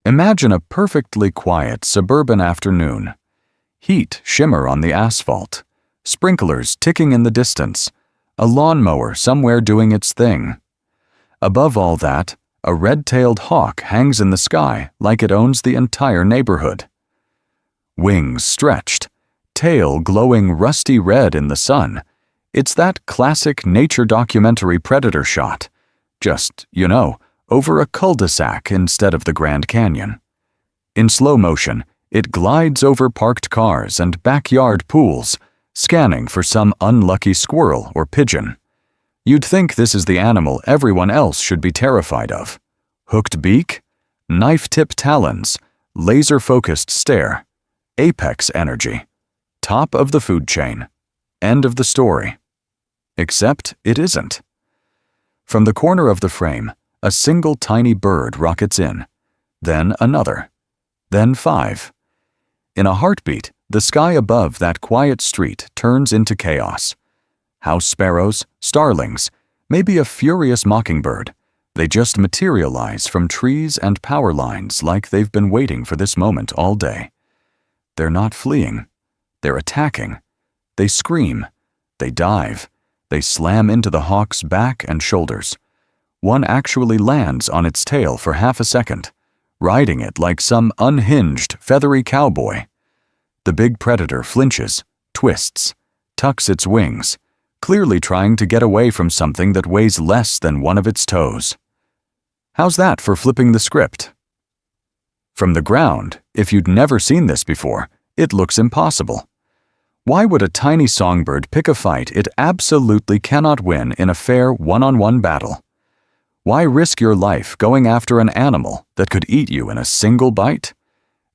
Imagine a perfectly quiet suburban afternoon. Heat shimmer on the asphalt, sprinklers ticking in the distance, a lawnmower somewhere doing its thing. Above all that, a red-tailed hawk hangs in the sky like it owns the entire neighborhood. Wings stretched, tail glowing rusty red in the sun. It's that classic nature documentary predator shot. Just, over a cul-de-sac instead of the Grand Canyon. In slow motion, it glides over parked cars and backyard pools, scanning for some unlucky squirrel or pigeon. You'd think this is the animal everyone else should be terrified of. Hooked beak, knife-tip talons, laser-focused stare, apex energy, top of the food chain, end of the story. Except it isn't. From the corner of the frame, a single tiny bird rockets in, then another, then 5. In a heartbeat, the sky above that quiet street turns into chaos. House sparrows, starlings, maybe a furious mockingbird, they just materialize from trees and power lines like they've been waiting for this moment all day. They're not fleeing, they're attacking. They scream, they dive, they slam into the hawk's back and shoulders. One actually lands on its tail for half a second, riding it like some unhinged, feathery cowboy. The big predator flinches, twists, tucks its wings, clearly trying to get away from something that weighs less than one of its toes. How's that for flipping the script? From the ground, if you'd never seen this before, it looks impossible. Why would a tiny songbird pick a fight it absolutely cannot win in a fair one-on-one battle? Why risk your life going after an animal that could eat you in a single bite?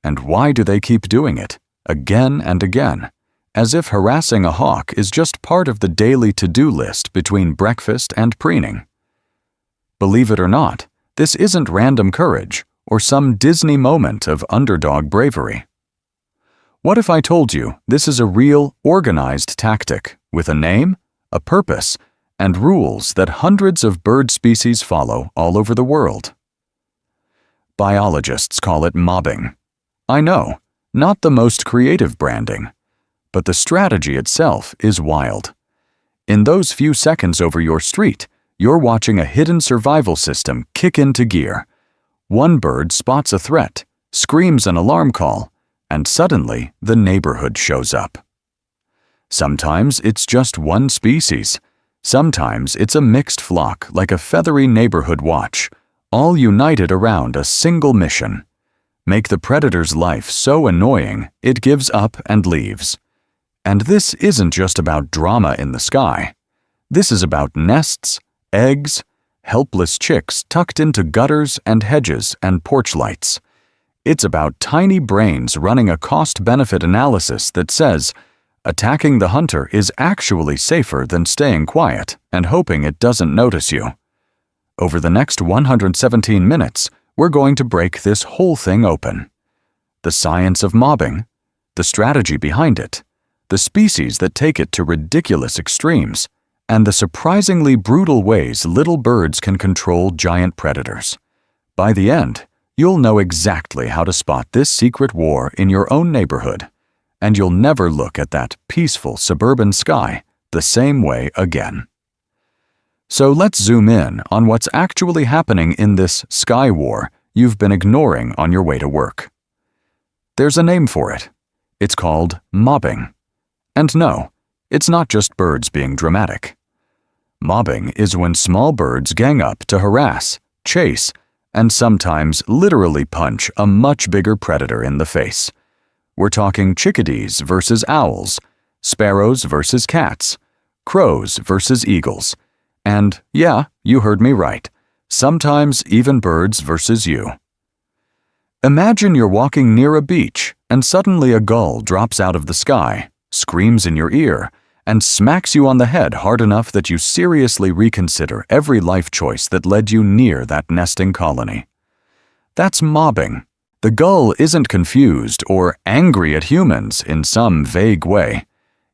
And why do they keep doing it, again and again, as if harassing a hawk is just part of the daily to-do list between breakfast and preening? Believe it or not, this isn't random courage or some Disney moment of underdog bravery. What if I told you this is a real, organized tactic with a name, a purpose, and rules that hundreds of bird species follow all over the world? Biologists call it mobbing. I know, not the most creative branding, but the strategy itself is wild. In those few seconds over your street, you're watching a hidden survival system kick into gear. One bird spots a threat, screams an alarm call, and suddenly the neighborhood shows up. Sometimes it's just one species. Sometimes it's a mixed flock like a feathery neighborhood watch, all united around a single mission: make the predator's life so annoying it gives up and leaves. And this isn't just about drama in the sky. This is about nests, eggs, helpless chicks tucked into gutters and hedges and porch lights. It's about tiny brains running a cost-benefit analysis that says, attacking the hunter is actually safer than staying quiet and hoping it doesn't notice you. Over the next 117 minutes, we're going to break this whole thing open. The science of mobbing, the strategy behind it, the species that take it to ridiculous extremes, and the surprisingly brutal ways little birds can control giant predators. By the end, you'll know exactly how to spot this secret war in your own neighborhood, and you'll never look at that peaceful suburban sky the same way again. So let's zoom in on what's actually happening in this sky war you've been ignoring on your way to work. There's a name for it. It's called mobbing. And no, it's not just birds being dramatic. Mobbing is when small birds gang up to harass, chase, and sometimes literally punch a much bigger predator in the face. We're talking chickadees versus owls, sparrows versus cats, crows versus eagles, and yeah, you heard me right, sometimes even birds versus you. Imagine you're walking near a beach and suddenly a gull drops out of the sky, screams in your ear, and smacks you on the head hard enough that you seriously reconsider every life choice that led you near that nesting colony. That's mobbing. The gull isn't confused or angry at humans in some vague way.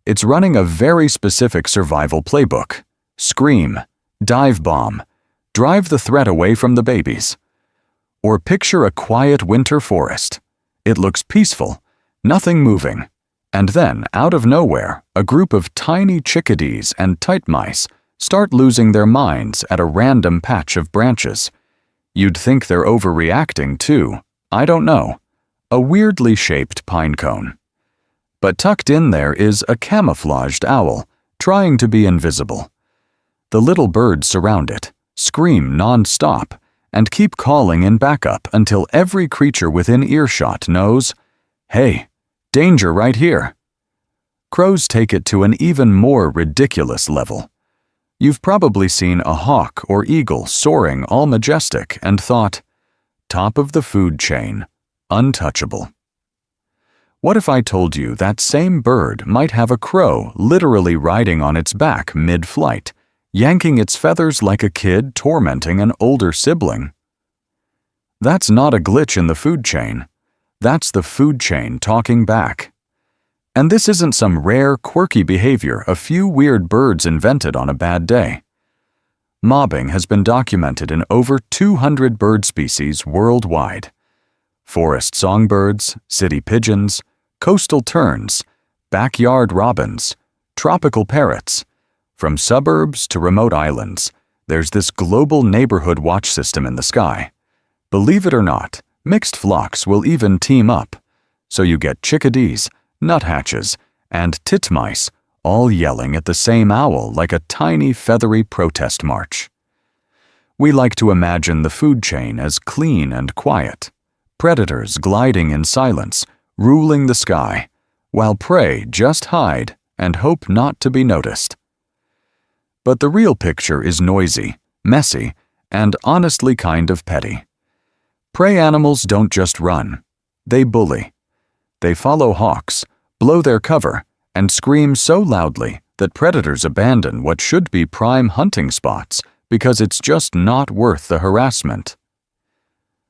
It's running a very specific survival playbook. Scream, dive bomb, drive the threat away from the babies. Or picture a quiet winter forest. It looks peaceful, nothing moving. And then, out of nowhere, a group of tiny chickadees and titmice start losing their minds at a random patch of branches. You'd think they're overreacting too. I don't know. A weirdly shaped pine cone. But tucked in there is a camouflaged owl, trying to be invisible. The little birds surround it, scream non-stop, and keep calling in backup until every creature within earshot knows, hey, danger right here. Crows take it to an even more ridiculous level. You've probably seen a hawk or eagle soaring all majestic and thought, top of the food chain, untouchable. What if I told you that same bird might have a crow literally riding on its back mid-flight, yanking its feathers like a kid tormenting an older sibling? That's not a glitch in the food chain. That's the food chain talking back. And this isn't some rare, quirky behavior a few weird birds invented on a bad day. Mobbing has been documented in over 200 bird species worldwide. Forest songbirds, city pigeons, coastal terns, backyard robins, tropical parrots. From suburbs to remote islands, there's this global neighborhood watch system in the sky. Believe it or not, mixed flocks will even team up. So you get chickadees, nuthatches, and titmice all yelling at the same owl like a tiny feathery protest march. We like to imagine the food chain as clean and quiet, predators gliding in silence, ruling the sky, while prey just hide and hope not to be noticed. But the real picture is noisy, messy, and honestly kind of petty. Prey animals don't just run, they bully. They follow hawks, blow their cover, and scream so loudly that predators abandon what should be prime hunting spots because it's just not worth the harassment.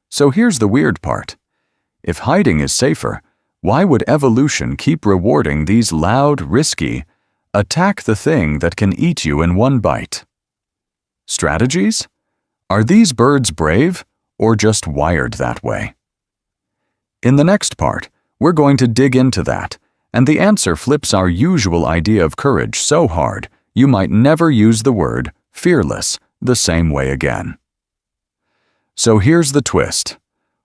So here's the weird part. If hiding is safer, why would evolution keep rewarding these loud, risky, attack the thing that can eat you in one bite? Strategies? Are these birds brave or just wired that way? In the next part, we're going to dig into that, and the answer flips our usual idea of courage so hard you might never use the word fearless the same way again. So here's the twist.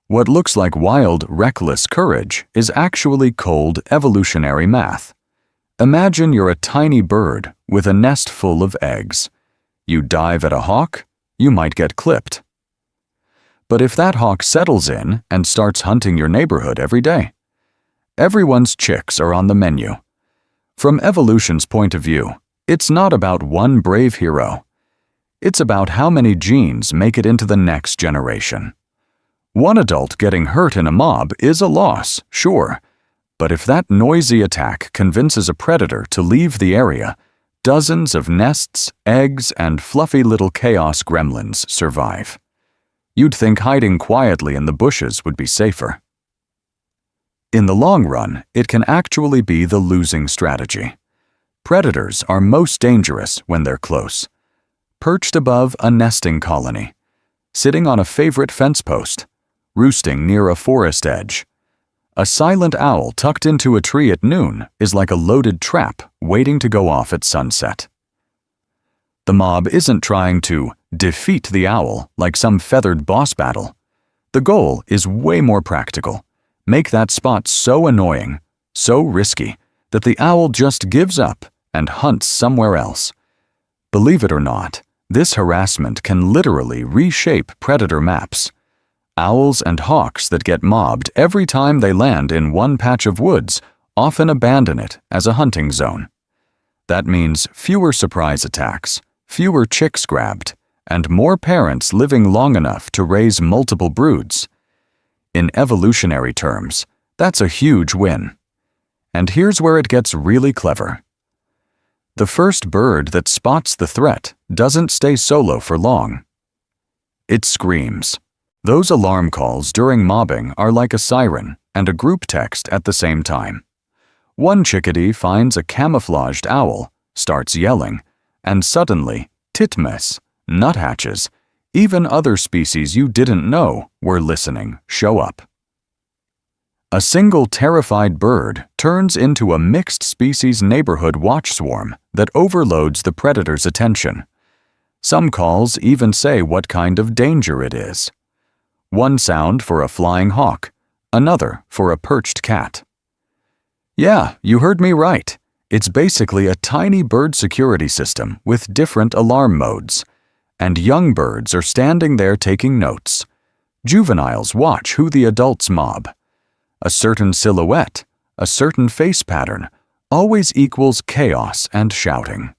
What looks like wild, reckless courage is actually cold evolutionary math. Imagine you're a tiny bird with a nest full of eggs. You dive at a hawk, you might get clipped. But if that hawk settles in and starts hunting your neighborhood every day, everyone's chicks are on the menu. From evolution's point of view, it's not about one brave hero. It's about how many genes make it into the next generation. One adult getting hurt in a mob is a loss, sure, but if that noisy attack convinces a predator to leave the area, dozens of nests, eggs, and fluffy little chaos gremlins survive. You'd think hiding quietly in the bushes would be safer. In the long run, it can actually be the losing strategy. Predators are most dangerous when they're close. Perched above a nesting colony, sitting on a favorite fence post, roosting near a forest edge. A silent owl tucked into a tree at noon is like a loaded trap waiting to go off at sunset. The mob isn't trying to defeat the owl like some feathered boss battle. The goal is way more practical. Make that spot so annoying, so risky, that the owl just gives up and hunts somewhere else. Believe it or not, this harassment can literally reshape predator maps. Owls and hawks that get mobbed every time they land in one patch of woods often abandon it as a hunting zone. That means fewer surprise attacks, fewer chicks grabbed, and more parents living long enough to raise multiple broods. In evolutionary terms, that's a huge win. And here's where it gets really clever. The first bird that spots the threat doesn't stay solo for long. It screams. Those alarm calls during mobbing are like a siren and a group text at the same time. One chickadee finds a camouflaged owl, starts yelling, and suddenly, titmice, nuthatches, Even other species you didn't know were listening show up. A single terrified bird turns into a mixed-species neighborhood watch swarm that overloads the predator's attention. Some calls even say what kind of danger it is. One sound for a flying hawk, another for a perched cat. Yeah, you heard me right. It's basically a tiny bird security system with different alarm modes. And young birds are standing there taking notes. Juveniles watch who the adults mob. A certain silhouette, a certain face pattern, always equals chaos and shouting.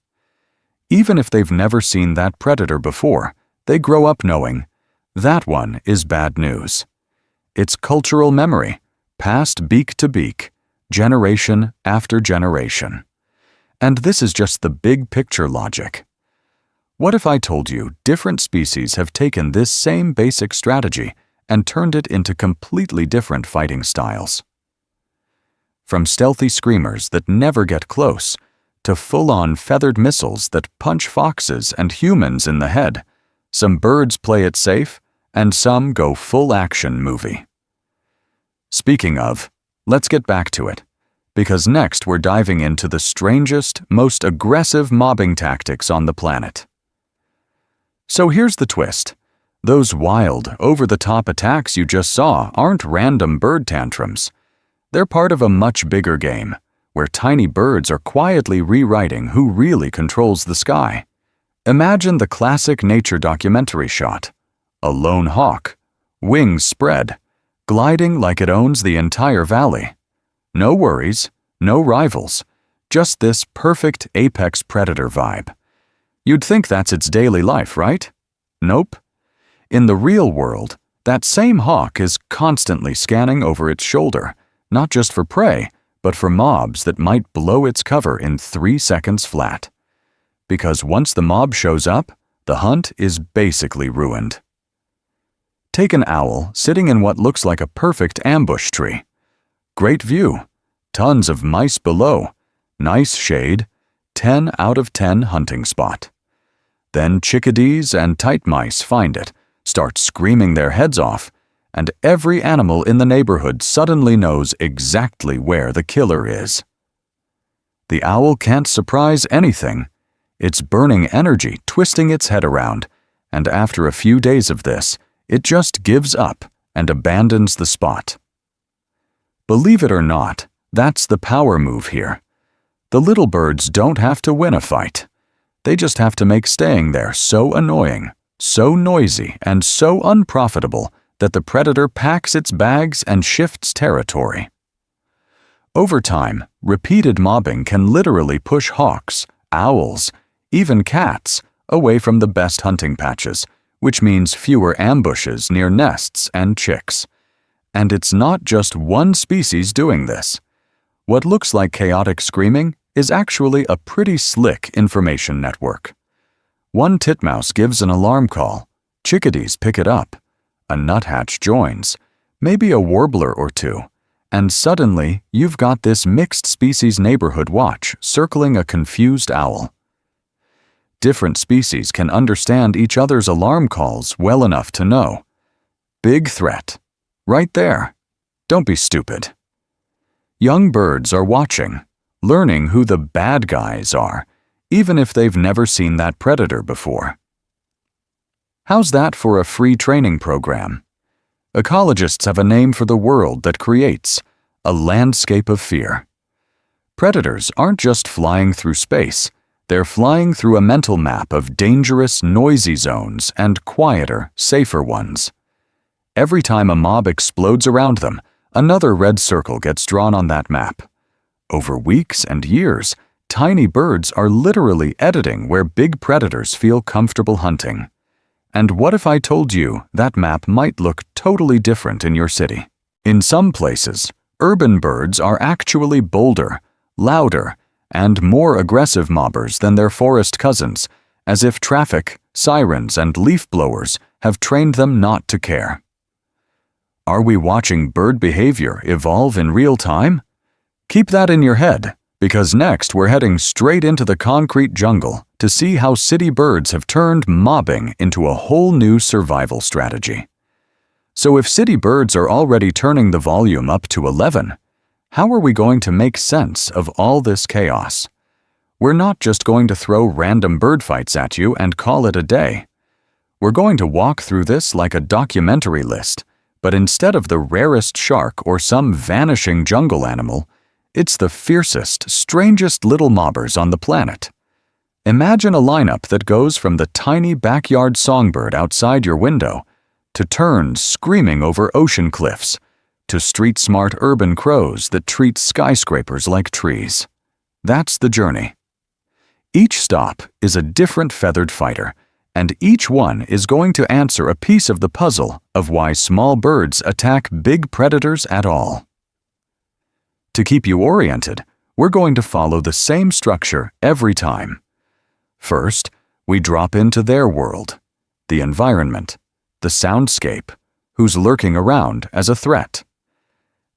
Even if they've never seen that predator before, they grow up knowing, that one is bad news. It's cultural memory, passed beak to beak, generation after generation. And this is just the big picture logic. What if I told you different species have taken this same basic strategy and turned it into completely different fighting styles? From stealthy screamers that never get close, to full-on feathered missiles that punch foxes and humans in the head, some birds play it safe, and some go full-action movie. Speaking of, let's get back to it, because next we're diving into the strangest, most aggressive mobbing tactics on the planet. So here's the twist. Those wild, over-the-top attacks you just saw aren't random bird tantrums. They're part of a much bigger game, where tiny birds are quietly rewriting who really controls the sky. Imagine the classic nature documentary shot. A lone hawk, wings spread, gliding like it owns the entire valley. No worries, no rivals, just this perfect apex predator vibe. You'd think that's its daily life, right? Nope. In the real world, that same hawk is constantly scanning over its shoulder, not just for prey, but for mobs that might blow its cover in 3 seconds flat. Because once the mob shows up, the hunt is basically ruined. Take an owl sitting in what looks like a perfect ambush tree. Great view, tons of mice below, nice shade, 10 out of 10 hunting spot. Then chickadees and titmice find it, start screaming their heads off, and every animal in the neighborhood suddenly knows exactly where the killer is. The owl can't surprise anything. It's burning energy, twisting its head around, and after a few days of this, it just gives up and abandons the spot. Believe it or not, that's the power move here. The little birds don't have to win a fight. They just have to make staying there so annoying, so noisy, and so unprofitable that the predator packs its bags and shifts territory. Over time, repeated mobbing can literally push hawks, owls, even cats away from the best hunting patches, which means fewer ambushes near nests and chicks. And it's not just one species doing this. What looks like chaotic screaming is actually a pretty slick information network. One titmouse gives an alarm call, chickadees pick it up, a nuthatch joins, maybe a warbler or two, and suddenly you've got this mixed species neighborhood watch circling a confused owl. Different species can understand each other's alarm calls well enough to know. Big threat. Right there. Don't be stupid. Young birds are watching, learning who the bad guys are, even if they've never seen that predator before. How's that for a free training program? Ecologists have a name for the world that creates a landscape of fear. Predators aren't just flying through space, they're flying through a mental map of dangerous, noisy zones and quieter, safer ones. Every time a mob explodes around them, another red circle gets drawn on that map. Over weeks and years, tiny birds are literally editing where big predators feel comfortable hunting. And what if I told you that map might look totally different in your city? In some places, urban birds are actually bolder, louder, and more aggressive mobbers than their forest cousins, as if traffic, sirens, and leaf blowers have trained them not to care. Are we watching bird behavior evolve in real time? Keep that in your head, because next we're heading straight into the concrete jungle to see how city birds have turned mobbing into a whole new survival strategy. So if city birds are already turning the volume up to 11, how are we going to make sense of all this chaos? We're not just going to throw random bird fights at you and call it a day. We're going to walk through this like a documentary list, but instead of the rarest shark or some vanishing jungle animal, it's the fiercest, strangest little mobbers on the planet. Imagine a lineup that goes from the tiny backyard songbird outside your window to terns screaming over ocean cliffs, to street-smart urban crows that treat skyscrapers like trees. That's the journey. Each stop is a different feathered fighter, and each one is going to answer a piece of the puzzle of why small birds attack big predators at all. To keep you oriented, we're going to follow the same structure every time. First, we drop into their world, the environment, the soundscape, who's lurking around as a threat.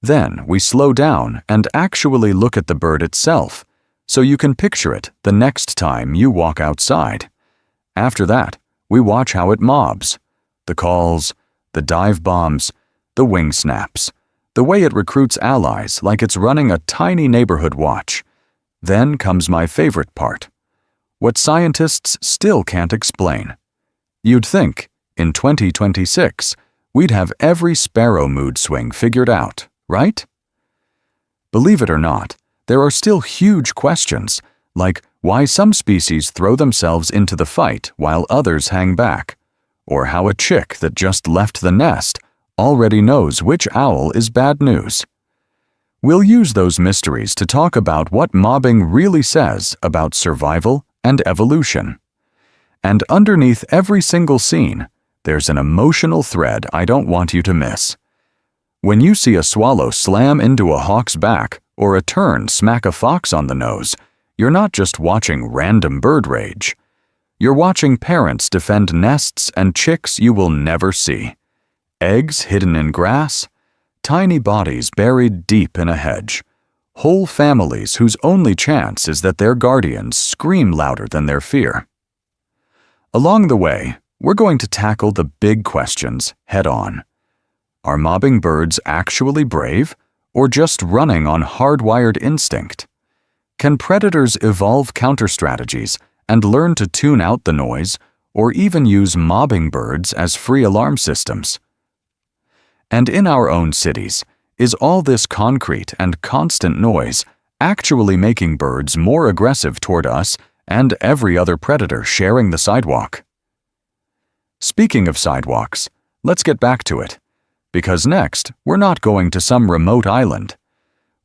Then we slow down and actually look at the bird itself, so you can picture it the next time you walk outside. After that, we watch how it mobs, the calls, the dive bombs, the wing snaps, the way it recruits allies like it's running a tiny neighborhood watch. Then comes my favorite part, what scientists still can't explain. You'd think, in 2026, we'd have every sparrow mood swing figured out, right? Believe it or not, there are still huge questions, like why some species throw themselves into the fight while others hang back, or how a chick that just left the nest already knows which owl is bad news. We'll use those mysteries to talk about what mobbing really says about survival and evolution. And underneath every single scene, there's an emotional thread I don't want you to miss. When you see a swallow slam into a hawk's back or a tern smack a fox on the nose, you're not just watching random bird rage. You're watching parents defend nests and chicks you will never see. Eggs hidden in grass, tiny bodies buried deep in a hedge, whole families whose only chance is that their guardians scream louder than their fear. Along the way, we're going to tackle the big questions head on. Are mobbing birds actually brave, or just running on hardwired instinct? Can predators evolve counter-strategies and learn to tune out the noise, or even use mobbing birds as free alarm systems? And in our own cities, is all this concrete and constant noise actually making birds more aggressive toward us and every other predator sharing the sidewalk? Speaking of sidewalks, let's get back to it. Because next, we're not going to some remote island.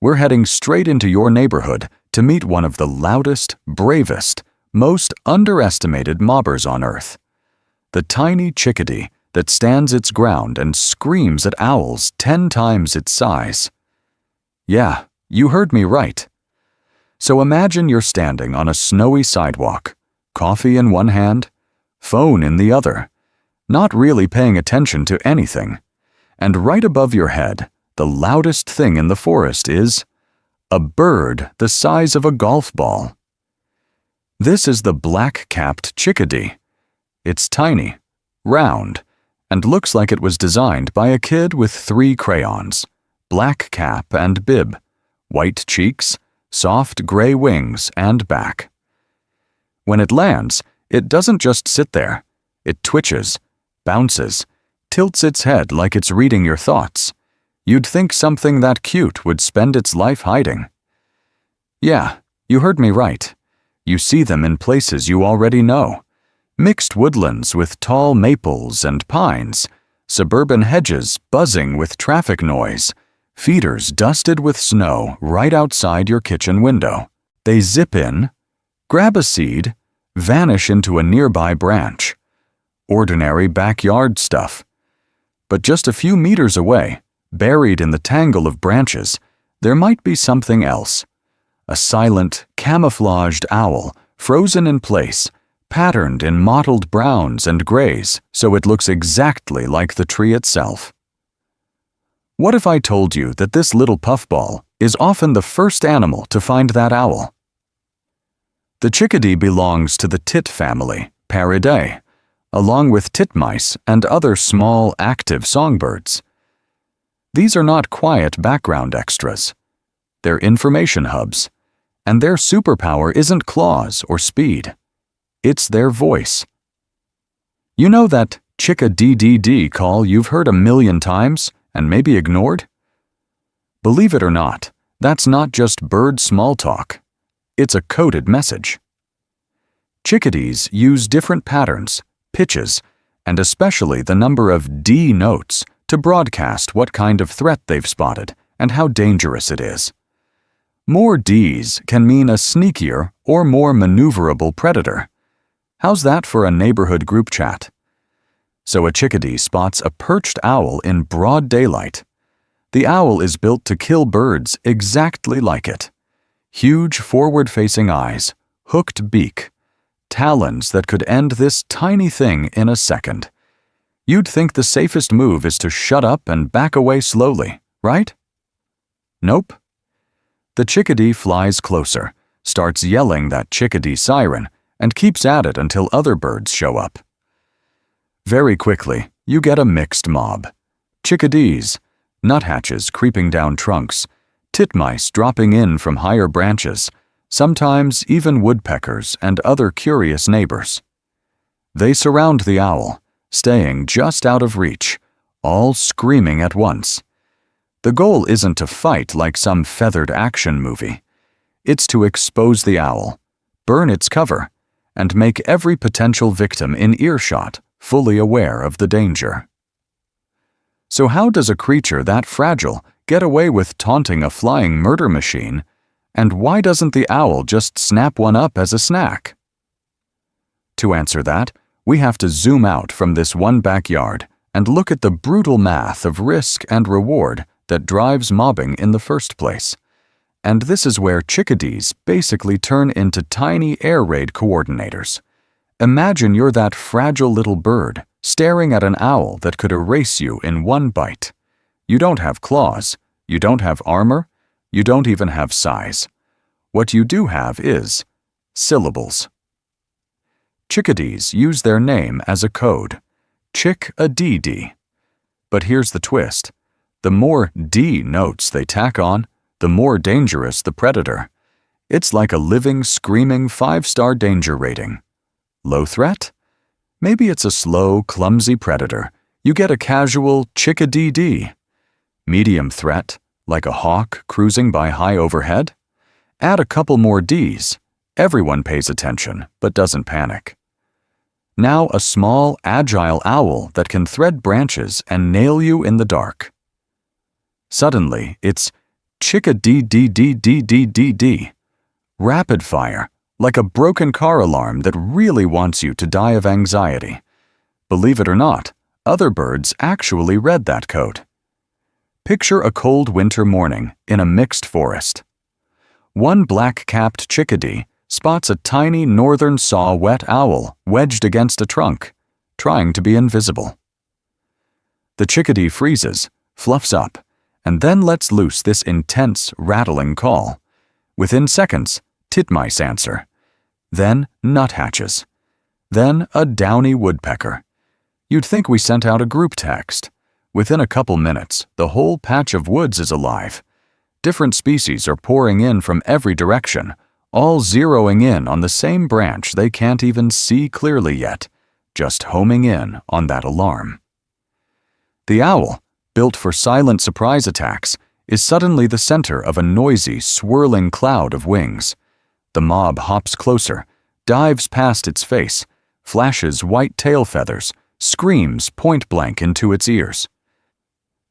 We're heading straight into your neighborhood to meet one of the loudest, bravest, most underestimated mobbers on Earth. The tiny chickadee that stands its ground and screams at owls 10 times its size. Yeah, you heard me right. So imagine you're standing on a snowy sidewalk, coffee in one hand, phone in the other, not really paying attention to anything. And right above your head, the loudest thing in the forest is a bird the size of a golf ball. This is the black-capped chickadee. It's tiny, round, and looks like it was designed by a kid with 3 crayons, black cap and bib, white cheeks, soft gray wings and back. When it lands, it doesn't just sit there. It twitches, bounces, tilts its head like it's reading your thoughts. You'd think something that cute would spend its life hiding. Yeah, you heard me right. You see them in places you already know. Mixed woodlands with tall maples and pines, suburban hedges buzzing with traffic noise, feeders dusted with snow right outside your kitchen window. They zip in, grab a seed, vanish into a nearby branch. Ordinary backyard stuff. But just a few meters away, buried in the tangle of branches, there might be something else. A silent, camouflaged owl, frozen in place, patterned in mottled browns and grays so it looks exactly like the tree itself. What if I told you that this little puffball is often the first animal to find that owl? The chickadee belongs to the tit family, Paridae, along with titmice and other small, active songbirds. These are not quiet background extras. They're information hubs, and their superpower isn't claws or speed. It's their voice. You know that chick-a-dee-dee-dee call you've heard a million times and maybe ignored? Believe it or not, that's not just bird small talk. It's a coded message. Chickadees use different patterns, pitches, and especially the number of D notes to broadcast what kind of threat they've spotted and how dangerous it is. More Ds can mean a sneakier or more maneuverable predator. How's that for a neighborhood group chat? So a chickadee spots a perched owl in broad daylight. The owl is built to kill birds exactly like it. Huge forward-facing eyes, hooked beak, talons that could end this tiny thing in a second. You'd think the safest move is to shut up and back away slowly, right? Nope. The chickadee flies closer, starts yelling that chickadee siren, and keeps at it until other birds show up. Very quickly, you get a mixed mob. Chickadees, nuthatches creeping down trunks, titmice dropping in from higher branches, sometimes even woodpeckers and other curious neighbors. They surround the owl, staying just out of reach, all screaming at once. The goal isn't to fight like some feathered action movie. It's to expose the owl, burn its cover, and make every potential victim in earshot fully aware of the danger. So how does a creature that fragile get away with taunting a flying murder machine, and why doesn't the owl just snap one up as a snack? To answer that, we have to zoom out from this one backyard and look at the brutal math of risk and reward that drives mobbing in the first place. And this is where chickadees basically turn into tiny air raid coordinators. Imagine you're that fragile little bird staring at an owl that could erase you in one bite. You don't have claws, you don't have armor, you don't even have size. What you do have is syllables. Chickadees use their name as a code, chick-a-dee-dee. But here's the twist. The more D notes they tack on, the more dangerous the predator. It's like a living, screaming 5-star danger rating. Low threat? Maybe it's a slow, clumsy predator. You get a casual chick-a-dee-dee. Medium threat, like a hawk cruising by high overhead? Add a couple more Ds. Everyone pays attention, but doesn't panic. Now a small, agile owl that can thread branches and nail you in the dark. Suddenly, it's chick-a-dee-dee-dee-dee-dee-dee-dee. Rapid fire, like a broken car alarm that really wants you to die of anxiety. Believe it or not, other birds actually read that code. Picture a cold winter morning in a mixed forest. One black-capped chickadee spots a tiny northern saw-whet owl wedged against a trunk, trying to be invisible. The chickadee freezes, fluffs up, and then lets loose this intense, rattling call. Within seconds, titmice answer. Then nuthatches. Then a downy woodpecker. You'd think we sent out a group text. Within a couple minutes, the whole patch of woods is alive. Different species are pouring in from every direction, all zeroing in on the same branch they can't even see clearly yet, just homing in on that alarm. The owl, built for silent surprise attacks, is suddenly the center of a noisy, swirling cloud of wings. The mob hops closer, dives past its face, flashes white tail feathers, screams point-blank into its ears.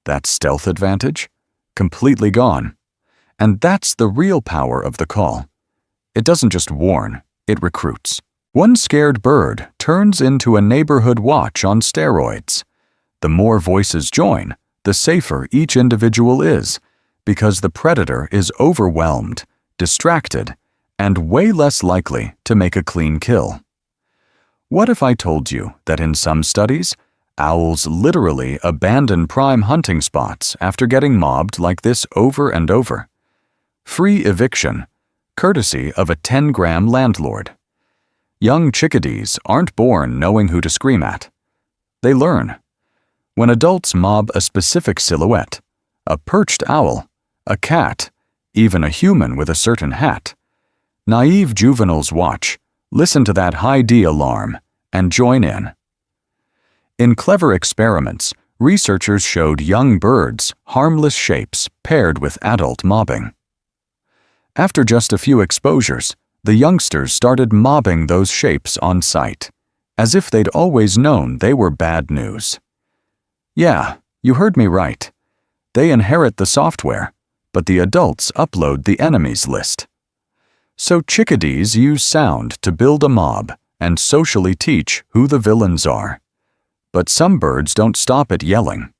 That stealth advantage? Completely gone. And that's the real power of the call. It doesn't just warn, it recruits. One scared bird turns into a neighborhood watch on steroids. The more voices join, the safer each individual is, because the predator is overwhelmed, distracted, and way less likely to make a clean kill. What if I told you that in some studies, owls literally abandon prime hunting spots after getting mobbed like this over and over? Free eviction, courtesy of a 10-gram landlord. Young chickadees aren't born knowing who to scream at. They learn. When adults mob a specific silhouette, a perched owl, a cat, even a human with a certain hat, naive juveniles watch, listen to that high D alarm, and join in. In clever experiments, researchers showed young birds harmless shapes paired with adult mobbing. After just a few exposures, the youngsters started mobbing those shapes on sight, as if they'd always known they were bad news. Yeah, you heard me right. They inherit the software, but the adults upload the enemies list. So chickadees use sound to build a mob and socially teach who the villains are. But some birds don't stop at yelling.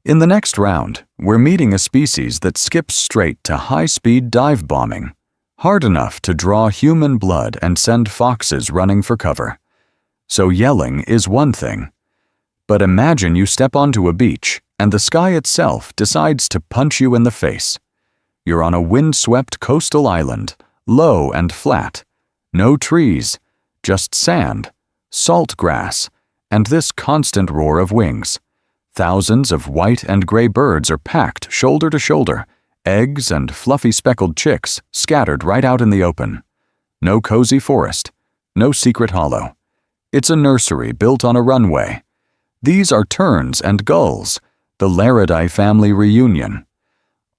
In the next round, we're meeting a species that skips straight to high-speed dive bombing, hard enough to draw human blood and send foxes running for cover. So yelling is one thing. But imagine you step onto a beach and the sky itself decides to punch you in the face. You're on a wind-swept coastal island, low and flat. No trees, just sand, salt grass, and this constant roar of wings. Thousands of white and gray birds are packed shoulder to shoulder, eggs and fluffy speckled chicks scattered right out in the open. No cozy forest, no secret hollow. It's a nursery built on a runway. These are terns and gulls, the Laridae family reunion.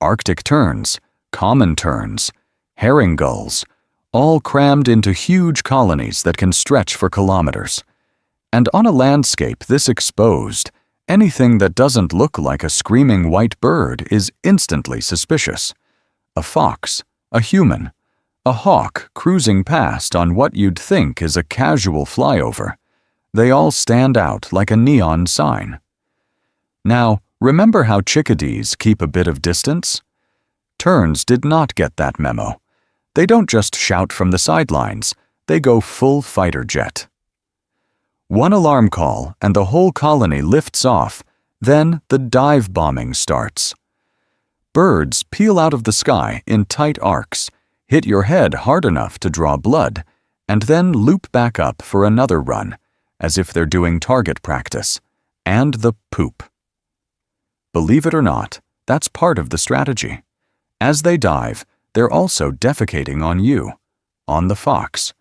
Arctic terns, common terns, herring gulls, all crammed into huge colonies that can stretch for kilometers. And on a landscape this exposed, anything that doesn't look like a screaming white bird is instantly suspicious. A fox, a human, a hawk cruising past on what you'd think is a casual flyover. They all stand out like a neon sign. Now, remember how chickadees keep a bit of distance? Terns did not get that memo. They don't just shout from the sidelines, they go full fighter jet. One alarm call and the whole colony lifts off, then the dive bombing starts. Birds peel out of the sky in tight arcs, hit your head hard enough to draw blood, and then loop back up for another run, as if they're doing target practice, and the poop. Believe it or not, that's part of the strategy. As they dive, they're also defecating on you, on the fox,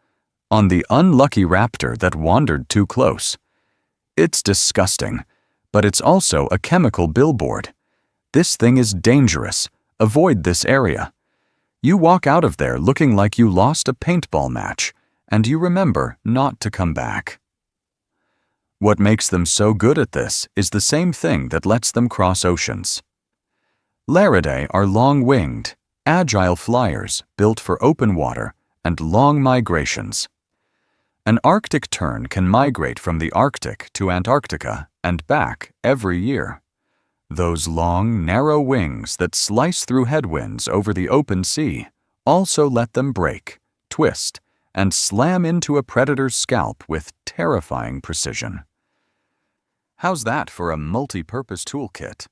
on the unlucky raptor that wandered too close. It's disgusting, but it's also a chemical billboard. This thing is dangerous. Avoid this area. You walk out of there looking like you lost a paintball match, and you remember not to come back. What makes them so good at this is the same thing that lets them cross oceans. Laridae are long-winged, agile flyers built for open water and long migrations. An Arctic tern can migrate from the Arctic to Antarctica and back every year. Those long, narrow wings that slice through headwinds over the open sea also let them break, twist, and slam into a predator's scalp with terrifying precision. How's that for a multi-purpose toolkit?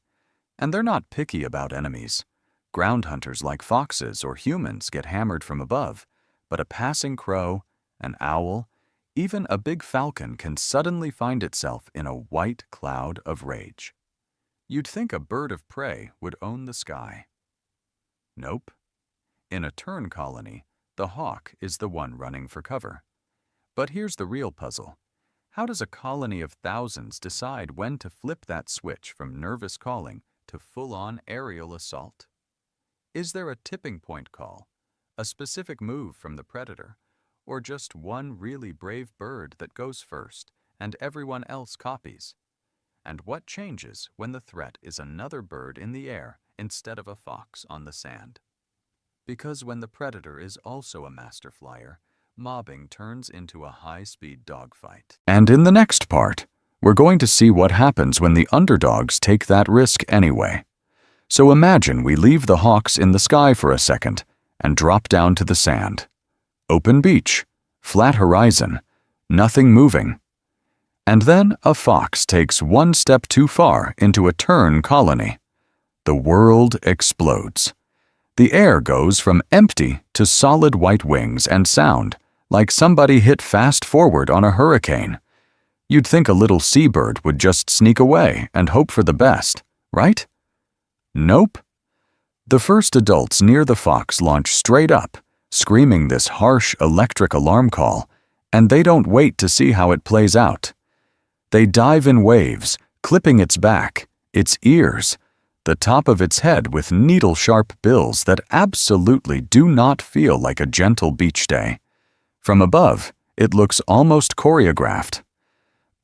And they're not picky about enemies. Ground hunters like foxes or humans get hammered from above, but a passing crow, an owl, even a big falcon can suddenly find itself in a white cloud of rage. You'd think a bird of prey would own the sky. Nope. In a tern colony, the hawk is the one running for cover. But here's the real puzzle. How does a colony of thousands decide when to flip that switch from nervous calling to full-on aerial assault? Is there a tipping point call, a specific move from the predator, or just one really brave bird that goes first and everyone else copies? And what changes when the threat is another bird in the air instead of a fox on the sand? Because when the predator is also a master flyer, mobbing turns into a high-speed dogfight. And in the next part, we're going to see what happens when the underdogs take that risk anyway. So imagine we leave the hawks in the sky for a second and drop down to the sand. Open beach, flat horizon, nothing moving. And then a fox takes one step too far into a tern colony. The world explodes. The air goes from empty to solid white wings and sound, like somebody hit fast forward on a hurricane. You'd think a little seabird would just sneak away and hope for the best, right? Nope. The first adults near the fox launch straight up, screaming this harsh electric alarm call, and they don't wait to see how it plays out. They dive in waves, clipping its back, its ears, the top of its head with needle-sharp bills that absolutely do not feel like a gentle beach day. From above, it looks almost choreographed.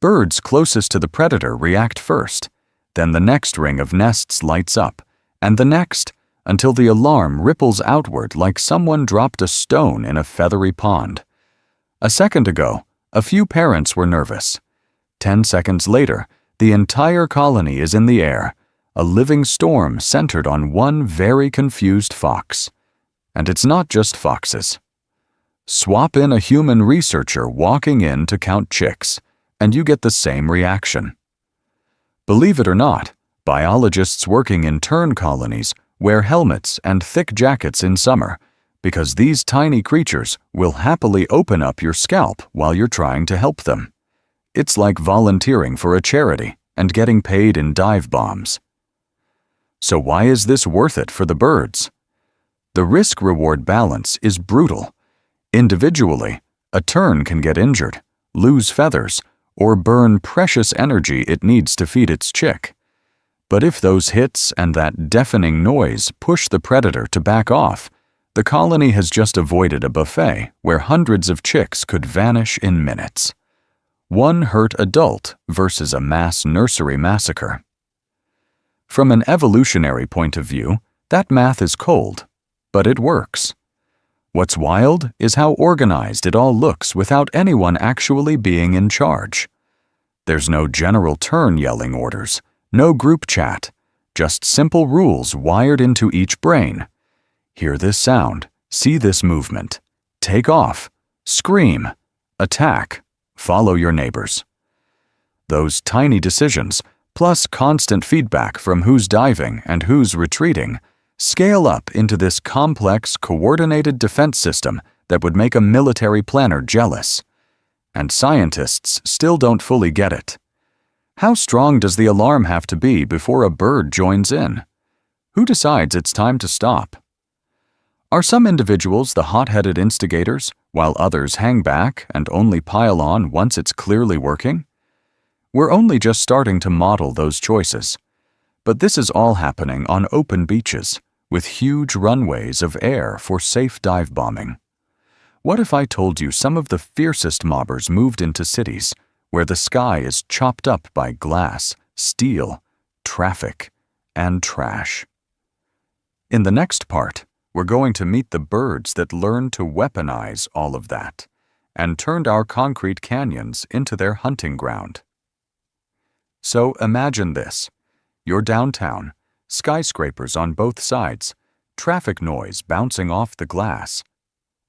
Birds closest to the predator react first, then the next ring of nests lights up, and the next, until the alarm ripples outward like someone dropped a stone in a feathery pond. A second ago, a few parents were nervous. 10 seconds later, the entire colony is in the air, a living storm centered on one very confused fox. And it's not just foxes. Swap in a human researcher walking in to count chicks, and you get the same reaction. Believe it or not, biologists working in tern colonies wear helmets and thick jackets in summer because these tiny creatures will happily open up your scalp while you're trying to help them. It's like volunteering for a charity and getting paid in dive bombs. So why is this worth it for the birds? The risk-reward balance is brutal. Individually, a tern can get injured, lose feathers, or burn precious energy it needs to feed its chick. But if those hits and that deafening noise push the predator to back off, the colony has just avoided a buffet where hundreds of chicks could vanish in minutes. One hurt adult versus a mass nursery massacre. From an evolutionary point of view, that math is cold, but it works. What's wild is how organized it all looks without anyone actually being in charge. There's no general tern yelling orders, no group chat, just simple rules wired into each brain. Hear this sound, see this movement, take off, scream, attack, follow your neighbors. Those tiny decisions, plus constant feedback from who's diving and who's retreating, scale up into this complex, coordinated defense system that would make a military planner jealous. And scientists still don't fully get it. How strong does the alarm have to be before a bird joins in? Who decides it's time to stop? Are some individuals the hot-headed instigators, while others hang back and only pile on once it's clearly working? We're only just starting to model those choices. But this is all happening on open beaches, with huge runways of air for safe dive bombing. What if I told you some of the fiercest mobbers moved into cities, where the sky is chopped up by glass, steel, traffic, and trash? In the next part, we're going to meet the birds that learned to weaponize all of that and turned our concrete canyons into their hunting ground. So imagine this. You're downtown, skyscrapers on both sides, traffic noise bouncing off the glass.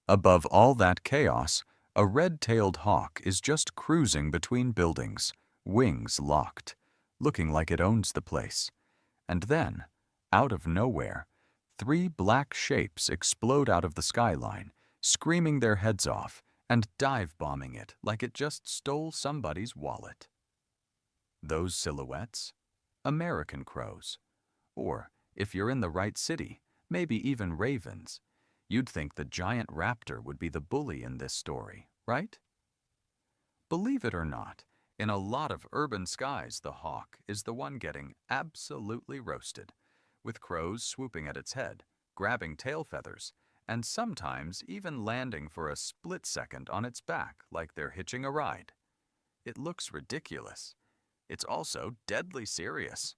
Above all that chaos, a red-tailed hawk is just cruising between buildings, wings locked, looking like it owns the place. And then, out of nowhere, 3 black shapes explode out of the skyline, screaming their heads off and dive-bombing it like it just stole somebody's wallet. Those silhouettes? American crows. Or, if you're in the right city, maybe even ravens. You'd think the giant raptor would be the bully in this story, right? Believe it or not, in a lot of urban skies, the hawk is the one getting absolutely roasted, with crows swooping at its head, grabbing tail feathers, and sometimes even landing for a split second on its back like they're hitching a ride. It looks ridiculous. It's also deadly serious.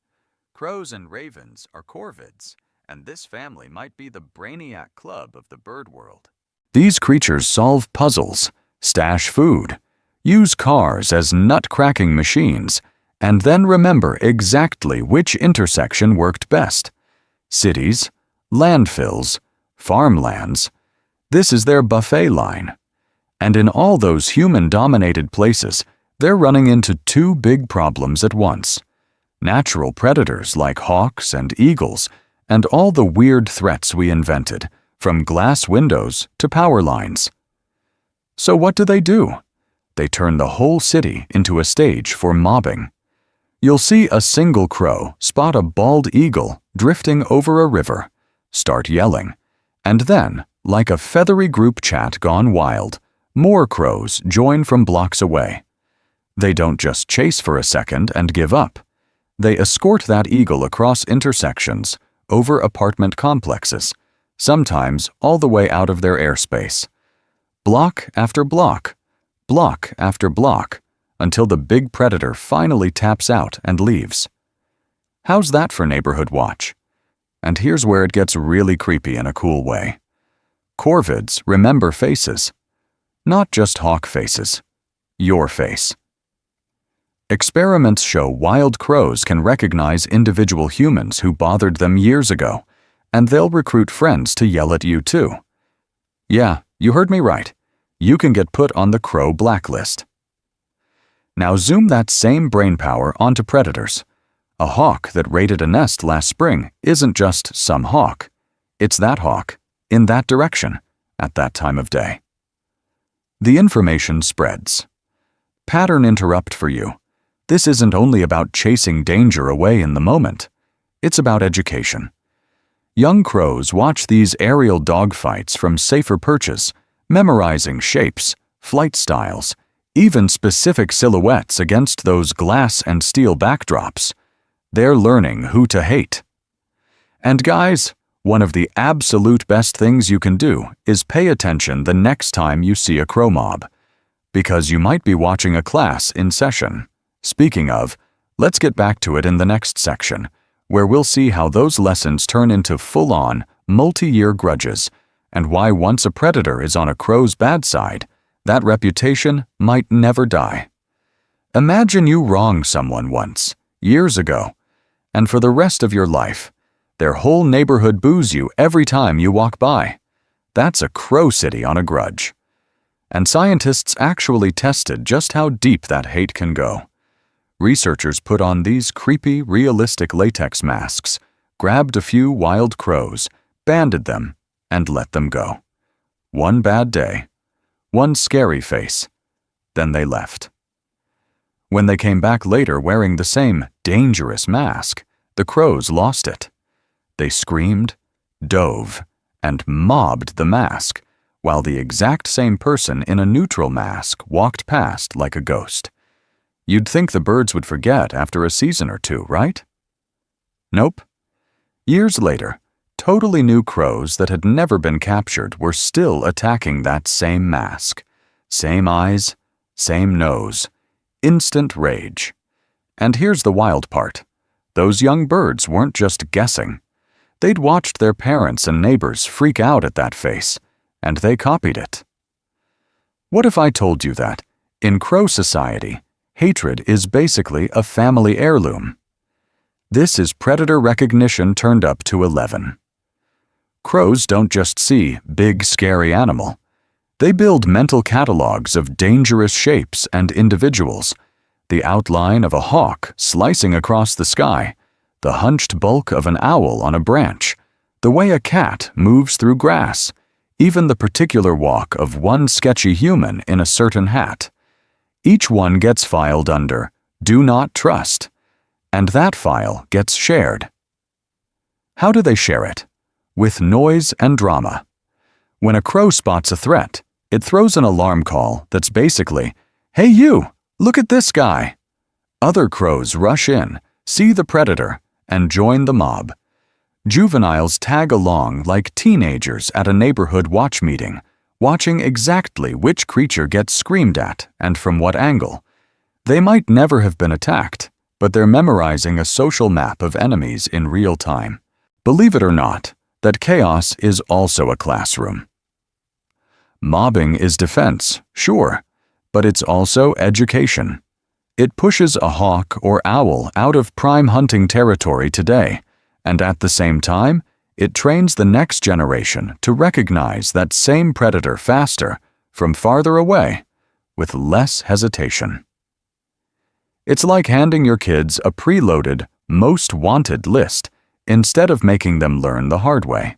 Crows and ravens are corvids, and this family might be the brainiac club of the bird world. These creatures solve puzzles, stash food, use cars as nut-cracking machines, and then remember exactly which intersection worked best. Cities, landfills, farmlands. This is their buffet line. And in all those human-dominated places, they're running into 2 big problems at once. Natural predators like hawks and eagles, and all the weird threats we invented, from glass windows to power lines. So what do? They turn the whole city into a stage for mobbing. You'll see a single crow spot a bald eagle drifting over a river, start yelling, and then, like a feathery group chat gone wild, more crows join from blocks away. They don't just chase for a second and give up. They escort that eagle across intersections, over apartment complexes, sometimes all the way out of their airspace. Block after block, block after block, until the big predator finally taps out and leaves. How's that for neighborhood watch? And here's where it gets really creepy in a cool way. Corvids remember faces. Not just hawk faces. Your face. Experiments show wild crows can recognize individual humans who bothered them years ago, and they'll recruit friends to yell at you too. Yeah, you heard me right. You can get put on the crow blacklist. Now zoom that same brainpower onto predators. A hawk that raided a nest last spring isn't just some hawk. It's that hawk, in that direction, at that time of day. The information spreads. Pattern interrupt for you. This isn't only about chasing danger away in the moment. It's about education. Young crows watch these aerial dogfights from safer perches, memorizing shapes, flight styles, even specific silhouettes against those glass and steel backdrops. They're learning who to hate. And guys, one of the absolute best things you can do is pay attention the next time you see a crow mob, because you might be watching a class in session. Speaking of, let's get back to it in the next section, where we'll see how those lessons turn into full-on, multi-year grudges, and why once a predator is on a crow's bad side, that reputation might never die. Imagine you wronged someone once, years ago, and for the rest of your life, their whole neighborhood boos you every time you walk by. That's a crow city on a grudge. And scientists actually tested just how deep that hate can go. Researchers put on these creepy, realistic latex masks, grabbed a few wild crows, banded them, and let them go. One bad day, one scary face, then they left. When they came back later wearing the same dangerous mask, the crows lost it. They screamed, dove, and mobbed the mask, while the exact same person in a neutral mask walked past like a ghost. You'd think the birds would forget after a season or two, right? Nope. Years later, totally new crows that had never been captured were still attacking that same mask. Same eyes, same nose. Instant rage. And here's the wild part. Those young birds weren't just guessing. They'd watched their parents and neighbors freak out at that face, and they copied it. What if I told you that, in crow society, hatred is basically a family heirloom? This is predator recognition turned up to 11. Crows don't just see big, scary animal. They build mental catalogs of dangerous shapes and individuals. The outline of a hawk slicing across the sky, the hunched bulk of an owl on a branch, the way a cat moves through grass, even the particular walk of one sketchy human in a certain hat. Each one gets filed under "Do Not Trust," and that file gets shared. How do they share it? With noise and drama. When a crow spots a threat, it throws an alarm call that's basically, "Hey you, look at this guy." Other crows rush in, see the predator, and join the mob. Juveniles tag along like teenagers at a neighborhood watch meeting, watching exactly which creature gets screamed at and from what angle. They might never have been attacked, but they're memorizing a social map of enemies in real time. Believe it or not, that chaos is also a classroom. Mobbing is defense, sure, but it's also education. It pushes a hawk or owl out of prime hunting territory today, and at the same time, it trains the next generation to recognize that same predator faster, from farther away, with less hesitation. It's like handing your kids a preloaded, most wanted list, instead of making them learn the hard way.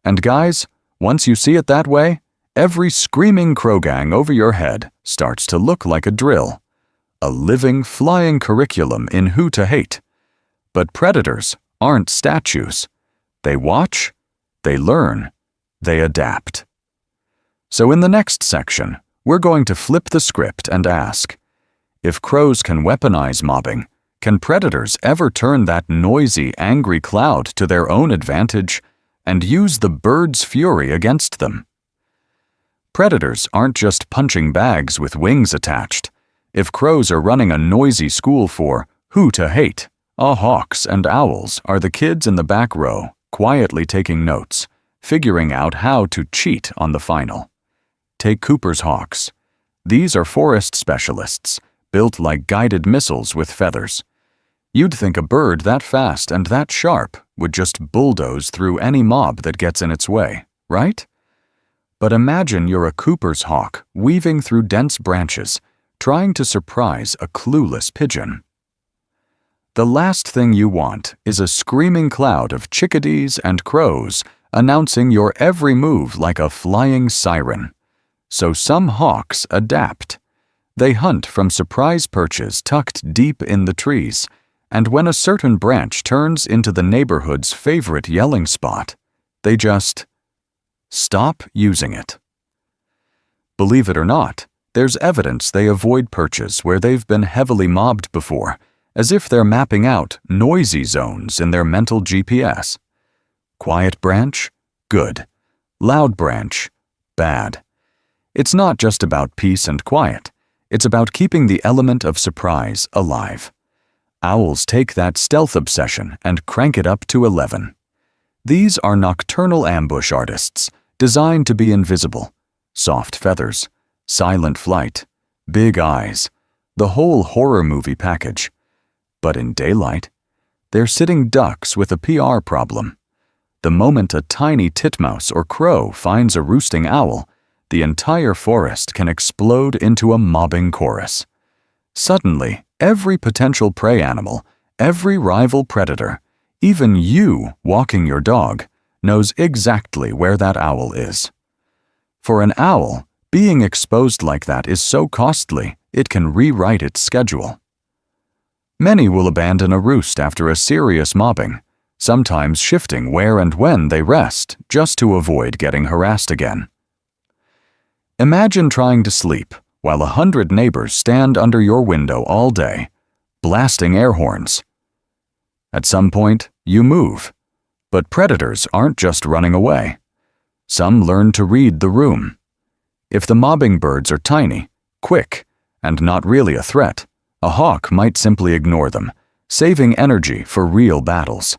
And guys, once you see it that way, every screaming crow gang over your head starts to look like a drill, a living, flying curriculum in who to hate. But predators aren't statues. They watch, they learn, they adapt. So in the next section, we're going to flip the script and ask, if crows can weaponize mobbing, can predators ever turn that noisy, angry cloud to their own advantage and use the bird's fury against them? Predators aren't just punching bags with wings attached. If crows are running a noisy school for who to hate, hawks and owls are the kids in the back row, quietly taking notes, figuring out how to cheat on the final. Take Cooper's hawks. These are forest specialists, built like guided missiles with feathers. You'd think a bird that fast and that sharp would just bulldoze through any mob that gets in its way, right? But imagine you're a Cooper's hawk weaving through dense branches, trying to surprise a clueless pigeon. The last thing you want is a screaming cloud of chickadees and crows announcing your every move like a flying siren. So some hawks adapt. They hunt from surprise perches tucked deep in the trees, and when a certain branch turns into the neighborhood's favorite yelling spot, they just stop using it. Believe it or not, there's evidence they avoid perches where they've been heavily mobbed before, as if they're mapping out noisy zones in their mental GPS. Quiet branch? Good. Loud branch? Bad. It's not just about peace and quiet. It's about keeping the element of surprise alive. Owls take that stealth obsession and crank it up to 11. These are nocturnal ambush artists, designed to be invisible. Soft feathers, silent flight, big eyes, the whole horror movie package. But in daylight, they're sitting ducks with a PR problem. The moment a tiny titmouse or crow finds a roosting owl, the entire forest can explode into a mobbing chorus. Suddenly, every potential prey animal, every rival predator, even you walking your dog, knows exactly where that owl is. For an owl, being exposed like that is so costly, it can rewrite its schedule. Many will abandon a roost after a serious mobbing, sometimes shifting where and when they rest just to avoid getting harassed again. Imagine trying to sleep while 100 neighbors stand under your window all day, blasting air horns. At some point, you move. But predators aren't just running away. Some learn to read the room. If the mobbing birds are tiny, quick, and not really a threat, a hawk might simply ignore them, saving energy for real battles.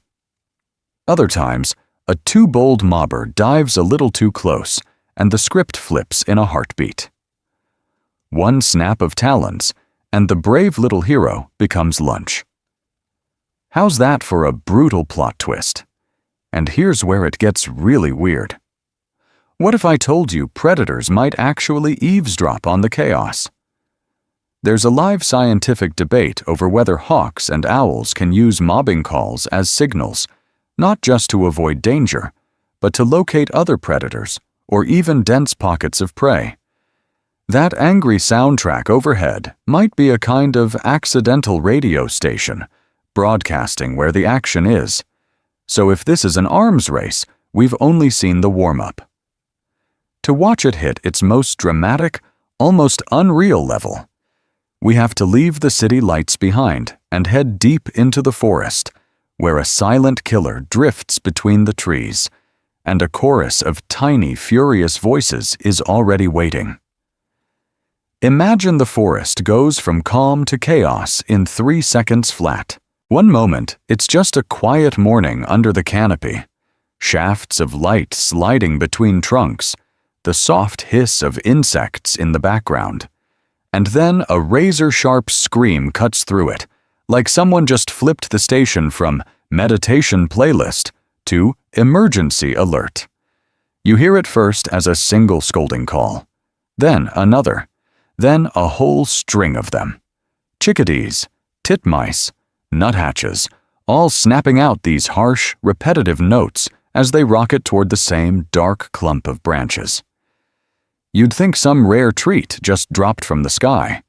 Other times, a too bold mobber dives a little too close, and the script flips in a heartbeat. One snap of talons, and the brave little hero becomes lunch. How's that for a brutal plot twist? And here's where it gets really weird. What if I told you predators might actually eavesdrop on the chaos? There's a live scientific debate over whether hawks and owls can use mobbing calls as signals, not just to avoid danger, but to locate other predators or even dense pockets of prey. That angry soundtrack overhead might be a kind of accidental radio station, broadcasting where the action is. So if this is an arms race, we've only seen the warm-up. To watch it hit its most dramatic, almost unreal level, we have to leave the city lights behind and head deep into the forest, where a silent killer drifts between the trees, and a chorus of tiny, furious voices is already waiting. Imagine the forest goes from calm to chaos in 3 seconds flat. One moment, it's just a quiet morning under the canopy. Shafts of light sliding between trunks, the soft hiss of insects in the background. And then a razor-sharp scream cuts through it, like someone just flipped the station from meditation playlist to emergency alert. You hear it first as a single scolding call, then another, then a whole string of them. Chickadees, titmice, nuthatches, all snapping out these harsh, repetitive notes as they rocket toward the same dark clump of branches. You'd think some rare treat just dropped from the sky.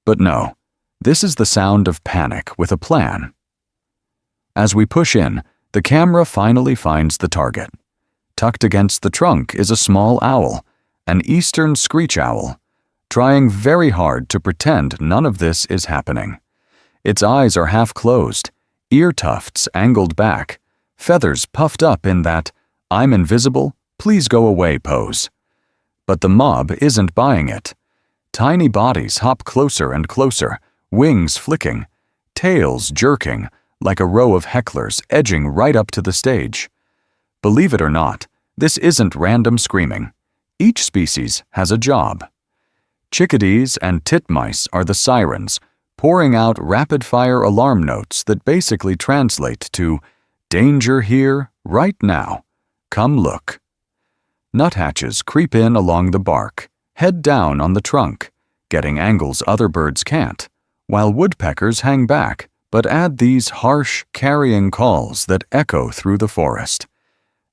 But no, this is the sound of panic with a plan. As we push in, the camera finally finds the target. Tucked against the trunk is a small owl, an eastern screech owl, trying very hard to pretend none of this is happening. Its eyes are half closed, ear tufts angled back, feathers puffed up in that "I'm invisible, please go away" pose. But the mob isn't buying it. Tiny bodies hop closer and closer, wings flicking, tails jerking, like a row of hecklers edging right up to the stage. Believe it or not, this isn't random screaming. Each species has a job. Chickadees and titmice are the sirens, pouring out rapid-fire alarm notes that basically translate to "Danger here, right now. Come look." Nuthatches creep in along the bark, head down on the trunk, getting angles other birds can't, while woodpeckers hang back but add these harsh, carrying calls that echo through the forest.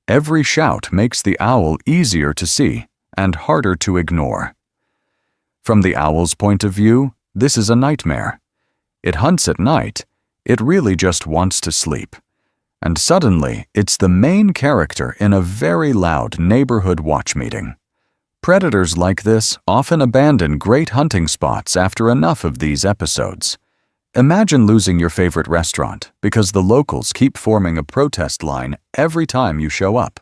Every shout makes the owl easier to see and harder to ignore. From the owl's point of view, this is a nightmare. It hunts at night, it really just wants to sleep. And suddenly, it's the main character in a very loud neighborhood watch meeting. Predators like this often abandon great hunting spots after enough of these episodes. Imagine losing your favorite restaurant because the locals keep forming a protest line every time you show up.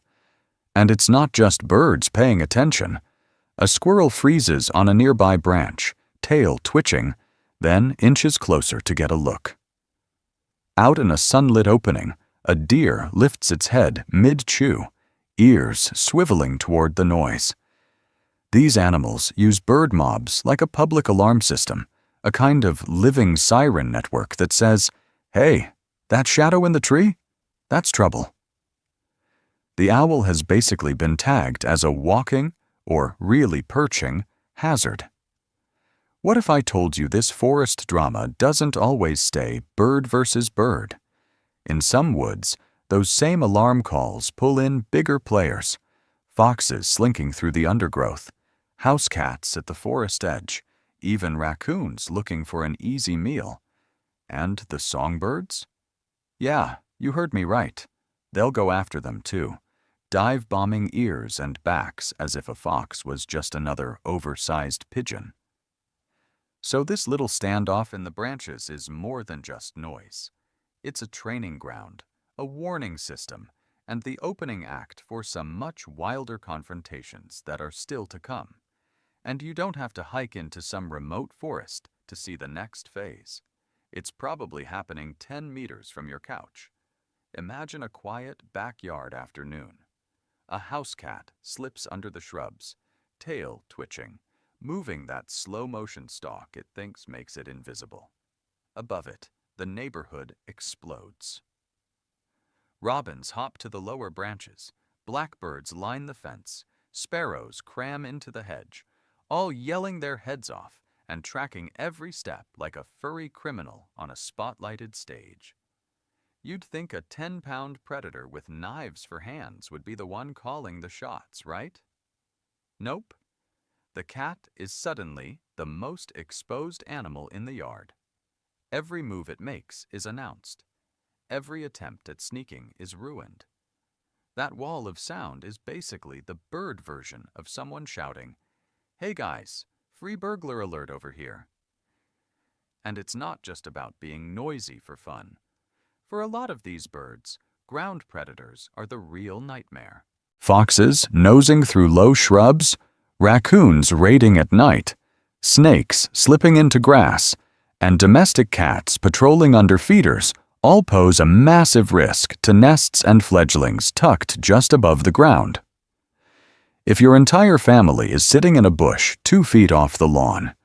And it's not just birds paying attention. A squirrel freezes on a nearby branch, tail twitching, then inches closer to get a look. Out in a sunlit opening, a deer lifts its head mid-chew, ears swiveling toward the noise. These animals use bird mobs like a public alarm system, a kind of living siren network that says, "Hey, that shadow in the tree? That's trouble." The owl has basically been tagged as a walking, or really perching, hazard. What if I told you this forest drama doesn't always stay bird versus bird? In some woods, those same alarm calls pull in bigger players: foxes slinking through the undergrowth, house cats at the forest edge, even raccoons looking for an easy meal. And the songbirds? Yeah, you heard me right. They'll go after them too, dive-bombing ears and backs as if a fox was just another oversized pigeon. So this little standoff in the branches is more than just noise. It's a training ground, a warning system, and the opening act for some much wilder confrontations that are still to come. And you don't have to hike into some remote forest to see the next phase. It's probably happening 10 meters from your couch. Imagine a quiet backyard afternoon. A house cat slips under the shrubs, tail twitching, moving that slow-motion stalk it thinks makes it invisible. Above it, the neighborhood explodes. Robins hop to the lower branches, blackbirds line the fence, sparrows cram into the hedge, all yelling their heads off and tracking every step like a furry criminal on a spotlighted stage. You'd think a 10-pound predator with knives for hands would be the one calling the shots, right? Nope. The cat is suddenly the most exposed animal in the yard. Every move it makes is announced. Every attempt at sneaking is ruined. That wall of sound is basically the bird version of someone shouting, "Hey guys, free burglar alert over here." And it's not just about being noisy for fun. For a lot of these birds, ground predators are the real nightmare. Foxes nosing through low shrubs, raccoons raiding at night, snakes slipping into grass, and domestic cats patrolling under feeders all pose a massive risk to nests and fledglings tucked just above the ground. If your entire family is sitting in a bush 2 feet off the lawn,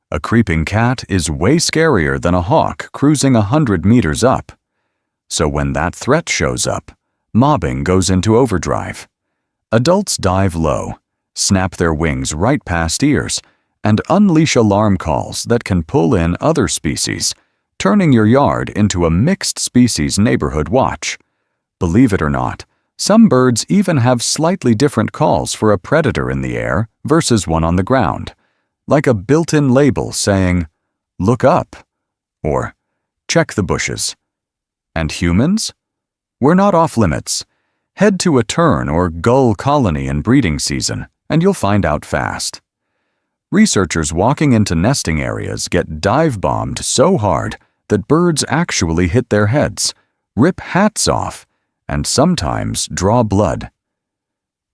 a creeping cat is way scarier than a hawk cruising 100 meters up. So when that threat shows up, mobbing goes into overdrive. Adults dive low, snap their wings right past ears, and unleash alarm calls that can pull in other species, turning your yard into a mixed species neighborhood watch. Believe it or not, some birds even have slightly different calls for a predator in the air versus one on the ground, like a built-in label saying, "Look up," or "Check the bushes." And humans? We're not off limits. Head to a tern or gull colony in breeding season, and you'll find out fast. Researchers walking into nesting areas get dive-bombed so hard that birds actually hit their heads, rip hats off, and sometimes draw blood.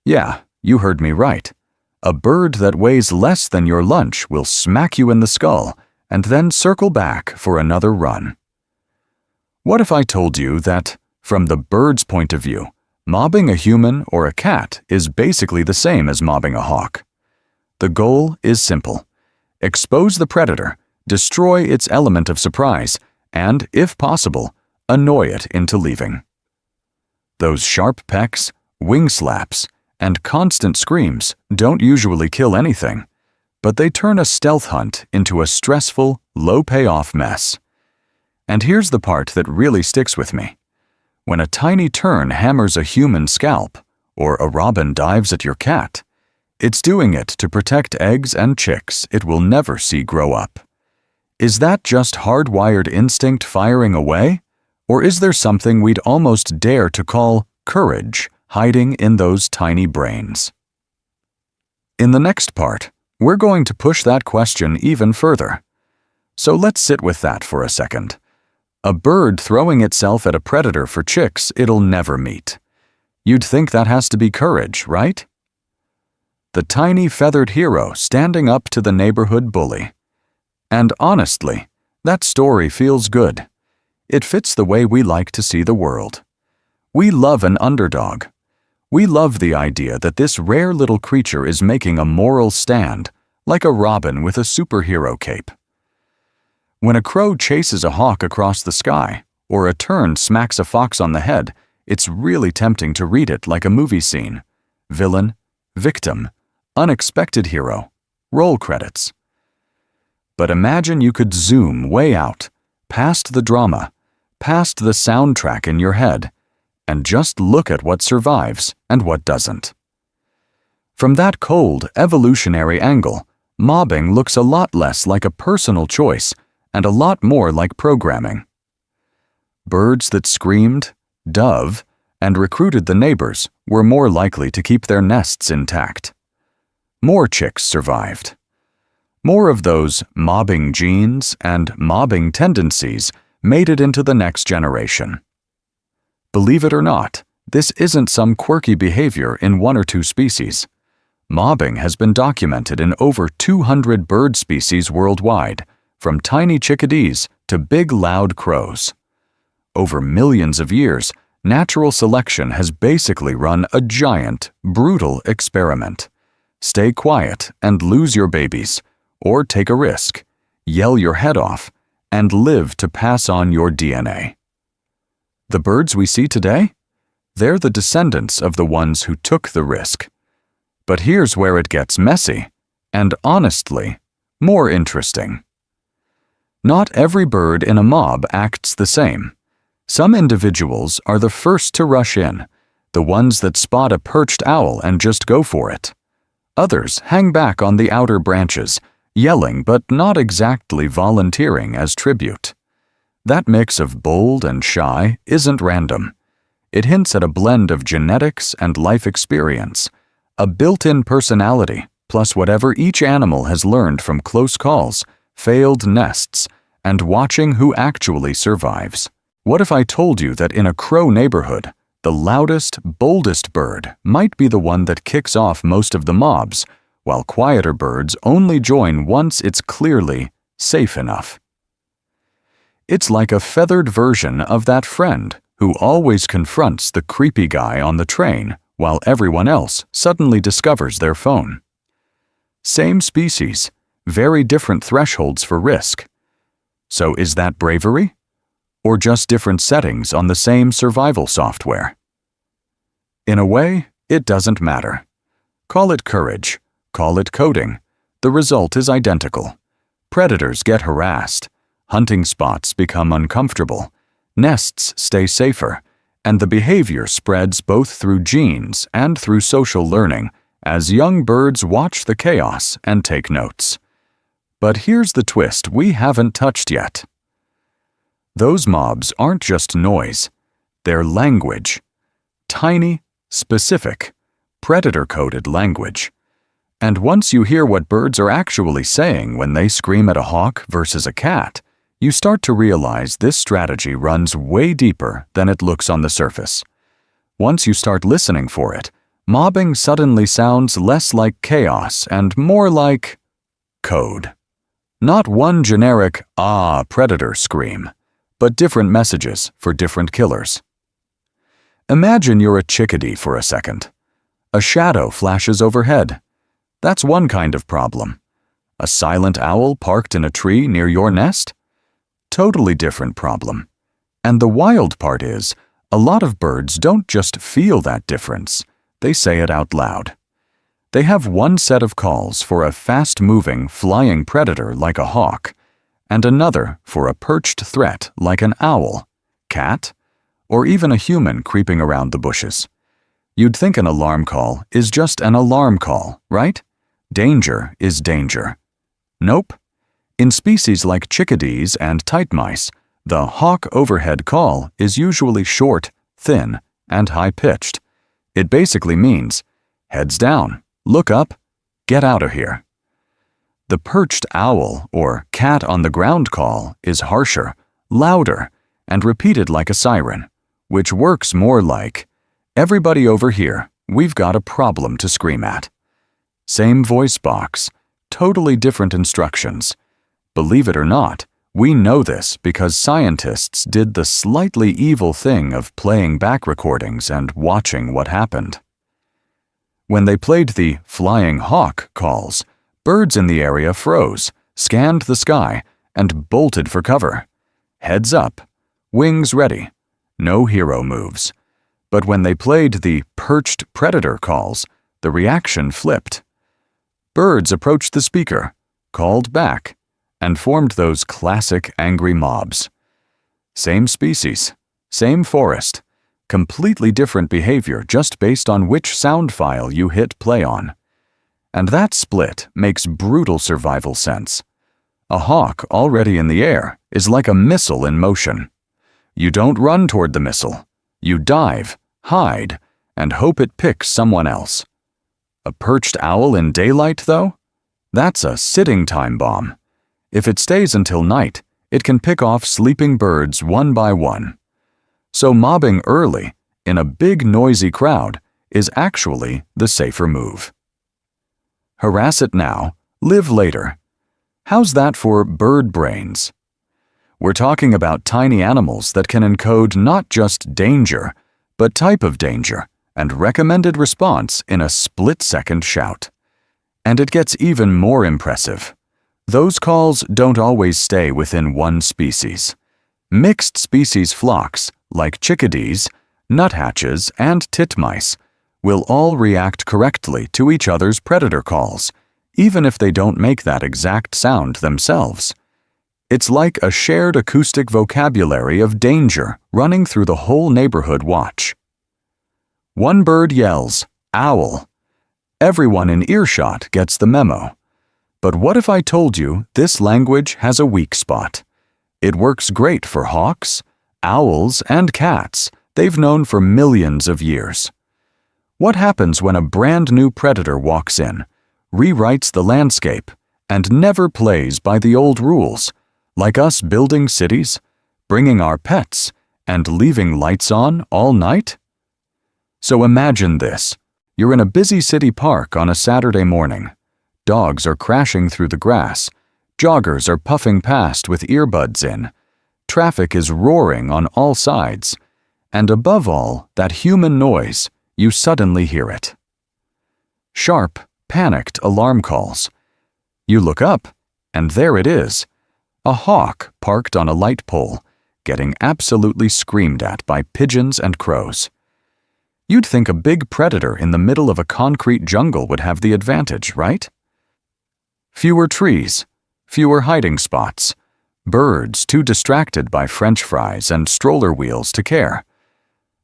Yeah, you heard me right. A bird that weighs less than your lunch will smack you in the skull and then circle back for another run. What if I told you that, from the bird's point of view, mobbing a human or a cat is basically the same as mobbing a hawk? The goal is simple. Expose the predator, destroy its element of surprise, and, if possible, annoy it into leaving. Those sharp pecks, wing slaps, and constant screams don't usually kill anything, but they turn a stealth hunt into a stressful, low-payoff mess. And here's the part that really sticks with me. When a tiny tern hammers a human scalp, or a robin dives at your cat, it's doing it to protect eggs and chicks it will never see grow up. Is that just hardwired instinct firing away? Or is there something we'd almost dare to call courage hiding in those tiny brains? In the next part, we're going to push that question even further. So let's sit with that for a second. A bird throwing itself at a predator for chicks it'll never meet. You'd think that has to be courage, right? The tiny feathered hero standing up to the neighborhood bully. And honestly, that story feels good. It fits the way we like to see the world. We love an underdog. We love the idea that this rare little creature is making a moral stand, like a robin with a superhero cape. When a crow chases a hawk across the sky, or a tern smacks a fox on the head, it's really tempting to read it like a movie scene. Villain, victim, unexpected hero, roll credits. But imagine you could zoom way out, past the drama, past the soundtrack in your head, and just look at what survives and what doesn't. From that cold, evolutionary angle, mobbing looks a lot less like a personal choice and a lot more like programming. Birds that screamed, dove, and recruited the neighbors were more likely to keep their nests intact. More chicks survived. More of those mobbing genes and mobbing tendencies made it into the next generation. Believe it or not, this isn't some quirky behavior in one or two species. Mobbing has been documented in over 200 bird species worldwide, from tiny chickadees to big loud crows. Over millions of years, natural selection has basically run a giant, brutal experiment. Stay quiet and lose your babies, or take a risk, yell your head off, and live to pass on your DNA. The birds we see today? They're the descendants of the ones who took the risk. But here's where it gets messy, and honestly, more interesting. Not every bird in a mob acts the same. Some individuals are the first to rush in, the ones that spot a perched owl and just go for it. Others hang back on the outer branches, yelling but not exactly volunteering as tribute. That mix of bold and shy isn't random. It hints at a blend of genetics and life experience, a built-in personality, plus whatever each animal has learned from close calls, failed nests, and watching who actually survives. What if I told you that in a crow neighborhood, the loudest, boldest bird might be the one that kicks off most of the mobs, while quieter birds only join once it's clearly safe enough? It's like a feathered version of that friend who always confronts the creepy guy on the train while everyone else suddenly discovers their phone. Same species, very different thresholds for risk. So is that bravery? Or just different settings on the same survival software? In a way, it doesn't matter. Call it courage, call it coding. The result is identical. Predators get harassed. Hunting spots become uncomfortable, nests stay safer, and the behavior spreads both through genes and through social learning as young birds watch the chaos and take notes. But here's the twist we haven't touched yet. Those mobs aren't just noise, they're language. Tiny, specific, predator-coded language. And once you hear what birds are actually saying when they scream at a hawk versus a cat, you start to realize this strategy runs way deeper than it looks on the surface. Once you start listening for it, mobbing suddenly sounds less like chaos and more like code. Not one generic, predator scream, but different messages for different killers. Imagine you're a chickadee for a second. A shadow flashes overhead. That's one kind of problem. A silent owl parked in a tree near your nest? Totally different problem. And the wild part is, a lot of birds don't just feel that difference, they say it out loud. They have one set of calls for a fast-moving, flying predator like a hawk, and another for a perched threat like an owl, cat, or even a human creeping around the bushes. You'd think an alarm call is just an alarm call, right? Danger is danger. Nope. In species like chickadees and titmice, the hawk overhead call is usually short, thin, and high-pitched. It basically means, heads down, look up, get out of here. The perched owl or cat on the ground call is harsher, louder, and repeated like a siren, which works more like, everybody over here, we've got a problem to scream at. Same voice box, totally different instructions. Believe it or not, we know this because scientists did the slightly evil thing of playing back recordings and watching what happened. When they played the flying hawk calls, birds in the area froze, scanned the sky, and bolted for cover. Heads up, wings ready, no hero moves. But when they played the perched predator calls, the reaction flipped. Birds approached the speaker, called back, and formed those classic angry mobs. Same species, same forest, completely different behavior just based on which sound file you hit play on. And that split makes brutal survival sense. A hawk already in the air is like a missile in motion. You don't run toward the missile. You dive, hide, and hope it picks someone else. A perched owl in daylight, though? That's a sitting time bomb. If it stays until night, it can pick off sleeping birds one by one. So mobbing early, in a big noisy crowd, is actually the safer move. Harass it now, live later. How's that for bird brains? We're talking about tiny animals that can encode not just danger, but type of danger and recommended response in a split-second shout. And it gets even more impressive. Those calls don't always stay within one species. Mixed species flocks, like chickadees, nuthatches, and titmice, will all react correctly to each other's predator calls, even if they don't make that exact sound themselves. It's like a shared acoustic vocabulary of danger running through the whole neighborhood watch. One bird yells, "Owl." Everyone in earshot gets the memo. But what if I told you this language has a weak spot? It works great for hawks, owls, and cats they've known for millions of years. What happens when a brand new predator walks in, rewrites the landscape, and never plays by the old rules, like us building cities, bringing our pets, and leaving lights on all night? So imagine this. You're in a busy city park on a Saturday morning. Dogs are crashing through the grass. Joggers are puffing past with earbuds in. Traffic is roaring on all sides. And above all, that human noise, you suddenly hear it. Sharp, panicked alarm calls. You look up, and there it is. A hawk parked on a light pole, getting absolutely screamed at by pigeons and crows. You'd think a big predator in the middle of a concrete jungle would have the advantage, right? Fewer trees, fewer hiding spots, Birds too distracted by French fries and stroller wheels to care.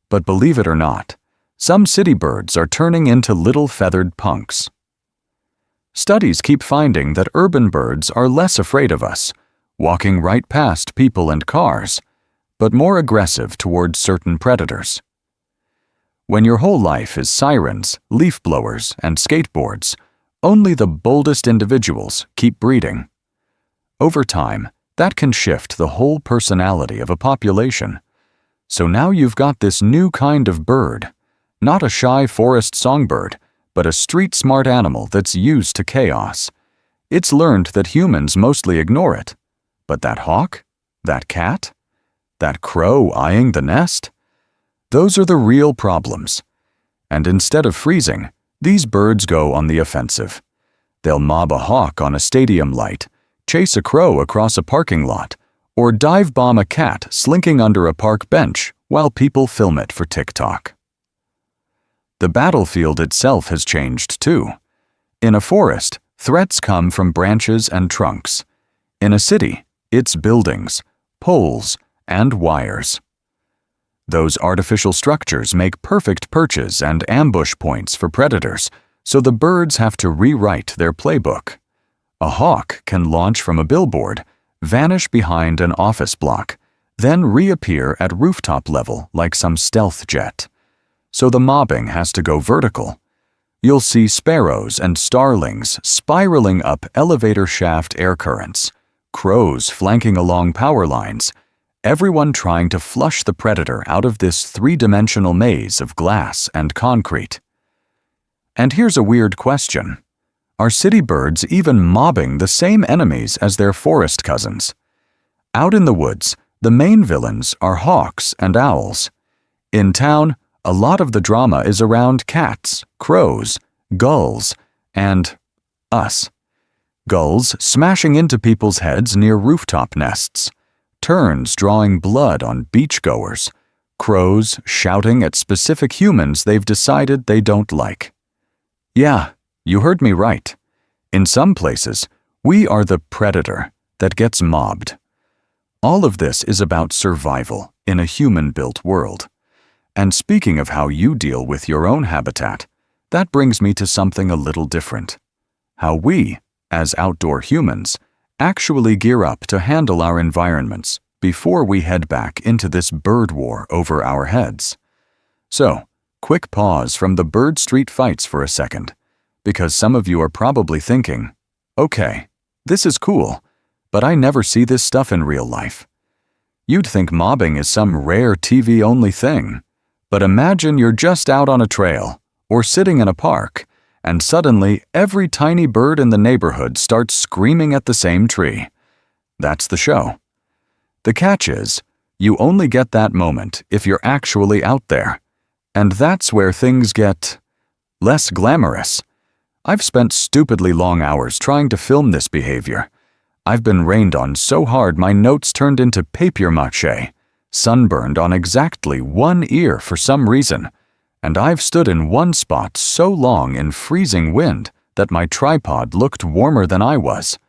But believe it or not, some city birds are turning into little feathered punks. Studies keep finding that urban birds are less afraid of us, walking right past people and cars, but more aggressive towards certain predators. When your whole life is sirens, leaf blowers, and skateboards, only the boldest individuals keep breeding. Over time, that can shift the whole personality of a population. So now you've got this new kind of bird, not a shy forest songbird, but a street-smart animal that's used to chaos. It's learned that humans mostly ignore it. But that hawk? That cat? That crow eyeing the nest? Those are the real problems. And instead of freezing, these birds go on the offensive. They'll mob a hawk on a stadium light, chase a crow across a parking lot, or dive bomb a cat slinking under a park bench while people film it for TikTok. The battlefield itself has changed too. In a forest, threats come from branches and trunks. In a city, it's buildings, poles, and wires. Those artificial structures make perfect perches and ambush points for predators, so the birds have to rewrite their playbook. A hawk can launch from a billboard, vanish behind an office block, then reappear at rooftop level like some stealth jet. So the mobbing has to go vertical. You'll see sparrows and starlings spiraling up elevator shaft air currents, crows flanking along power lines, everyone trying to flush the predator out of this three-dimensional maze of glass and concrete. And here's a weird question. Are city birds even mobbing the same enemies as their forest cousins? Out in the woods, the main villains are hawks and owls. In town, a lot of the drama is around cats, crows, gulls, and us. Gulls smashing into people's heads near rooftop nests, terns drawing blood on beachgoers, crows shouting at specific humans they've decided they don't like. Yeah, you heard me right. In some places, we are the predator that gets mobbed. All of this is about survival in a human-built world. And speaking of how you deal with your own habitat, that brings me to something a little different. How we, as outdoor humans, actually gear up to handle our environments before we head back into this bird war over our heads. So, quick pause from the bird street fights for a second, because some of you are probably thinking, okay, this is cool, but I never see this stuff in real life. You'd think mobbing is some rare TV-only thing. But imagine you're just out on a trail or sitting in a park, and suddenly every tiny bird in the neighborhood starts screaming at the same tree. That's the show. The catch is, you only get that moment if you're actually out there. And that's where things get less glamorous. I've spent stupidly long hours trying to film this behavior. I've been rained on so hard my notes turned into papier-mâché. Sunburned on exactly one ear for some reason, and I've stood in one spot so long in freezing wind that my tripod looked warmer than I was.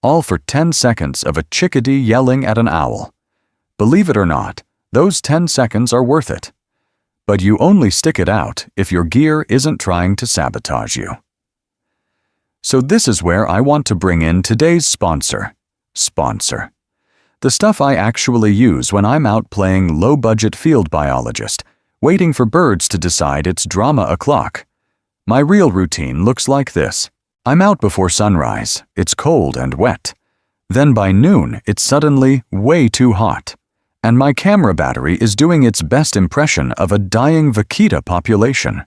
All for 10 seconds of a chickadee yelling at an owl. Believe it or not, those 10 seconds are worth it. But you only stick it out if your gear isn't trying to sabotage you. So this is where I want to bring in today's sponsor. The stuff I actually use when I'm out playing low-budget field biologist, waiting for birds to decide it's drama o'clock. My real routine looks like this. I'm out before sunrise, it's cold and wet. Then by noon, it's suddenly way too hot. And my camera battery is doing its best impression of a dying vaquita population.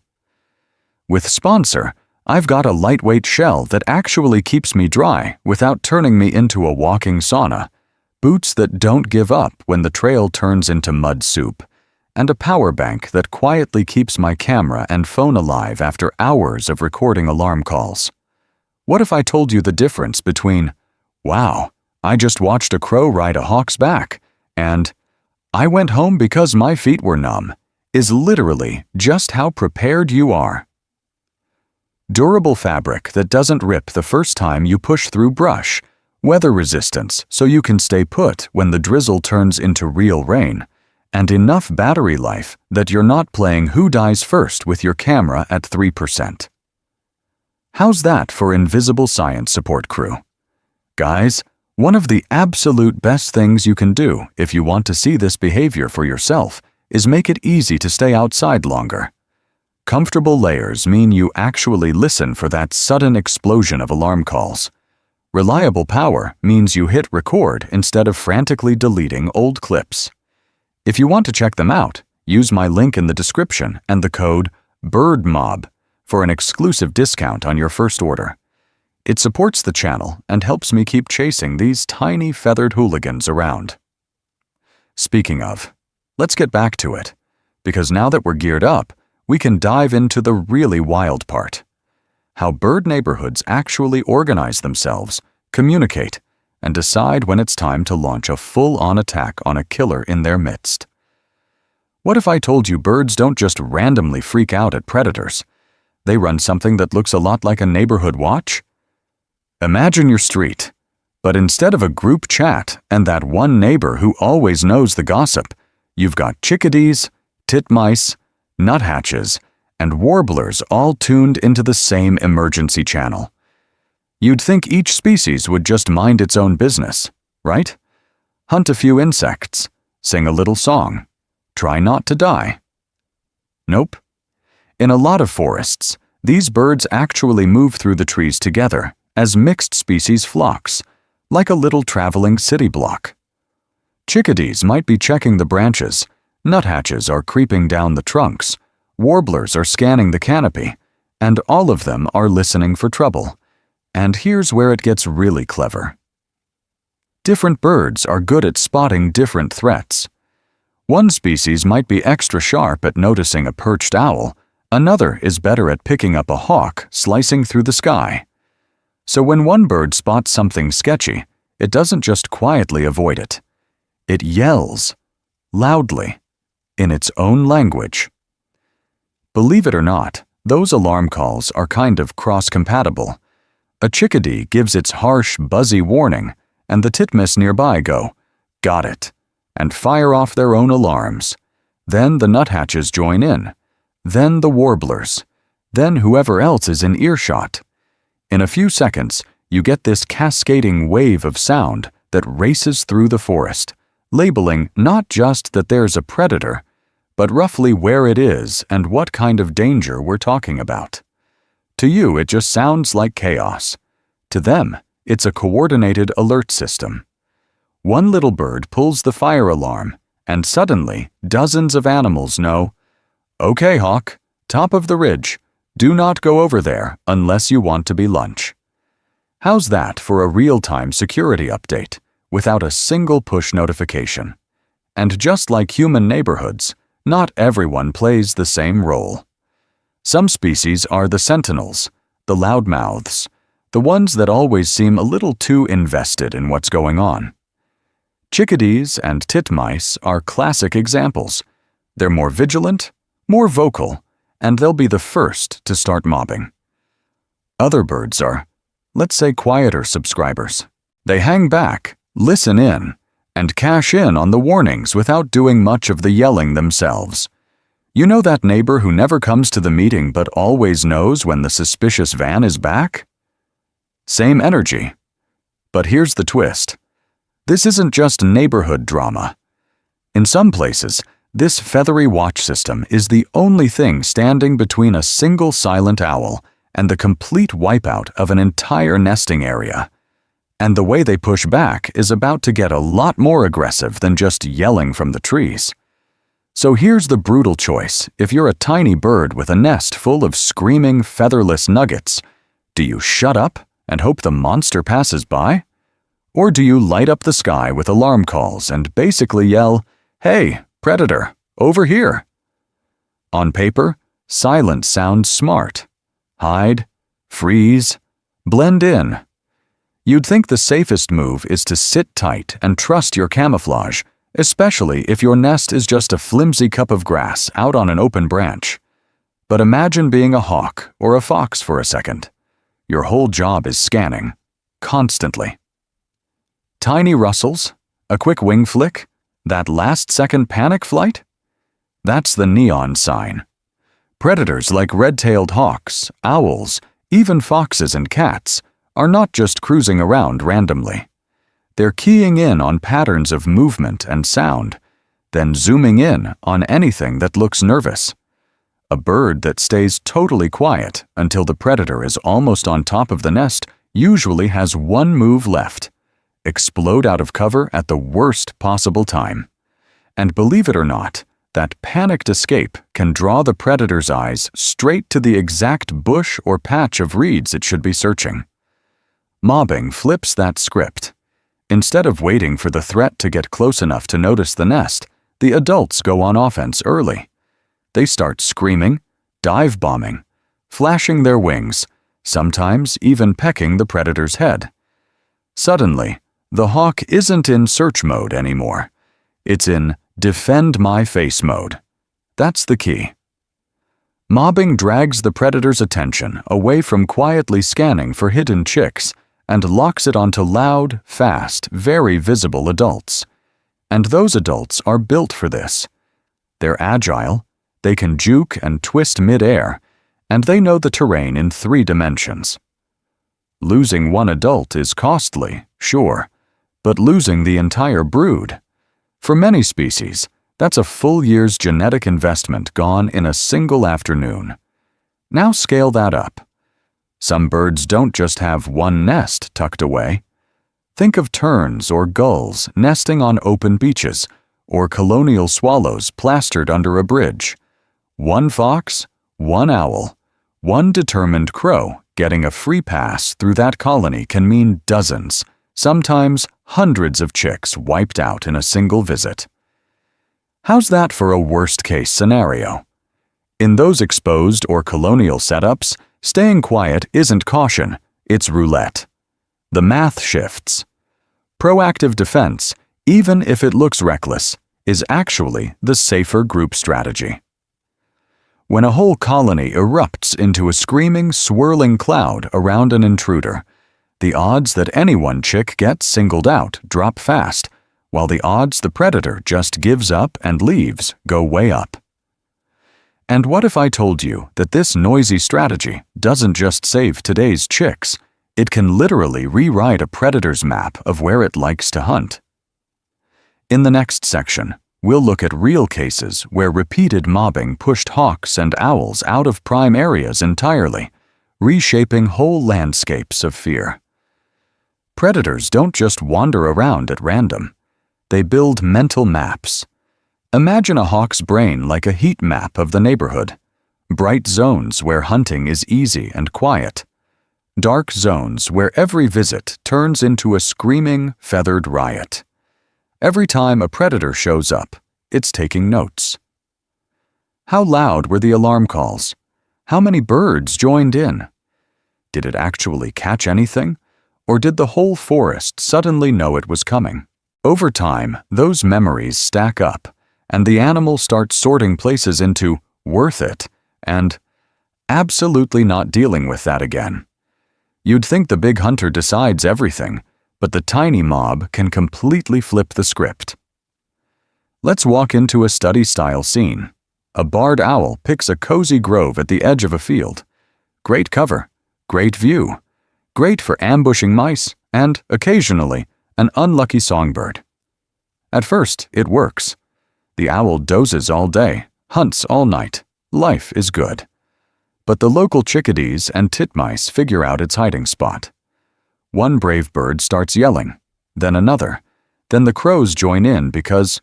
With Sponsor, I've got a lightweight shell that actually keeps me dry without turning me into a walking sauna, boots that don't give up when the trail turns into mud soup, and a power bank that quietly keeps my camera and phone alive after hours of recording alarm calls. What if I told you the difference between, wow, I just watched a crow ride a hawk's back, and I went home because my feet were numb, is literally just how prepared you are. Durable fabric that doesn't rip the first time you push through brush, weather resistance so you can stay put when the drizzle turns into real rain, and enough battery life that you're not playing Who Dies First with your camera at 3%. How's that for invisible science support crew? Guys, one of the absolute best things you can do if you want to see this behavior for yourself is make it easy to stay outside longer. Comfortable layers mean you actually listen for that sudden explosion of alarm calls. Reliable power means you hit record instead of frantically deleting old clips. If you want to check them out, use my link in the description and the code BIRDMOB for an exclusive discount on your first order. It supports the channel and helps me keep chasing these tiny feathered hooligans around. Speaking of, let's get back to it, because now that we're geared up, we can dive into the really wild part. How bird neighborhoods actually organize themselves, communicate, and decide when it's time to launch a full-on attack on a killer in their midst. What if I told you birds don't just randomly freak out at predators? They run something that looks a lot like a neighborhood watch? Imagine your street, but instead of a group chat and that one neighbor who always knows the gossip, you've got chickadees, titmice, nuthatches, and warblers all tuned into the same emergency channel. You'd think each species would just mind its own business, right? Hunt a few insects, sing a little song, try not to die. Nope. In a lot of forests, these birds actually move through the trees together as mixed species flocks, like a little traveling city block. Chickadees might be checking the branches, nuthatches are creeping down the trunks, warblers are scanning the canopy, and all of them are listening for trouble. And here's where it gets really clever. Different birds are good at spotting different threats. One species might be extra sharp at noticing a perched owl, another is better at picking up a hawk slicing through the sky. So when one bird spots something sketchy, it doesn't just quietly avoid it. It yells, loudly, in its own language. Believe it or not, those alarm calls are kind of cross-compatible. A chickadee gives its harsh, buzzy warning, and the titmice nearby go, "Got it," and fire off their own alarms. Then the nuthatches join in. Then the warblers. Then whoever else is in earshot. In a few seconds, you get this cascading wave of sound that races through the forest, labeling not just that there's a predator, but roughly where it is and what kind of danger we're talking about. To you, it just sounds like chaos. To them, it's a coordinated alert system. One little bird pulls the fire alarm, and suddenly, dozens of animals know, "Okay, hawk, top of the ridge. Do not go over there unless you want to be lunch." How's that for a real-time security update, without a single push notification? And just like human neighborhoods, not everyone plays the same role. Some species are the sentinels, the loudmouths, the ones that always seem a little too invested in what's going on. Chickadees and titmice are classic examples. They're more vigilant, more vocal, and they'll be the first to start mobbing. Other birds are, let's say, quieter subscribers. They hang back, listen in, and cash in on the warnings without doing much of the yelling themselves. You know that neighbor who never comes to the meeting but always knows when the suspicious van is back? Same energy. But here's the twist. This isn't just neighborhood drama. In some places, this feathery watch system is the only thing standing between a single silent owl and the complete wipeout of an entire nesting area. And the way they push back is about to get a lot more aggressive than just yelling from the trees. So here's the brutal choice if you're a tiny bird with a nest full of screaming, featherless nuggets. Do you shut up and hope the monster passes by? Or do you light up the sky with alarm calls and basically yell, "Hey, predator, over here"? On paper, silence sounds smart. Hide, freeze, blend in. You'd think the safest move is to sit tight and trust your camouflage, especially if your nest is just a flimsy cup of grass out on an open branch. But imagine being a hawk or a fox for a second. Your whole job is scanning, constantly. Tiny rustles, a quick wing flick, that last-second panic flight? That's the neon sign. Predators like red-tailed hawks, owls, even foxes and cats are not just cruising around randomly. They're keying in on patterns of movement and sound, then zooming in on anything that looks nervous. A bird that stays totally quiet until the predator is almost on top of the nest usually has one move left: explode out of cover at the worst possible time. And believe it or not, that panicked escape can draw the predator's eyes straight to the exact bush or patch of reeds it should be searching. Mobbing flips that script. Instead of waiting for the threat to get close enough to notice the nest, the adults go on offense early. They start screaming, dive bombing, flashing their wings, sometimes even pecking the predator's head. Suddenly, the hawk isn't in search mode anymore. It's in defend my face mode. That's the key. Mobbing drags the predator's attention away from quietly scanning for hidden chicks and locks it onto loud, fast, very visible adults. And those adults are built for this. They're agile, they can juke and twist mid-air, and they know the terrain in 3 dimensions. Losing one adult is costly, sure, but losing the entire brood. For many species, that's a full year's genetic investment gone in a single afternoon. Now scale that up. Some birds don't just have one nest tucked away. Think of terns or gulls nesting on open beaches, or colonial swallows plastered under a bridge. One fox, one owl, one determined crow getting a free pass through that colony can mean dozens, sometimes hundreds of chicks wiped out in a single visit. How's that for a worst-case scenario? In those exposed or colonial setups, staying quiet isn't caution, it's roulette. The math shifts. Proactive defense, even if it looks reckless, is actually the safer group strategy. When a whole colony erupts into a screaming, swirling cloud around an intruder, the odds that any one chick gets singled out drop fast, while the odds the predator just gives up and leaves go way up. And what if I told you that this noisy strategy doesn't just save today's chicks, it can literally rewrite a predator's map of where it likes to hunt? In the next section, we'll look at real cases where repeated mobbing pushed hawks and owls out of prime areas entirely, reshaping whole landscapes of fear. Predators don't just wander around at random. They build mental maps. Imagine a hawk's brain like a heat map of the neighborhood. Bright zones where hunting is easy and quiet. Dark zones where every visit turns into a screaming, feathered riot. Every time a predator shows up, it's taking notes. How loud were the alarm calls? How many birds joined in? Did it actually catch anything? Or did the whole forest suddenly know it was coming? Over time, those memories stack up, and the animal starts sorting places into worth it and absolutely not dealing with that again. You'd think the big hunter decides everything, but the tiny mob can completely flip the script. Let's walk into a study-style scene. A barred owl picks a cozy grove at the edge of a field. Great cover, great view, great for ambushing mice, and, occasionally, an unlucky songbird. At first, it works. The owl dozes all day, hunts all night. Life is good. But the local chickadees and titmice figure out its hiding spot. One brave bird starts yelling, then another. Then the crows join in because,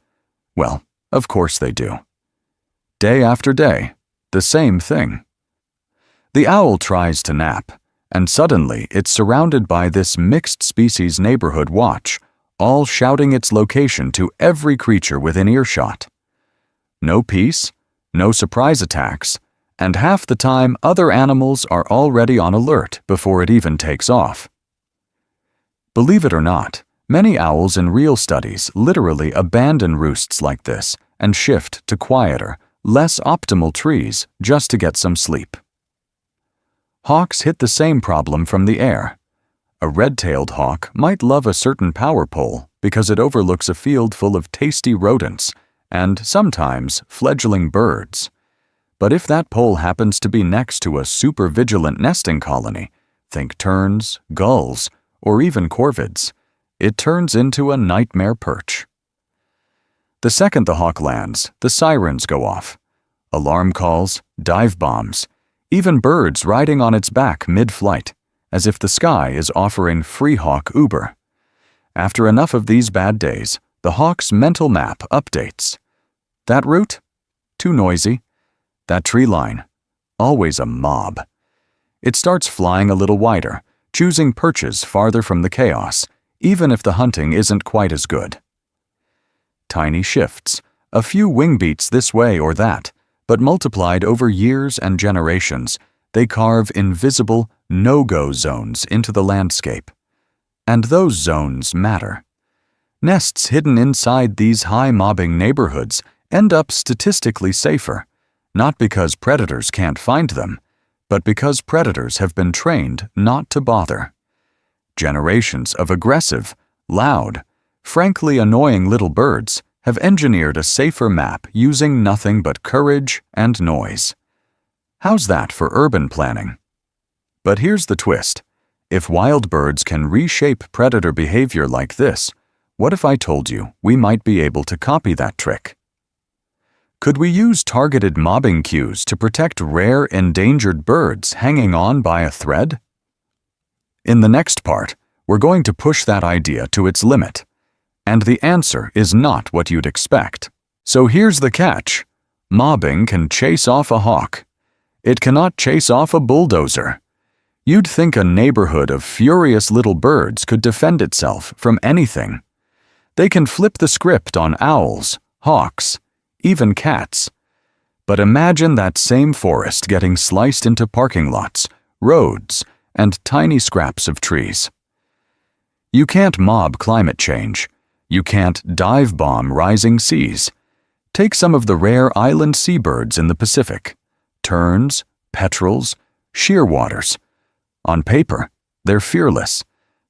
well, of course they do. Day after day, the same thing. The owl tries to nap, and suddenly it's surrounded by this mixed-species neighborhood watch, all shouting its location to every creature within earshot. No peace, no surprise attacks, and half the time other animals are already on alert before it even takes off. Believe it or not, many owls in real studies literally abandon roosts like this and shift to quieter, less optimal trees just to get some sleep. Hawks hit the same problem from the air. A red-tailed hawk might love a certain power pole because it overlooks a field full of tasty rodents and, sometimes, fledgling birds. But if that pole happens to be next to a super-vigilant nesting colony, think terns, gulls, or even corvids, it turns into a nightmare perch. The second the hawk lands, the sirens go off. Alarm calls, dive bombs, even birds riding on its back mid-flight, as if the sky is offering free hawk Uber. After enough of these bad days, the hawk's mental map updates. That route? Too noisy. That tree line? Always a mob. It starts flying a little wider, choosing perches farther from the chaos, even if the hunting isn't quite as good. Tiny shifts, a few wing beats this way or that, but multiplied over years and generations, they carve invisible no-go zones into the landscape. And those zones matter. Nests hidden inside these high-mobbing neighborhoods end up statistically safer, not because predators can't find them, but because predators have been trained not to bother. Generations of aggressive, loud, frankly annoying little birds have engineered a safer map using nothing but courage and noise. How's that for urban planning? But here's the twist. If wild birds can reshape predator behavior like this, what if I told you we might be able to copy that trick? Could we use targeted mobbing cues to protect rare, endangered birds hanging on by a thread? In the next part, we're going to push that idea to its limit. And the answer is not what you'd expect. So here's the catch. Mobbing can chase off a hawk. It cannot chase off a bulldozer. You'd think a neighborhood of furious little birds could defend itself from anything. They can flip the script on owls, hawks, even cats. But imagine that same forest getting sliced into parking lots, roads, and tiny scraps of trees. You can't mob climate change. You can't dive bomb rising seas. Take some of the rare island seabirds in the Pacific. Terns, petrels, shearwaters. On paper, they're fearless.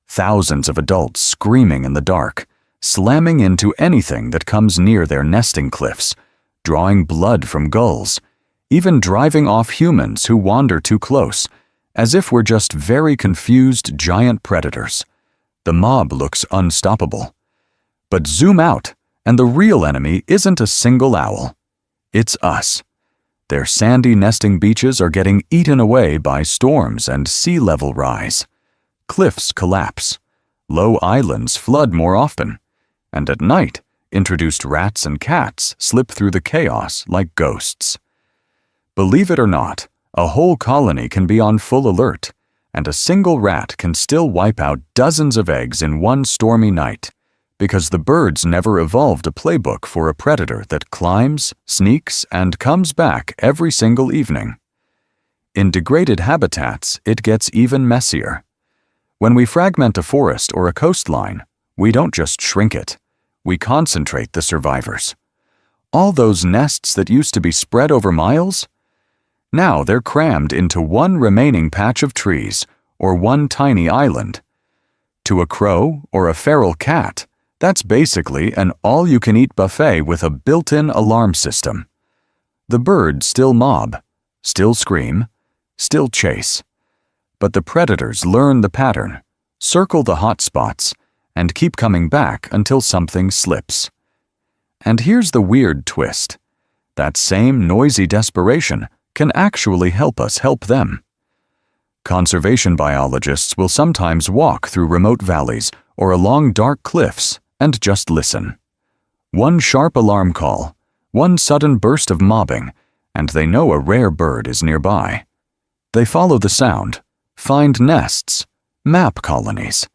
Thousands of adults screaming in the dark, slamming into anything that comes near their nesting cliffs, drawing blood from gulls, even driving off humans who wander too close, as if we're just very confused giant predators. The mob looks unstoppable. But zoom out, and the real enemy isn't a single owl. It's us. Their sandy nesting beaches are getting eaten away by storms and sea level rise. Cliffs collapse. Low islands flood more often. And at night, introduced rats and cats slip through the chaos like ghosts. Believe it or not, a whole colony can be on full alert, and a single rat can still wipe out dozens of eggs in one stormy night, because the birds never evolved a playbook for a predator that climbs, sneaks, and comes back every single evening. In degraded habitats, it gets even messier. When we fragment a forest or a coastline, we don't just shrink it, we concentrate the survivors. All those nests that used to be spread over miles? Now they're crammed into one remaining patch of trees or one tiny island. To a crow or a feral cat, that's basically an all-you-can-eat buffet with a built-in alarm system. The birds still mob, still scream, still chase. But the predators learn the pattern, circle the hot spots, and keep coming back until something slips. And here's the weird twist. That same noisy desperation can actually help us help them. Conservation biologists will sometimes walk through remote valleys or along dark cliffs and just listen. One sharp alarm call, one sudden burst of mobbing, and they know a rare bird is nearby. They follow the sound, find nests, map colonies.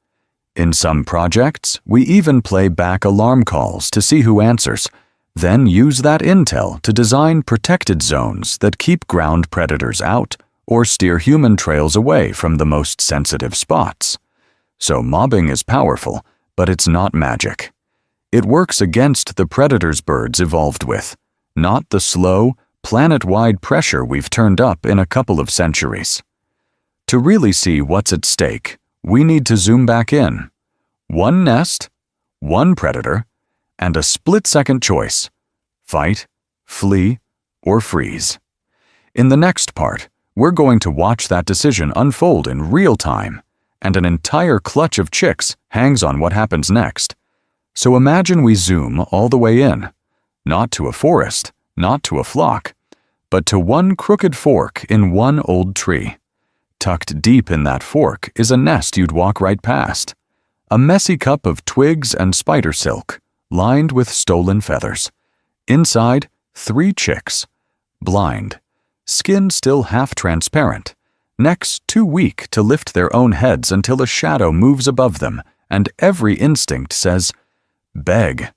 In some projects, we even play back alarm calls to see who answers, then use that intel to design protected zones that keep ground predators out or steer human trails away from the most sensitive spots. So mobbing is powerful, but it's not magic. It works against the predators birds evolved with, not the slow, planet-wide pressure we've turned up in a couple of centuries. To really see what's at stake, We need to zoom back in. One nest, one predator, and a split-second choice: fight, flee, or freeze. In the next part, we're going to watch that decision unfold in real time, and an entire clutch of chicks hangs on what happens next. So imagine we zoom all the way in, not to a forest, not to a flock, but to one crooked fork in one old tree. Tucked deep in that fork is a nest you'd walk right past. A messy cup of twigs and spider silk, lined with stolen feathers. Inside, 3 chicks, blind, skin still half transparent, necks too weak to lift their own heads until a shadow moves above them, and every instinct says, beg.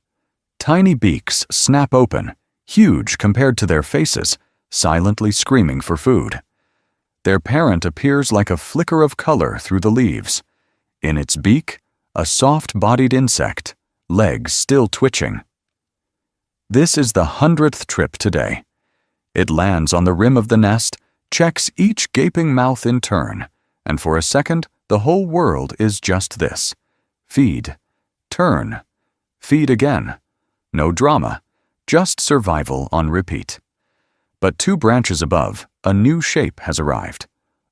Tiny beaks snap open, huge compared to their faces, silently screaming for food. Their parent appears like a flicker of color through the leaves. In its beak, a soft-bodied insect, legs still twitching. This is the 100th trip today. It lands on the rim of the nest, checks each gaping mouth in turn, and for a second, the whole world is just this: feed, turn, feed again. No drama, just survival on repeat. But 2 branches above, a new shape has arrived.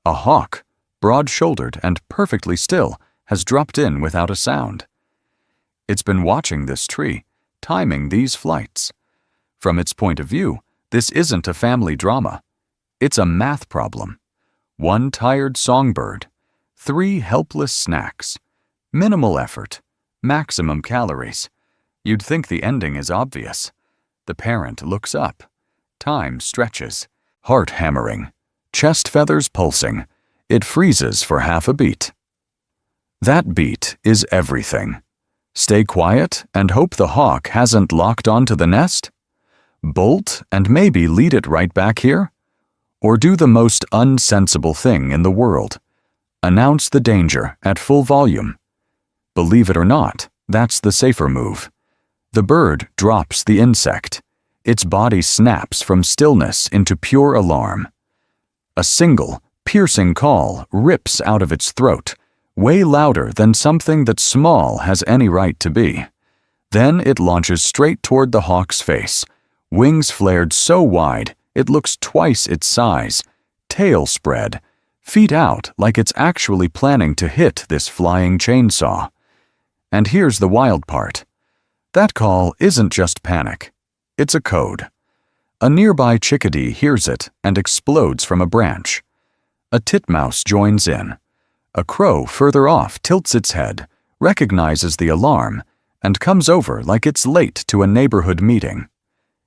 A hawk, broad-shouldered and perfectly still, has dropped in without a sound. It's been watching this tree, timing these flights. From its point of view, this isn't a family drama. It's a math problem. 1 tired songbird, 3 helpless snacks, minimal effort, maximum calories. You'd think the ending is obvious. The parent looks up. Time stretches, heart hammering, chest feathers pulsing. It freezes for half a beat. That beat is everything. Stay quiet and hope the hawk hasn't locked onto the nest? Bolt and maybe lead it right back here? Or do the most unsensible thing in the world: announce the danger at full volume? Believe it or not, that's the safer move. The bird drops the insect. Its body snaps from stillness into pure alarm. A single, piercing call rips out of its throat, way louder than something that small has any right to be. Then it launches straight toward the hawk's face, wings flared so wide it looks twice its size, tail spread, feet out like it's actually planning to hit this flying chainsaw. And here's the wild part. That call isn't just panic. It's a code. A nearby chickadee hears it and explodes from a branch. A titmouse joins in. A crow further off tilts its head, recognizes the alarm, and comes over like it's late to a neighborhood meeting.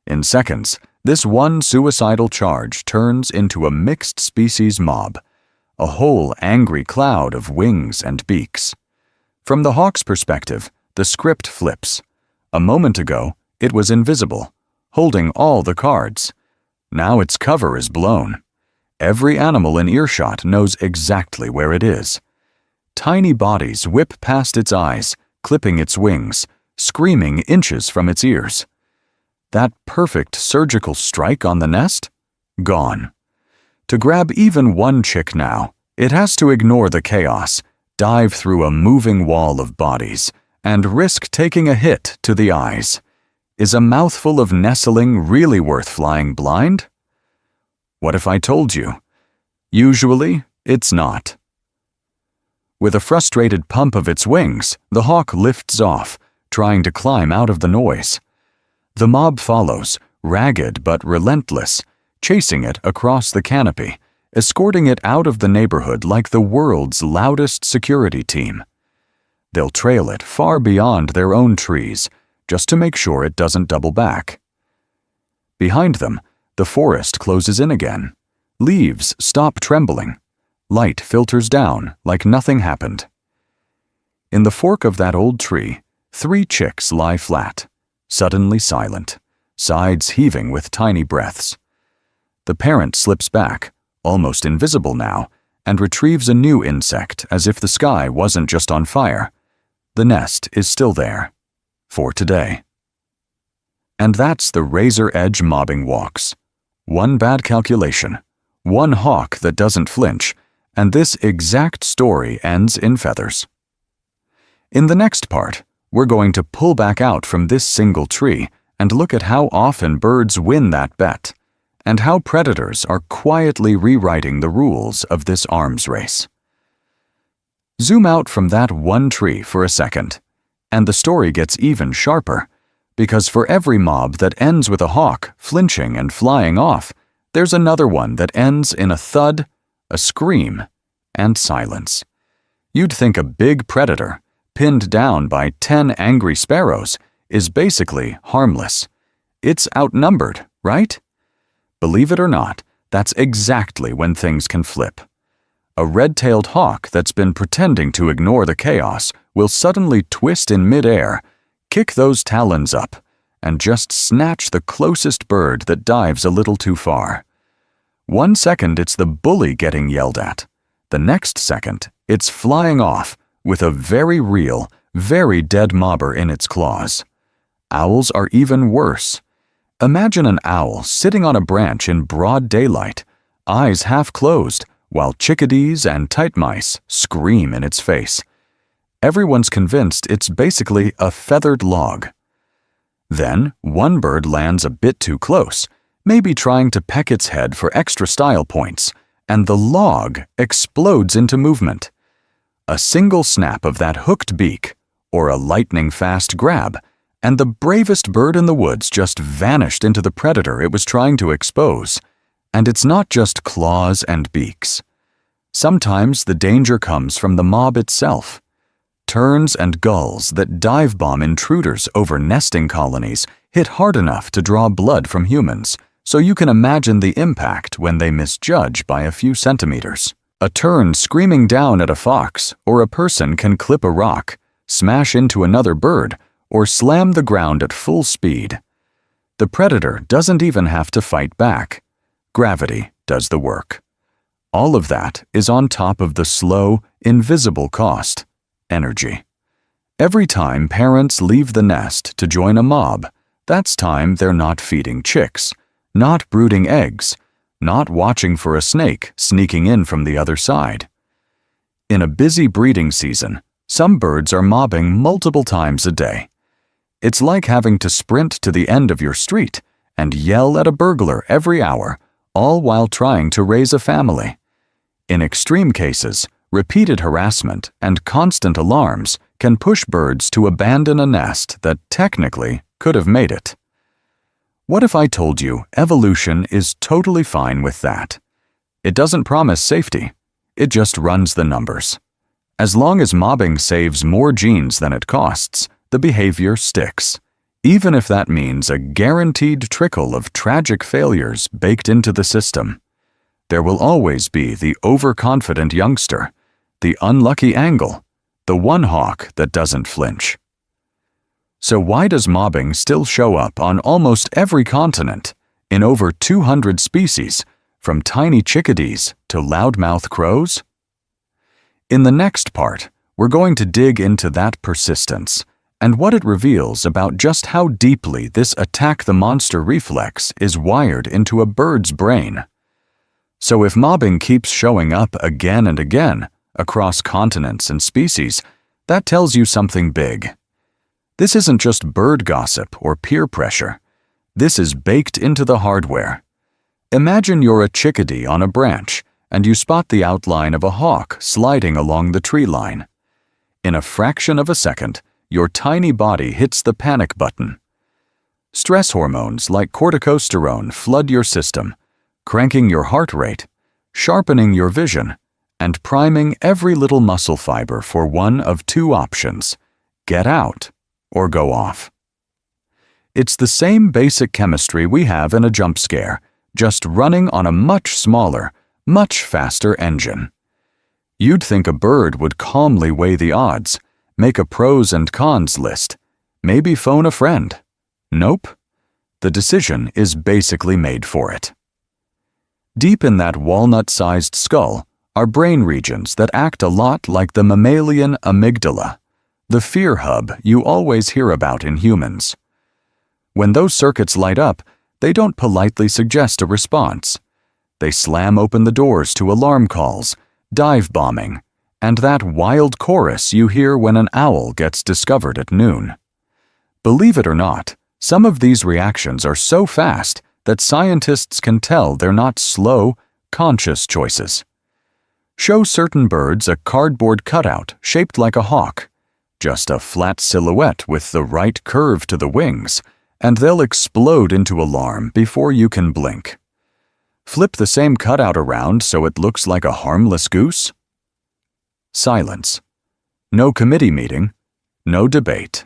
In seconds, this one suicidal charge turns into a mixed-species mob, a whole angry cloud of wings and beaks. From the hawk's perspective, the script flips. A moment ago, it was invisible, holding all the cards. Now its cover is blown. Every animal in earshot knows exactly where it is. Tiny bodies whip past its eyes, clipping its wings, screaming inches from its ears. That perfect surgical strike on the nest? Gone. To grab even one chick now, it has to ignore the chaos, dive through a moving wall of bodies, and risk taking a hit to the eyes. Is a mouthful of nestling really worth flying blind? What if I told you? Usually, it's not. With a frustrated pump of its wings, the hawk lifts off, trying to climb out of the noise. The mob follows, ragged but relentless, chasing it across the canopy, escorting it out of the neighborhood like the world's loudest security team. They'll trail it far beyond their own trees, just to make sure it doesn't double back. Behind them, the forest closes in again. Leaves stop trembling. Light filters down like nothing happened. In the fork of that old tree, 3 chicks lie flat, suddenly silent, sides heaving with tiny breaths. The parent slips back, almost invisible now, and retrieves a new insect as if the sky wasn't just on fire. The nest is still there. For today. And that's the razor-edge mobbing walks. One bad calculation, one hawk that doesn't flinch, and this exact story ends in feathers. In the next part, we're going to pull back out from this single tree and look at how often birds win that bet, and how predators are quietly rewriting the rules of this arms race. Zoom out from that one tree for a second, and the story gets even sharper, because for every mob that ends with a hawk flinching and flying off, there's another one that ends in a thud, a scream, and silence. You'd think a big predator, pinned down by 10 angry sparrows, is basically harmless. It's outnumbered, right? Believe it or not, that's exactly when things can flip. A red-tailed hawk that's been pretending to ignore the chaos will suddenly twist in midair, kick those talons up, and just snatch the closest bird that dives a little too far. 1 second it's the bully getting yelled at. The next second, it's flying off with a very real, very dead mobber in its claws. Owls are even worse. Imagine an owl sitting on a branch in broad daylight, eyes half closed, while chickadees and titmice scream in its face. Everyone's convinced it's basically a feathered log. Then, one bird lands a bit too close, maybe trying to peck its head for extra style points, and the log explodes into movement. A single snap of that hooked beak, or a lightning-fast grab, and the bravest bird in the woods just vanished into the predator it was trying to expose. And it's not just claws and beaks. Sometimes the danger comes from the mob itself. Terns and gulls that dive-bomb intruders over nesting colonies hit hard enough to draw blood from humans, so you can imagine the impact when they misjudge by a few centimeters. A tern screaming down at a fox or a person can clip a rock, smash into another bird, or slam the ground at full speed. The predator doesn't even have to fight back. Gravity does the work. All of that is on top of the slow, invisible cost: energy. Every time parents leave the nest to join a mob, that's time they're not feeding chicks, not brooding eggs, not watching for a snake sneaking in from the other side. In a busy breeding season, some birds are mobbing multiple times a day. It's like having to sprint to the end of your street and yell at a burglar every hour, all while trying to raise a family. In extreme cases, repeated harassment and constant alarms can push birds to abandon a nest that technically could have made it. What if I told you evolution is totally fine with that? It doesn't promise safety. It just runs the numbers. As long as mobbing saves more genes than it costs, the behavior sticks, even if that means a guaranteed trickle of tragic failures baked into the system. There will always be the overconfident youngster, the unlucky angle, the one hawk that doesn't flinch. So why does mobbing still show up on almost every continent, in over 200 species, from tiny chickadees to loudmouth crows? In the next part, we're going to dig into that persistence and what it reveals about just how deeply this attack-the-monster reflex is wired into a bird's brain. So if mobbing keeps showing up again and again, across continents and species, that tells you something big. This isn't just bird gossip or peer pressure. This is baked into the hardware. Imagine you're a chickadee on a branch, and you spot the outline of a hawk sliding along the tree line. In a fraction of a second, your tiny body hits the panic button. Stress hormones like corticosterone flood your system, cranking your heart rate, sharpening your vision, and priming every little muscle fiber for one of two options: get out or go off. It's the same basic chemistry we have in a jump scare, just running on a much smaller, much faster engine. You'd think a bird would calmly weigh the odds, make a pros and cons list, maybe phone a friend. Nope. The decision is basically made for it. Deep in that walnut-sized skull are brain regions that act a lot like the mammalian amygdala, the fear hub you always hear about in humans. When those circuits light up, they don't politely suggest a response. They slam open the doors to alarm calls, dive bombing, and that wild chorus you hear when an owl gets discovered at noon. Believe it or not, some of these reactions are so fast that scientists can tell they're not slow, conscious choices. Show certain birds a cardboard cutout shaped like a hawk, just a flat silhouette with the right curve to the wings, and they'll explode into alarm before you can blink. Flip the same cutout around so it looks like a harmless goose. Silence. No committee meeting. No debate.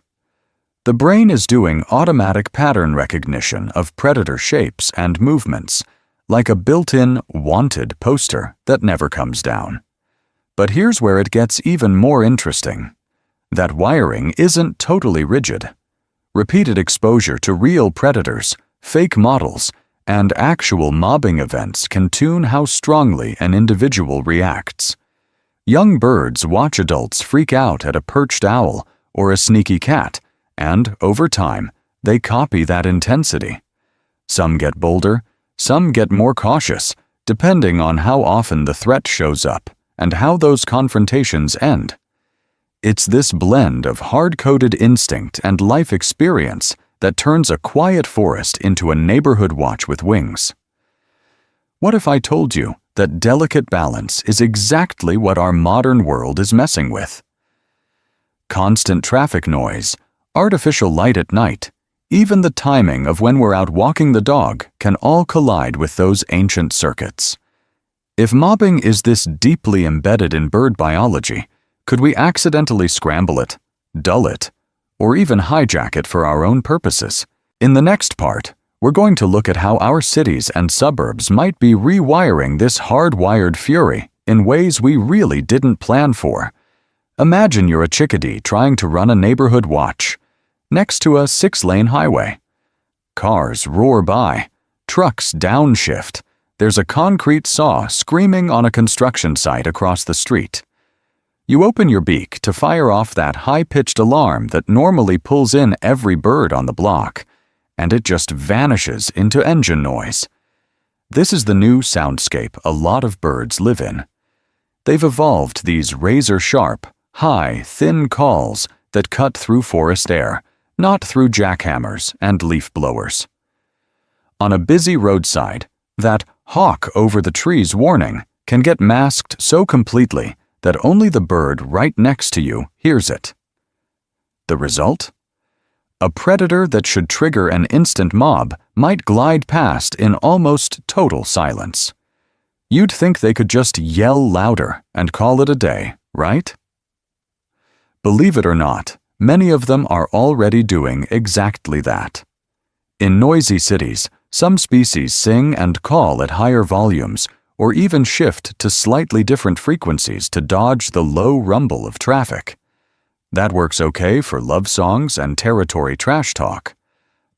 The brain is doing automatic pattern recognition of predator shapes and movements, like a built-in wanted poster that never comes down. But here's where it gets even more interesting. That wiring isn't totally rigid. Repeated exposure to real predators, fake models, and actual mobbing events can tune how strongly an individual reacts. Young birds watch adults freak out at a perched owl or a sneaky cat, and, over time, they copy that intensity. Some get bolder, some get more cautious, depending on how often the threat shows up and how those confrontations end. It's this blend of hard-coded instinct and life experience that turns a quiet forest into a neighborhood watch with wings. What if I told you that delicate balance is exactly what our modern world is messing with? Constant traffic noise, artificial light at night, even the timing of when we're out walking the dog can all collide with those ancient circuits. If mobbing is this deeply embedded in bird biology, could we accidentally scramble it, dull it, or even hijack it for our own purposes? In the next part, we're going to look at how our cities and suburbs might be rewiring this hardwired fury in ways we really didn't plan for. Imagine you're a chickadee trying to run a neighborhood watch next to a 6-lane highway. Cars roar by, trucks downshift. There's a concrete saw screaming on a construction site across the street. You open your beak to fire off that high-pitched alarm that normally pulls in every bird on the block, and it just vanishes into engine noise. This is the new soundscape a lot of birds live in. They've evolved these razor-sharp, high, thin calls that cut through forest air, not through jackhammers and leaf blowers. On a busy roadside, that hawk over the trees warning can get masked so completely that only the bird right next to you hears it. The result? A predator that should trigger an instant mob might glide past in almost total silence. You'd think they could just yell louder and call it a day, right? Believe it or not, many of them are already doing exactly that. In noisy cities, some species sing and call at higher volumes or even shift to slightly different frequencies to dodge the low rumble of traffic. That works okay for love songs and territory trash talk.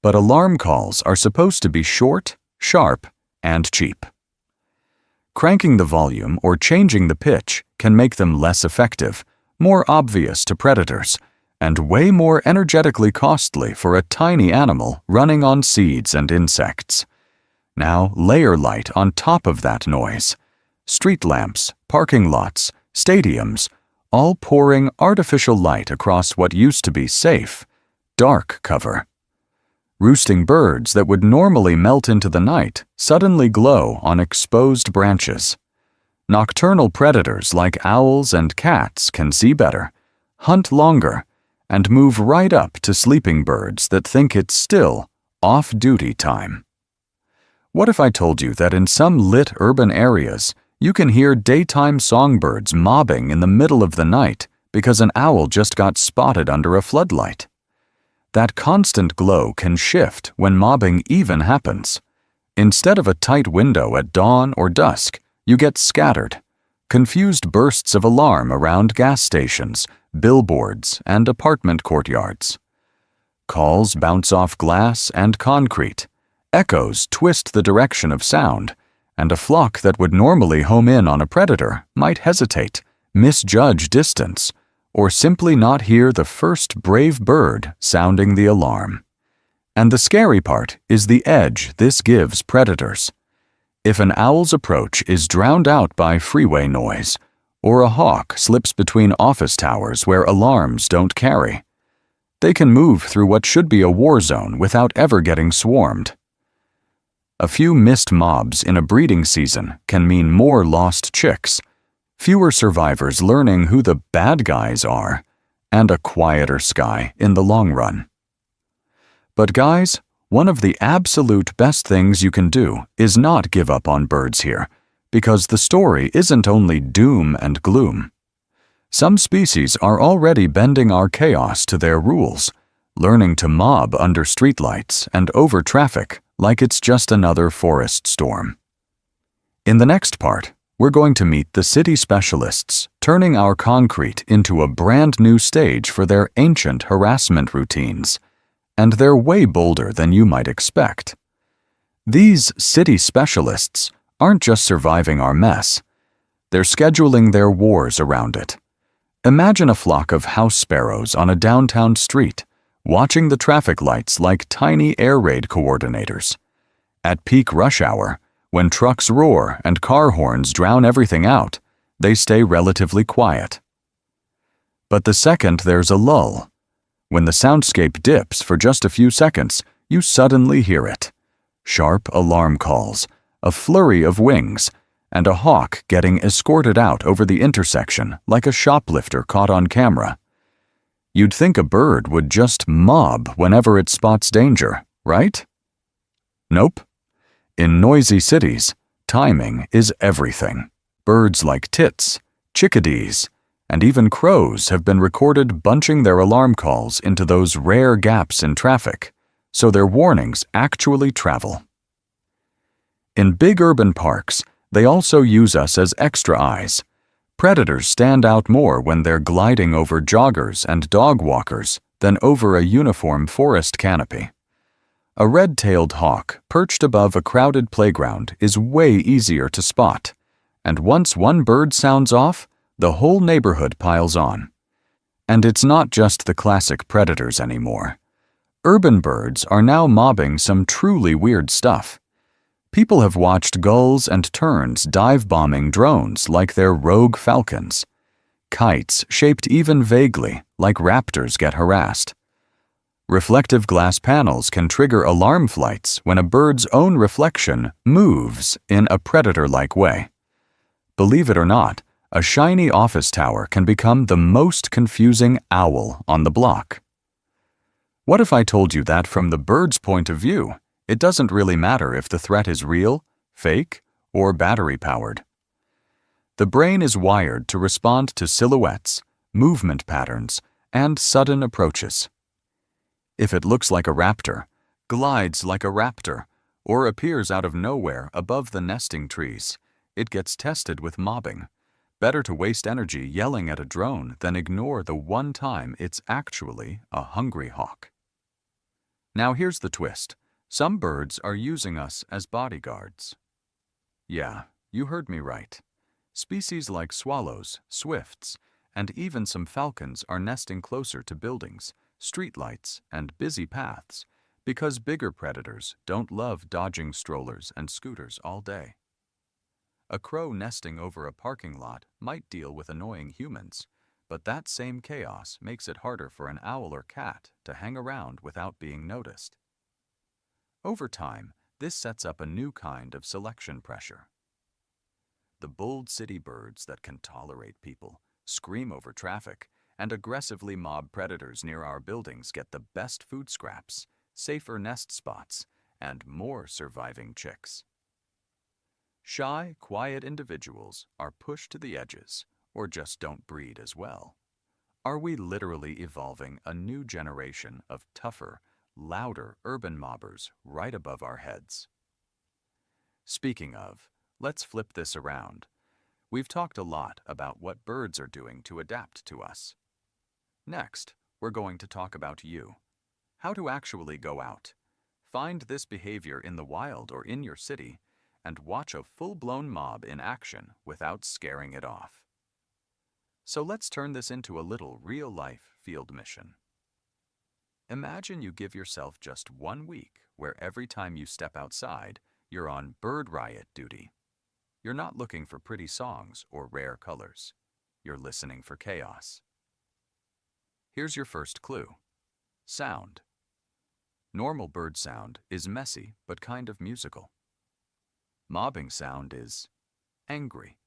But alarm calls are supposed to be short, sharp, and cheap. Cranking the volume or changing the pitch can make them less effective, more obvious to predators, and way more energetically costly for a tiny animal running on seeds and insects. Now layer light on top of that noise. Street lamps, parking lots, stadiums, all pouring artificial light across what used to be safe, dark cover. Roosting birds that would normally melt into the night suddenly glow on exposed branches. Nocturnal predators like owls and cats can see better, hunt longer, and move right up to sleeping birds that think it's still off-duty time. What if I told you that in some lit urban areas, you can hear daytime songbirds mobbing in the middle of the night because an owl just got spotted under a floodlight? That constant glow can shift when mobbing even happens. Instead of a tight window at dawn or dusk, you get scattered, confused bursts of alarm around gas stations, billboards, and apartment courtyards. Calls bounce off glass and concrete. Echoes twist the direction of sound, and a flock that would normally home in on a predator might hesitate, misjudge distance, or simply not hear the first brave bird sounding the alarm. And the scary part is the edge this gives predators. If an owl's approach is drowned out by freeway noise, Or a hawk slips between office towers where alarms don't carry. They can move through what should be a war zone without ever getting swarmed. A few missed mobs in a breeding season can mean more lost chicks, fewer survivors learning who the bad guys are, and a quieter sky in the long run. But guys, one of the absolute best things you can do is not give up on birds here, because the story isn't only doom and gloom. Some species are already bending our chaos to their rules, learning to mob under streetlights and over traffic like it's just another forest storm. In the next part, we're going to meet the city specialists turning our concrete into a brand new stage for their ancient harassment routines, and they're way bolder than you might expect. These city specialists aren't just surviving our mess, they're scheduling their wars around it. Imagine a flock of house sparrows on a downtown street, watching the traffic lights like tiny air raid coordinators. At peak rush hour, when trucks roar and car horns drown everything out, they stay relatively quiet. But the second there's a lull, when the soundscape dips for just a few seconds, you suddenly hear it. Sharp alarm calls, a flurry of wings, and a hawk getting escorted out over the intersection like a shoplifter caught on camera. You'd think a bird would just mob whenever it spots danger, right? Nope. In noisy cities, timing is everything. Birds like tits, chickadees, and even crows have been recorded bunching their alarm calls into those rare gaps in traffic, so their warnings actually travel. In big urban parks, they also use us as extra eyes. Predators stand out more when they're gliding over joggers and dog walkers than over a uniform forest canopy. A red-tailed hawk perched above a crowded playground is way easier to spot, and once one bird sounds off, the whole neighborhood piles on. And it's not just the classic predators anymore. Urban birds are now mobbing some truly weird stuff. People have watched gulls and terns dive-bombing drones like they're rogue falcons. Kites shaped even vaguely like raptors get harassed. Reflective glass panels can trigger alarm flights when a bird's own reflection moves in a predator-like way. Believe it or not, a shiny office tower can become the most confusing owl on the block. What if I told you that from the bird's point of view, it doesn't really matter if the threat is real, fake, or battery-powered? The brain is wired to respond to silhouettes, movement patterns, and sudden approaches. If it looks like a raptor, glides like a raptor, or appears out of nowhere above the nesting trees, it gets tested with mobbing. Better to waste energy yelling at a drone than ignore the one time it's actually a hungry hawk. Now here's the twist. Some birds are using us as bodyguards. Yeah, you heard me right. Species like swallows, swifts, and even some falcons are nesting closer to buildings, streetlights, and busy paths because bigger predators don't love dodging strollers and scooters all day. A crow nesting over a parking lot might deal with annoying humans, but that same chaos makes it harder for an owl or cat to hang around without being noticed. Over time, this sets up a new kind of selection pressure. The bold city birds that can tolerate people, scream over traffic, and aggressively mob predators near our buildings get the best food scraps, safer nest spots, and more surviving chicks. Shy, quiet individuals are pushed to the edges, or just don't breed as well. Are we literally evolving a new generation of tougher, louder urban mobbers right above our heads? Speaking of, let's flip this around. We've talked a lot about what birds are doing to adapt to us. Next, we're going to talk about you. How to actually go out, find this behavior in the wild or in your city, and watch a full-blown mob in action without scaring it off. So let's turn this into a little real-life field mission. Imagine you give yourself just 1 week where every time you step outside, you're on bird riot duty. You're not looking for pretty songs or rare colors. you're listening for chaos. Here's your first clue. Sound. Normal bird sound is messy but kind of musical. Mobbing sound is angry.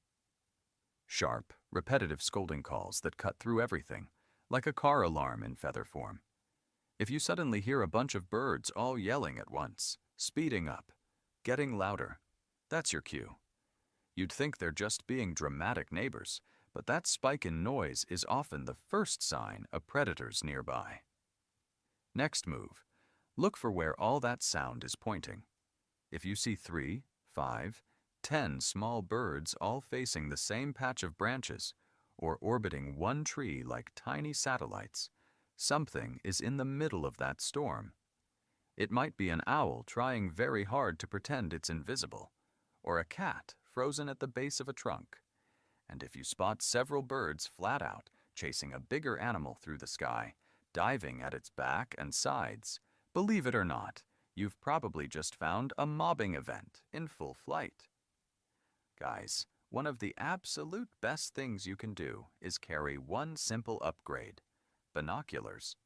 Sharp, repetitive scolding calls that cut through everything, like a car alarm in feather form. If you suddenly hear a bunch of birds all yelling at once, speeding up, getting louder, that's your cue. You'd think they're just being dramatic neighbors, but that spike in noise is often the first sign a predator's nearby. Next move, look for where all that sound is pointing. If you see 3, 5, 10 small birds all facing the same patch of branches or orbiting one tree like tiny satellites, something is in the middle of that storm. It might be an owl trying very hard to pretend it's invisible, or a cat frozen at the base of a trunk. And if you spot several birds flat out chasing a bigger animal through the sky, diving at its back and sides, believe it or not, you've probably just found a mobbing event in full flight. Guys, one of the absolute best things you can do is carry one simple upgrade: binoculars.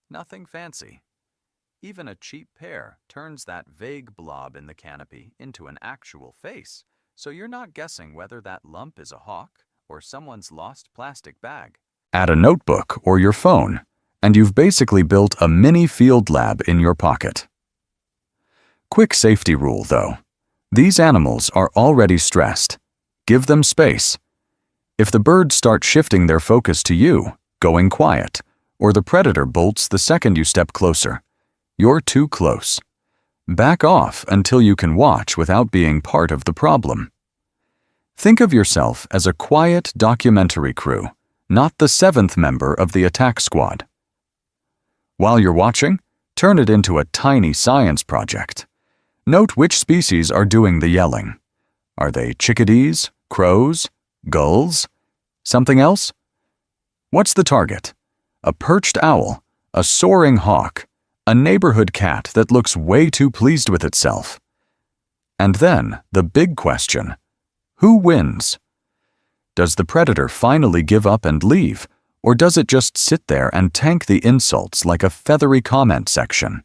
Nothing fancy. Even a cheap pair turns that vague blob in the canopy into an actual face, so you're not guessing whether that lump is a hawk or someone's lost plastic bag. Add a notebook or your phone, and you've basically built a mini field lab in your pocket. Quick safety rule, though. These animals are already stressed. Give them space. If the birds start shifting their focus to you, going quiet, or the predator bolts the second you step closer, you're too close. Back off until you can watch without being part of the problem. Think of yourself as a quiet documentary crew, not the 7th member of the attack squad. While you're watching, turn it into a tiny science project. Note which species are doing the yelling. Are they chickadees, crows, gulls? Something else? What's the target? A perched owl, a soaring hawk, a neighborhood cat that looks way too pleased with itself. And then, the big question: who wins? Does the predator finally give up and leave, or does it just sit there and tank the insults like a feathery comment section?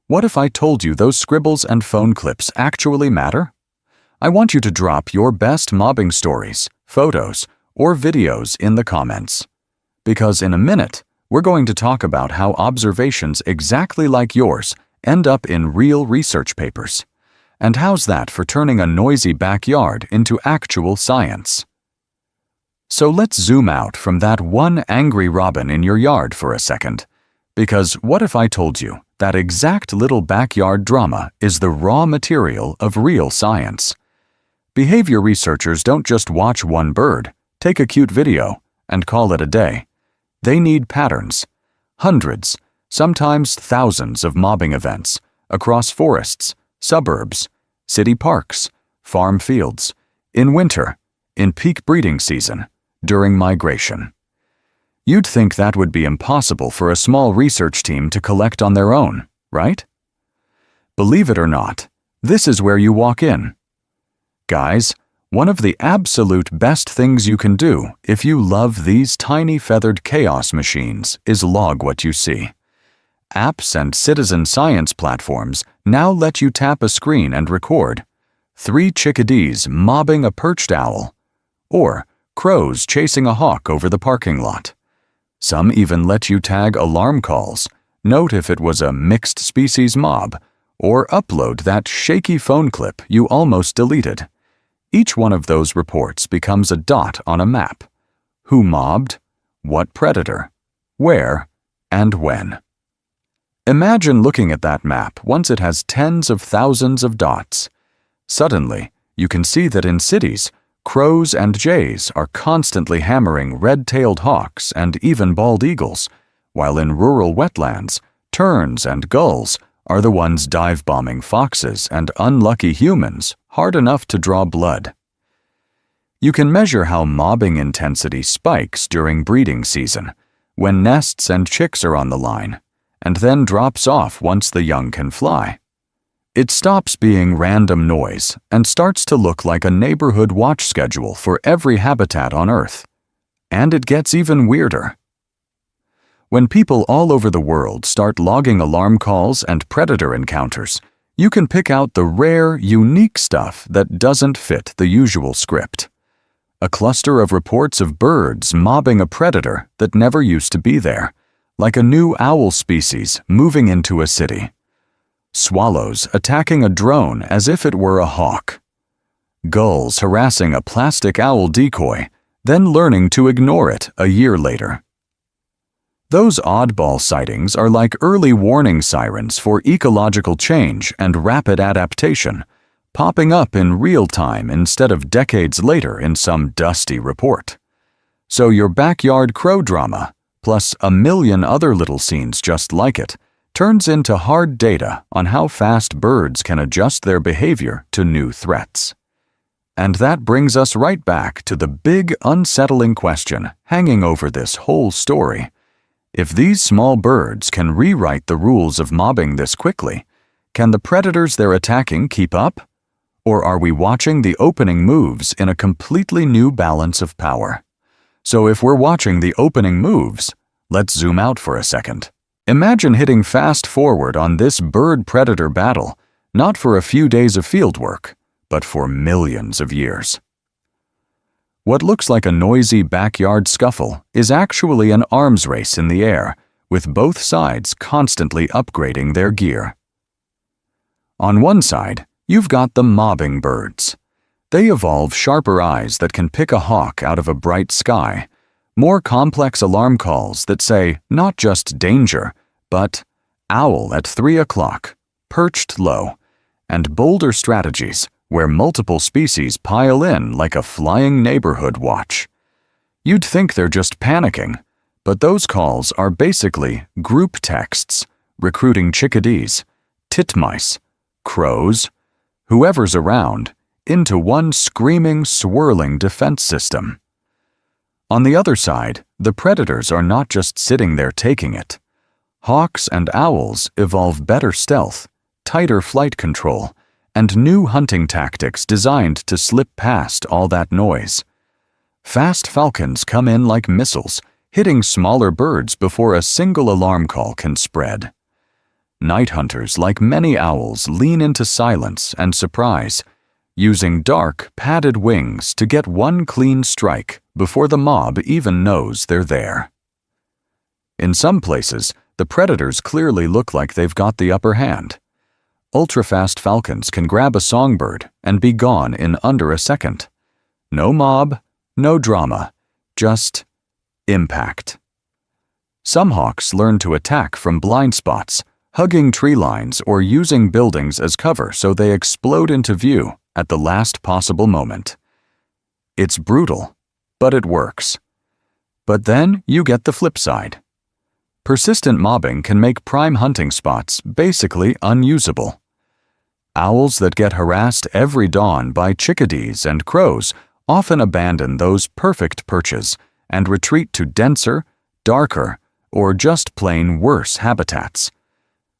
What if I told you those scribbles and phone clips actually matter? I want you to drop your best mobbing stories, photos, or videos in the comments. Because in a minute, we're going to talk about how observations exactly like yours end up in real research papers. And how's that for turning a noisy backyard into actual science? So let's zoom out from that one angry robin in your yard for a second. Because what if I told you that exact little backyard drama is the raw material of real science? Behavior researchers don't just watch one bird, take a cute video, and call it a day. They need patterns, hundreds, sometimes thousands of mobbing events across forests, suburbs, city parks, farm fields, in winter, in peak breeding season, during migration. You'd think that would be impossible for a small research team to collect on their own, right? Believe it or not, this is where you walk in. Guys, one of the absolute best things you can do if you love these tiny feathered chaos machines is log what you see. Apps and citizen science platforms now let you tap a screen and record 3 chickadees mobbing a perched owl, or crows chasing a hawk over the parking lot. Some even let you tag alarm calls, note if it was a mixed species mob, or upload that shaky phone clip you almost deleted. Each one of those reports becomes a dot on a map. Who mobbed, what predator, where, and when. Imagine looking at that map once it has tens of thousands of dots. Suddenly, you can see that in cities, crows and jays are constantly hammering red-tailed hawks and even bald eagles, while in rural wetlands, terns and gulls are the ones dive-bombing foxes and unlucky humans hard enough to draw blood. You can measure how mobbing intensity spikes during breeding season, when nests and chicks are on the line, and then drops off once the young can fly. It stops being random noise and starts to look like a neighborhood watch schedule for every habitat on Earth. And it gets even weirder. When people all over the world start logging alarm calls and predator encounters, you can pick out the rare, unique stuff that doesn't fit the usual script. A cluster of reports of birds mobbing a predator that never used to be there, like a new owl species moving into a city. Swallows attacking a drone as if it were a hawk. Gulls harassing a plastic owl decoy, then learning to ignore it a year later. Those oddball sightings are like early warning sirens for ecological change and rapid adaptation, popping up in real time instead of decades later in some dusty report. So your backyard crow drama, plus a million other little scenes just like it, turns into hard data on how fast birds can adjust their behavior to new threats. And that brings us right back to the big, unsettling question hanging over this whole story. If these small birds can rewrite the rules of mobbing this quickly, can the predators they're attacking keep up? Or are we watching the opening moves in a completely new balance of power? So if we're watching the opening moves, let's zoom out for a second. Imagine hitting fast forward on this bird-predator battle, not for a few days of fieldwork, but for millions of years. What looks like a noisy backyard scuffle is actually an arms race in the air, with both sides constantly upgrading their gear. On one side, you've got the mobbing birds. They evolve sharper eyes that can pick a hawk out of a bright sky, more complex alarm calls that say not just danger, but owl at 3 o'clock, perched low, and bolder strategies where multiple species pile in like a flying neighborhood watch. You'd think they're just panicking, but those calls are basically group texts, recruiting chickadees, titmice, crows, whoever's around, into one screaming, swirling defense system. On the other side, the predators are not just sitting there taking it. Hawks and owls evolve better stealth, tighter flight control, and new hunting tactics designed to slip past all that noise. Fast falcons come in like missiles, hitting smaller birds before a single alarm call can spread. Night hunters, like many owls, lean into silence and surprise, using dark, padded wings to get one clean strike before the mob even knows they're there. In some places, the predators clearly look like they've got the upper hand. Ultra-fast falcons can grab a songbird and be gone in under a second. No mob, no drama, just impact. Some hawks learn to attack from blind spots, hugging tree lines or using buildings as cover so they explode into view at the last possible moment. It's brutal, but it works. But then you get the flip side. Persistent mobbing can make prime hunting spots basically unusable. Owls that get harassed every dawn by chickadees and crows often abandon those perfect perches and retreat to denser, darker, or just plain worse habitats.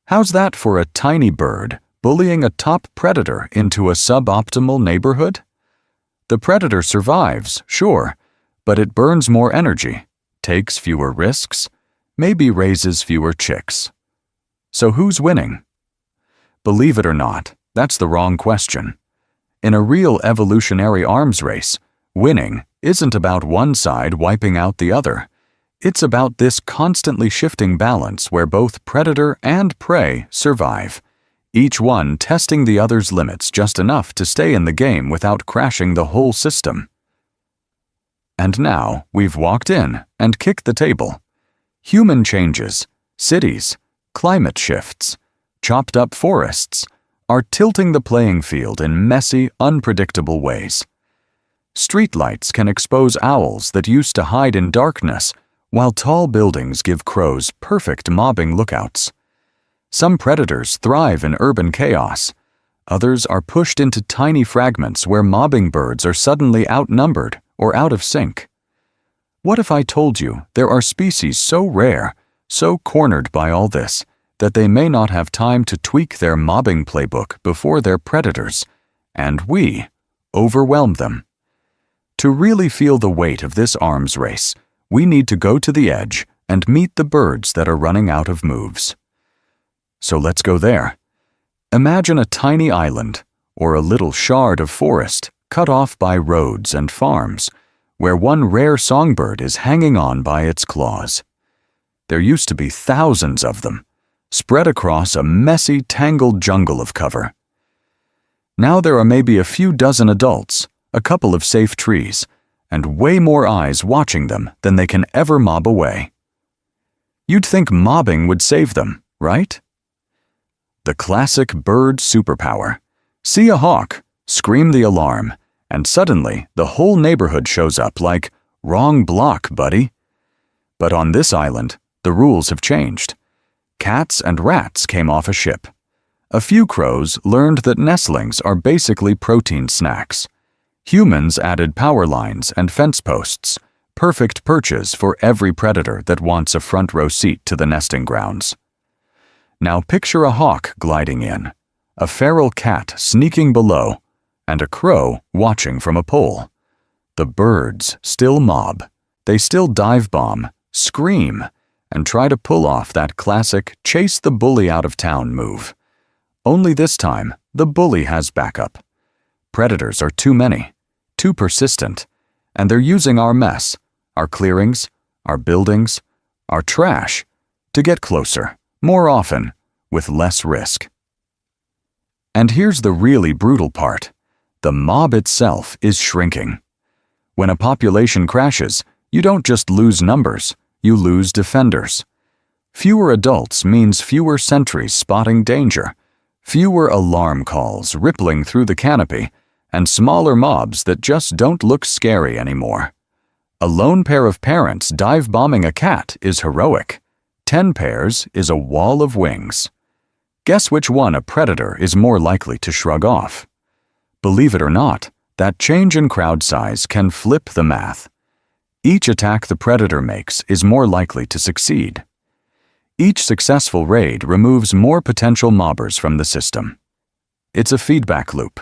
How's that for a tiny bird bullying a top predator into a suboptimal neighborhood? The predator survives, sure, but it burns more energy, takes fewer risks, maybe raises fewer chicks. So who's winning? Believe it or not, that's the wrong question. In a real evolutionary arms race, winning isn't about one side wiping out the other. It's about this constantly shifting balance where both predator and prey survive, each one testing the other's limits just enough to stay in the game without crashing the whole system. And now we've walked in and kicked the table. Human changes, cities, climate shifts, chopped up forests, are tilting the playing field in messy, unpredictable ways. Streetlights can expose owls that used to hide in darkness, while tall buildings give crows perfect mobbing lookouts. Some predators thrive in urban chaos. Others are pushed into tiny fragments where mobbing birds are suddenly outnumbered or out of sync. What if I told you there are species so rare, so cornered by all this, that they may not have time to tweak their mobbing playbook before their predators, and we overwhelm them? To really feel the weight of this arms race, we need to go to the edge and meet the birds that are running out of moves. So let's go there. Imagine a tiny island, or a little shard of forest cut off by roads and farms, where one rare songbird is hanging on by its claws. There used to be thousands of them, spread across a messy, tangled jungle of cover. Now there are maybe a few dozen adults, a couple of safe trees, and way more eyes watching them than they can ever mob away. You'd think mobbing would save them, right? The classic bird superpower. See a hawk, scream the alarm, and suddenly the whole neighborhood shows up like, "Wrong block, buddy." But on this island, the rules have changed. Cats and rats came off a ship. A few crows learned that nestlings are basically protein snacks. Humans added power lines and fence posts, perfect perches for every predator that wants a front row seat to the nesting grounds. Now picture a hawk gliding in, a feral cat sneaking below, and a crow watching from a pole. The birds still mob. They still dive bomb, scream, and try to pull off that classic chase the bully out of town move. Only this time, the bully has backup. Predators are too many, too persistent, and they're using our mess, our clearings, our buildings, our trash, to get closer, more often, with less risk. And here's the really brutal part. The mob itself is shrinking. When a population crashes, you don't just lose numbers, you lose defenders. Fewer adults means fewer sentries spotting danger, fewer alarm calls rippling through the canopy, and smaller mobs that just don't look scary anymore. A lone pair of parents dive bombing a cat is heroic. 10 pairs is a wall of wings. Guess which one a predator is more likely to shrug off? Believe it or not, that change in crowd size can flip the math. Each attack the predator makes is more likely to succeed. Each successful raid removes more potential mobbers from the system. It's a feedback loop.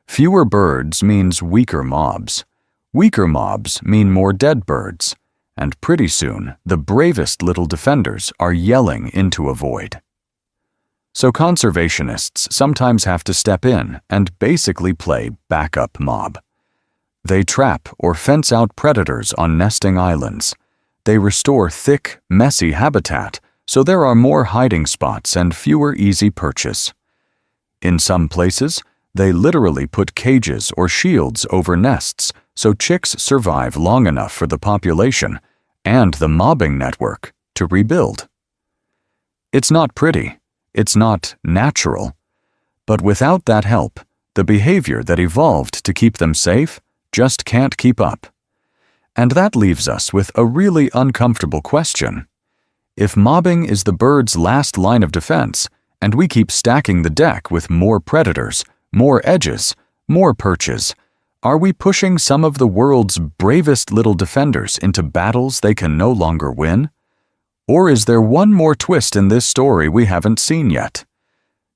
Fewer birds means weaker mobs. Weaker mobs mean more dead birds. And pretty soon, the bravest little defenders are yelling into a void. So conservationists sometimes have to step in and basically play backup mob. They trap or fence out predators on nesting islands. They restore thick, messy habitat so there are more hiding spots and fewer easy perches. In some places, they literally put cages or shields over nests so chicks survive long enough for the population and the mobbing network to rebuild. It's not pretty. It's not natural. But without that help, the behavior that evolved to keep them safe just can't keep up. And that leaves us with a really uncomfortable question. If mobbing is the bird's last line of defense, and we keep stacking the deck with more predators, more edges, more perches, are we pushing some of the world's bravest little defenders into battles they can no longer win? Or is there one more twist in this story we haven't seen yet?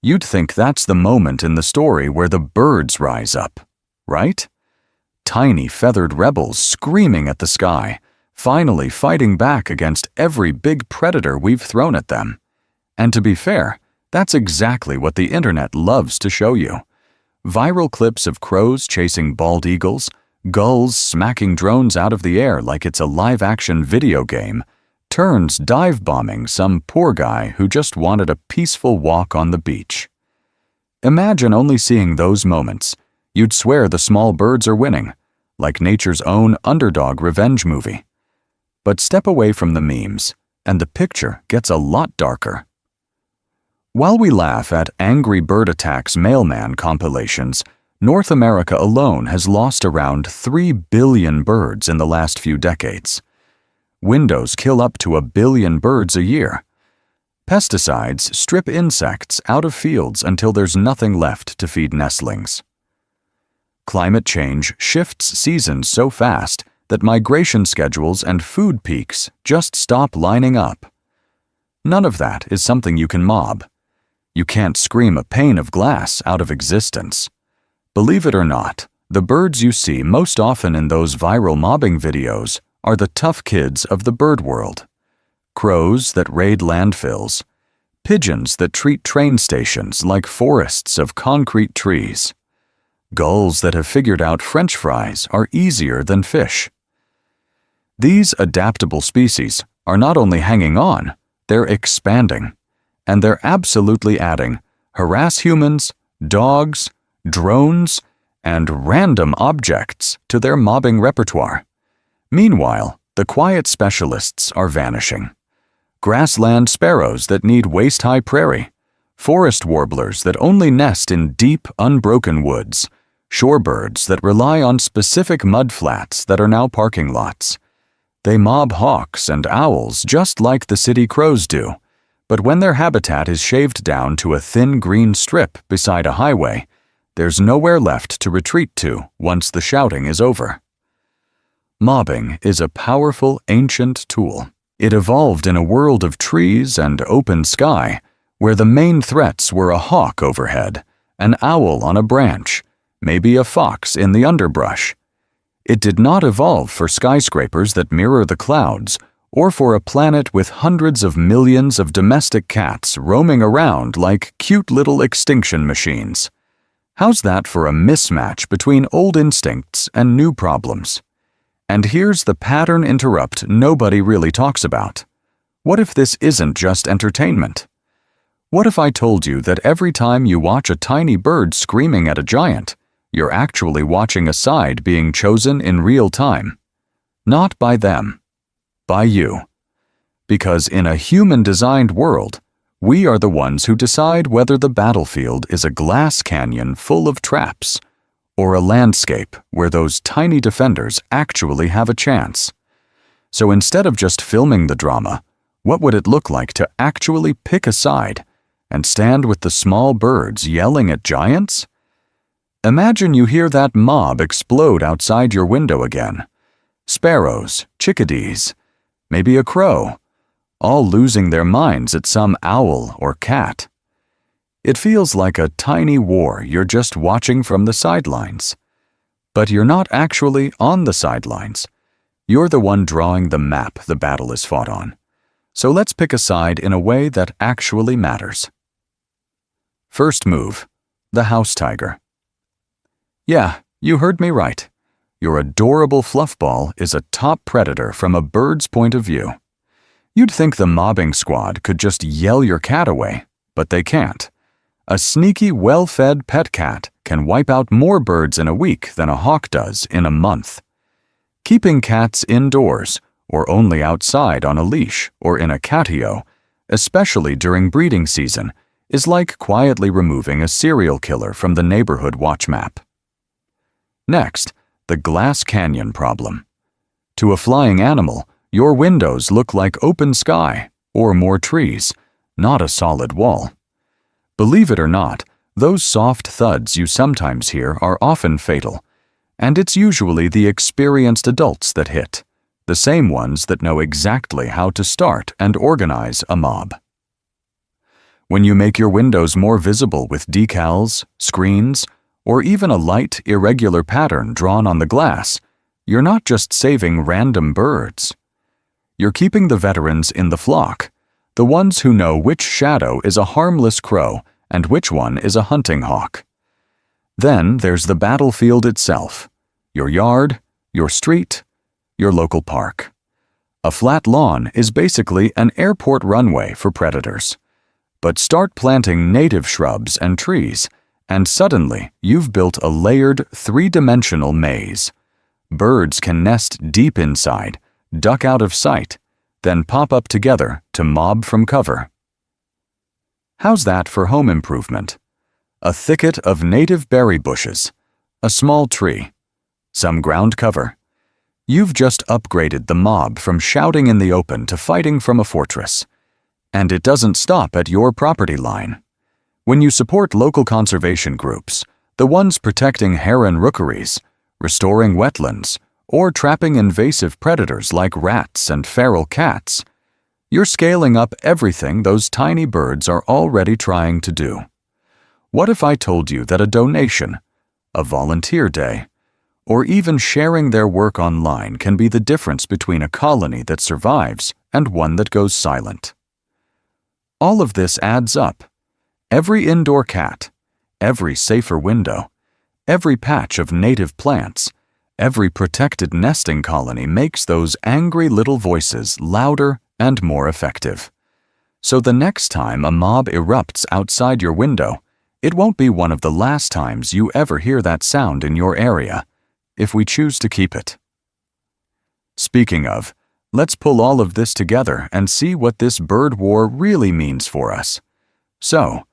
You'd think that's the moment in the story where the birds rise up, right? Tiny feathered rebels screaming at the sky, finally fighting back against every big predator we've thrown at them. And to be fair, that's exactly what the internet loves to show you. Viral clips of crows chasing bald eagles, gulls smacking drones out of the air like it's a live-action video game, turns dive bombing some poor guy who just wanted a peaceful walk on the beach. Imagine only seeing those moments. You'd swear the small birds are winning, like nature's own underdog revenge movie. But step away from the memes, and the picture gets a lot darker. While we laugh at Angry Bird Attacks mailman compilations, North America alone has lost around 3 billion birds in the last few decades. Windows kill up to 1 billion birds a year. Pesticides strip insects out of fields until there's nothing left to feed nestlings. Climate change shifts seasons so fast that migration schedules and food peaks just stop lining up. None of that is something you can mob. You can't scream a pane of glass out of existence. Believe it or not, The birds you see most often in those viral mobbing videos are the tough kids of the bird world. Crows that raid landfills, pigeons that treat train stations like forests of concrete trees, gulls that have figured out French fries are easier than fish. These adaptable species are not only hanging on, they're expanding, and they're absolutely adding harass humans, dogs, drones, and random objects to their mobbing repertoire. Meanwhile, the quiet specialists are vanishing. Grassland sparrows that need waist-high prairie, forest warblers that only nest in deep, unbroken woods, shorebirds that rely on specific mudflats that are now parking lots. They mob hawks and owls just like the city crows do, but when their habitat is shaved down to a thin green strip beside a highway, there's nowhere left to retreat to once the shouting is over. Mobbing is a powerful, ancient tool. It evolved in a world of trees and open sky, where the main threats were a hawk overhead, an owl on a branch, maybe a fox in the underbrush. It did not evolve for skyscrapers that mirror the clouds, or for a planet with hundreds of millions of domestic cats roaming around like cute little extinction machines. How's that for a mismatch between old instincts and new problems? And here's the pattern interrupt nobody really talks about. What if this isn't just entertainment? What if I told you that every time you watch a tiny bird screaming at a giant, you're actually watching a side being chosen in real time? Not by them, by you. Because in a human-designed world, we are the ones who decide whether the battlefield is a glass canyon full of traps or a landscape where those tiny defenders actually have a chance. So instead of just filming the drama, what would it look like to actually pick a side and stand with the small birds yelling at giants? Imagine you hear that mob explode outside your window again. Sparrows, chickadees, maybe a crow, all losing their minds at some owl or cat. It feels like a tiny war you're just watching from the sidelines. But you're not actually on the sidelines. You're the one drawing the map the battle is fought on. So let's pick a side in a way that actually matters. First move, the house tiger. Yeah, you heard me right. Your adorable fluffball is a top predator from a bird's point of view. You'd think the mobbing squad could just yell your cat away, but they can't. A sneaky, well-fed pet cat can wipe out more birds in a week than a hawk does in a month. Keeping cats indoors, or only outside on a leash or in a catio, especially during breeding season, is like quietly removing a serial killer from the neighborhood watch map. Next, the glass canyon problem. To a flying animal, your windows look like open sky or more trees, not a solid wall. Believe it or not, those soft thuds you sometimes hear are often fatal, and it's usually the experienced adults that hit, the same ones that know exactly how to start and organize a mob. When you make your windows more visible with decals, screens, or even a light, irregular pattern drawn on the glass, you're not just saving random birds. You're keeping the veterans in the flock, the ones who know which shadow is a harmless crow and which one is a hunting hawk. Then there's the battlefield itself, your yard, your street, your local park. A flat lawn is basically an airport runway for predators. But start planting native shrubs and trees, and suddenly you've built a layered, three-dimensional maze. Birds can nest deep inside, duck out of sight, then pop up together to mob from cover. How's that for home improvement? A thicket of native berry bushes, a small tree, some ground cover. You've just upgraded the mob from shouting in the open to fighting from a fortress. And it doesn't stop at your property line. When you support local conservation groups, the ones protecting heron rookeries, restoring wetlands, or trapping invasive predators like rats and feral cats, you're scaling up everything those tiny birds are already trying to do. What if I told you that a donation, a volunteer day, or even sharing their work online can be the difference between a colony that survives and one that goes silent. All of this adds up. Every indoor cat, every safer window, every patch of native plants, every protected nesting colony makes those angry little voices louder and more effective. So the next time a mob erupts outside your window, it won't be one of the last times you ever hear that sound in your area, if we choose to keep it. Speaking of, let's pull all of this together and see what this bird war really means for us. So,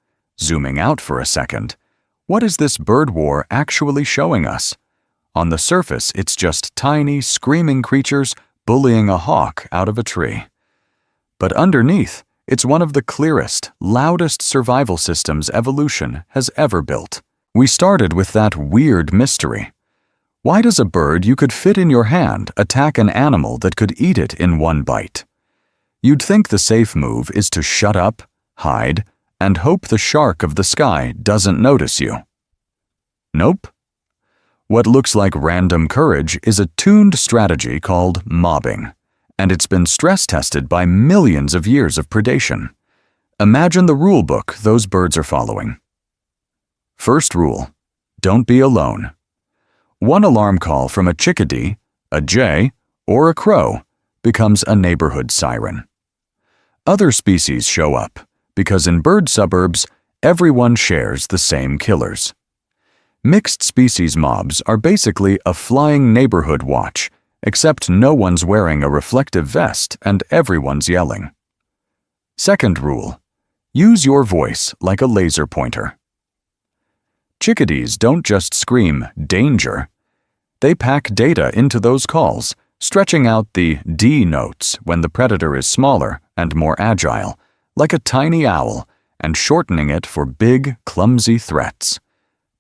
zooming out for a second, what is this bird war actually showing us? On the surface, it's just tiny, screaming creatures bullying a hawk out of a tree. But underneath, it's one of the clearest, loudest survival systems evolution has ever built. We started with that weird mystery. Why does a bird you could fit in your hand attack an animal that could eat it in one bite? You'd think the safe move is to shut up, hide, and hope the shark of the sky doesn't notice you. Nope. What looks like random courage is a tuned strategy called mobbing, and it's been stress-tested by millions of years of predation. Imagine the rule book those birds are following. First rule: don't be alone. One alarm call from a chickadee, a jay, or a crow becomes a neighborhood siren. Other species show up, because in bird suburbs, everyone shares the same killers. Mixed species mobs are basically a flying neighborhood watch, except no one's wearing a reflective vest and everyone's yelling. Second rule: use your voice like a laser pointer. Chickadees don't just scream danger. They pack data into those calls, stretching out the D notes when the predator is smaller and more agile, like a tiny owl, and shortening it for big, clumsy threats.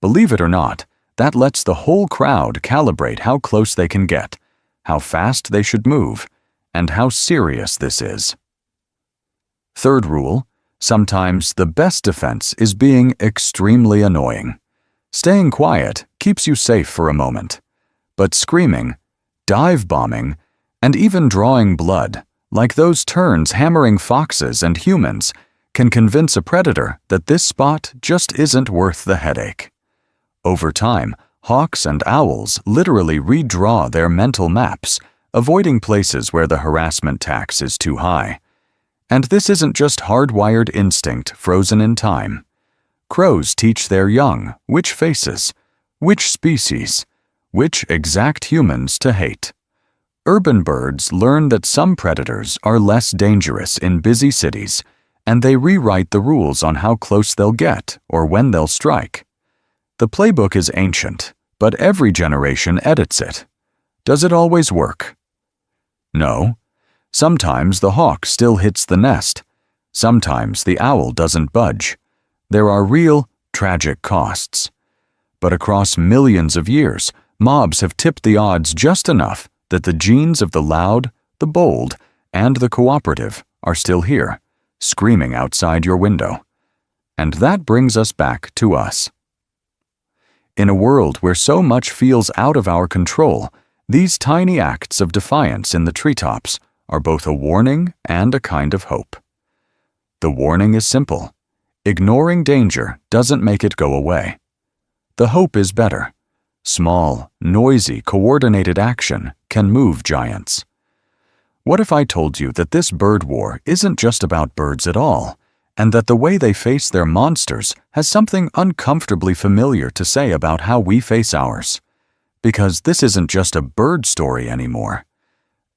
Believe it or not, that lets the whole crowd calibrate how close they can get, how fast they should move, and how serious this is. Third rule: sometimes the best defense is being extremely annoying. Staying quiet keeps you safe for a moment, but screaming, dive bombing, and even drawing blood, like those terns hammering foxes and humans, can convince a predator that this spot just isn't worth the headache. Over time, hawks and owls literally redraw their mental maps, avoiding places where the harassment tax is too high. And this isn't just hardwired instinct frozen in time. Crows teach their young which faces, which species, which exact humans to hate. Urban birds learn that some predators are less dangerous in busy cities, and they rewrite the rules on how close they'll get or when they'll strike. The playbook is ancient, but every generation edits it. Does it always work? No. Sometimes the hawk still hits the nest. Sometimes the owl doesn't budge. There are real, tragic costs. But across millions of years, mobs have tipped the odds just enough that the genes of the loud, the bold, and the cooperative are still here, screaming outside your window. And that brings us back to us. In a world where so much feels out of our control, these tiny acts of defiance in the treetops are both a warning and a kind of hope. The warning is simple. Ignoring danger doesn't make it go away. The hope is better. Small, noisy, coordinated action can move giants. What if I told you that this bird war isn't just about birds at all, and that the way they face their monsters has something uncomfortably familiar to say about how we face ours? Because this isn't just a bird story anymore.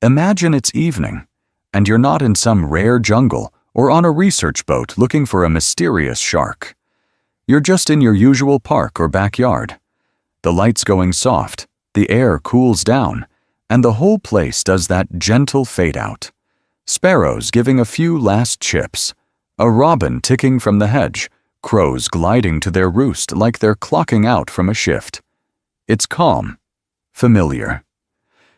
Imagine it's evening, and you're not in some rare jungle or on a research boat looking for a mysterious shark. You're just in your usual park or backyard. The light's going soft, the air cools down, and the whole place does that gentle fade-out. Sparrows giving a few last chips, a robin ticking from the hedge, crows gliding to their roost like they're clocking out from a shift. It's calm, familiar.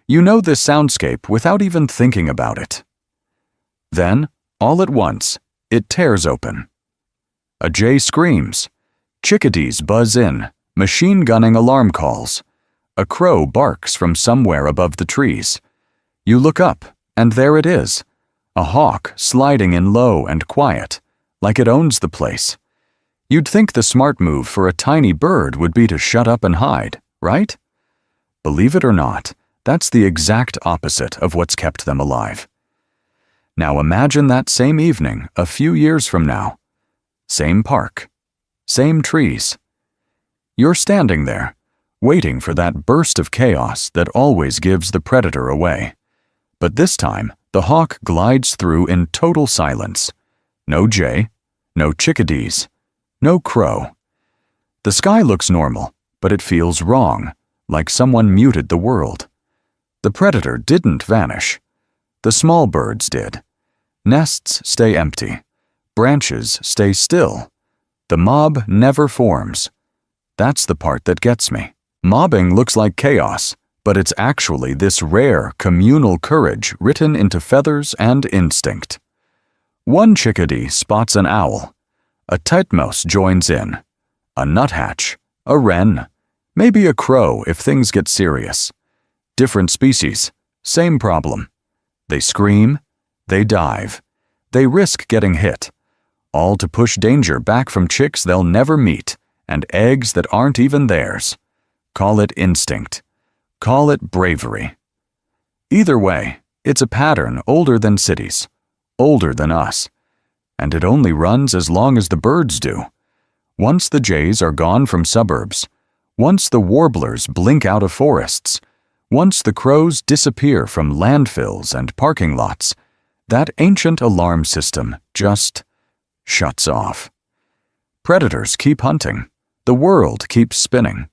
You know this soundscape without even thinking about it. Then, all at once, it tears open. A jay screams. Chickadees buzz in, machine gunning alarm calls. A crow barks from somewhere above the trees. You look up, and there it is, a hawk sliding in low and quiet, like it owns the place. You'd think the smart move for a tiny bird would be to shut up and hide, right? Believe it or not, that's the exact opposite of what's kept them alive. Now imagine that same evening a few years from now. Same park, same trees. You're standing there, waiting for that burst of chaos that always gives the predator away. But this time, the hawk glides through in total silence. No jay, no chickadees, no crow. The sky looks normal, but it feels wrong, like someone muted the world. The predator didn't vanish. The small birds did. Nests stay empty. Branches stay still. The mob never forms. That's the part that gets me. Mobbing looks like chaos, but it's actually this rare communal courage written into feathers and instinct. One chickadee spots an owl. A titmouse joins in. A nuthatch. A wren. Maybe a crow if things get serious. Different species. Same problem. They scream. They dive. They risk getting hit. All to push danger back from chicks they'll never meet and eggs that aren't even theirs. Call it instinct. Call it bravery. Either way, it's a pattern older than cities, older than us, and it only runs as long as the birds do. Once the jays are gone from suburbs, once the warblers blink out of forests, once the crows disappear from landfills and parking lots, that ancient alarm system just shuts off. Predators keep hunting. The world keeps spinning.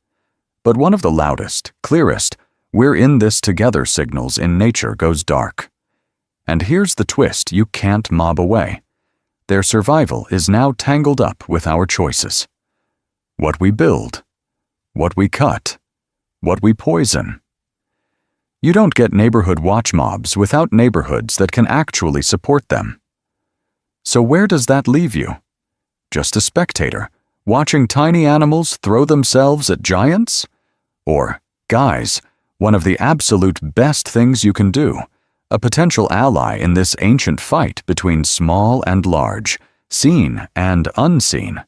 But one of the loudest, clearest, "we're in this together" signals in nature goes dark. And here's the twist you can't mob away. Their survival is now tangled up with our choices. What we build, what we cut, what we poison. You don't get neighborhood watch mobs without neighborhoods that can actually support them. So where does that leave you? Just a spectator, watching tiny animals throw themselves at giants? Or, guys, one of the absolute best things you can do, a potential ally in this ancient fight between small and large, seen and unseen.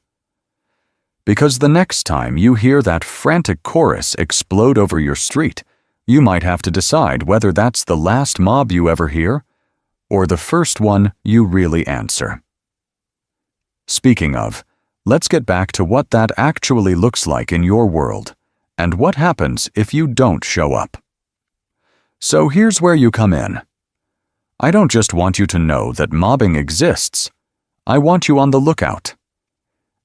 Because the next time you hear that frantic chorus explode over your street, you might have to decide whether that's the last mob you ever hear, or the first one you really answer. Speaking of, let's get back to what that actually looks like in your world, and what happens if you don't show up. So here's where you come in. I don't just want you to know that mobbing exists. I want you on the lookout.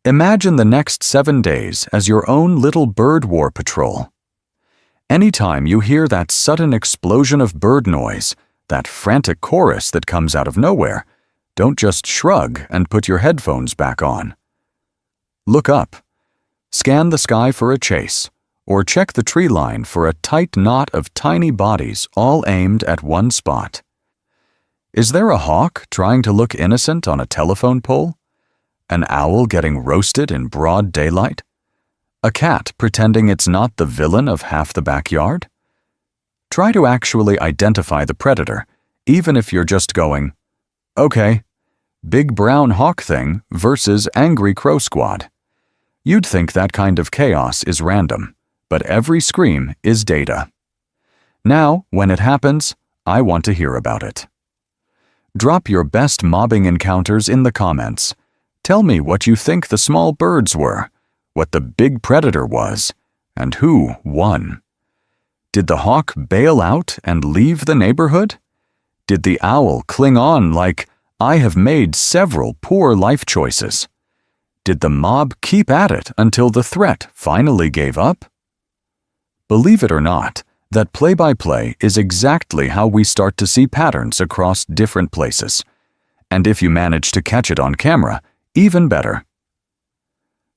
Imagine the next 7 days as your own little bird war patrol. Anytime you hear that sudden explosion of bird noise, that frantic chorus that comes out of nowhere, don't just shrug and put your headphones back on. Look up. Scan the sky for a chase, or check the tree line for a tight knot of tiny bodies all aimed at one spot. Is there a hawk trying to look innocent on a telephone pole? An owl getting roasted in broad daylight? A cat pretending it's not the villain of half the backyard? Try to actually identify the predator, even if you're just going, okay, big brown hawk thing versus angry crow squad. You'd think that kind of chaos is random, but every scream is data. Now, when it happens, I want to hear about it. Drop your best mobbing encounters in the comments. Tell me what you think the small birds were, what the big predator was, and who won. Did the hawk bail out and leave the neighborhood? Did the owl cling on like, I have made several poor life choices? Did the mob keep at it until the threat finally gave up? Believe it or not, that play-by-play is exactly how we start to see patterns across different places. And if you manage to catch it on camera, even better.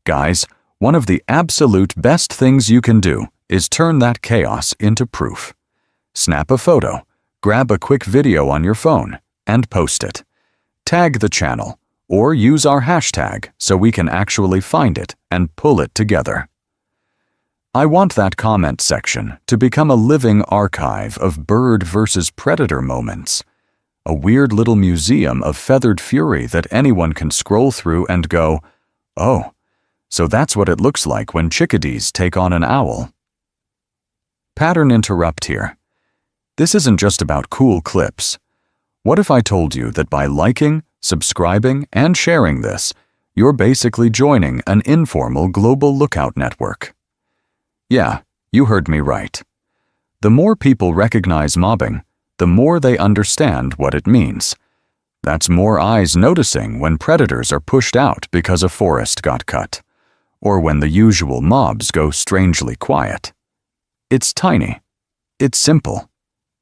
Guys, one of the absolute best things you can do is turn that chaos into proof. Snap a photo, grab a quick video on your phone, and post it. Tag the channel, or use our hashtag so we can actually find it and pull it together. I want that comment section to become a living archive of bird versus predator moments, a weird little museum of feathered fury that anyone can scroll through and go, "Oh, so that's what it looks like when chickadees take on an owl." Pattern interrupt here. This isn't just about cool clips. What if I told you that by liking, subscribing, and sharing this, you're basically joining an informal global lookout network? Yeah, you heard me right. The more people recognize mobbing, the more they understand what it means. That's more eyes noticing when predators are pushed out because a forest got cut, or when the usual mobs go strangely quiet. It's tiny, it's simple,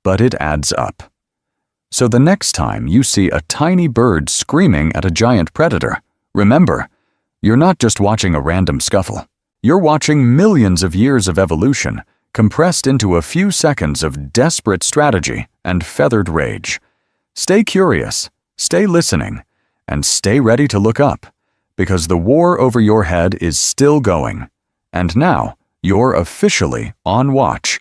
but it adds up. So the next time you see a tiny bird screaming at a giant predator, remember, you're not just watching a random scuffle. You're watching millions of years of evolution compressed into a few seconds of desperate strategy and feathered rage. Stay curious, stay listening, and stay ready to look up, because the war over your head is still going. And now, you're officially on watch.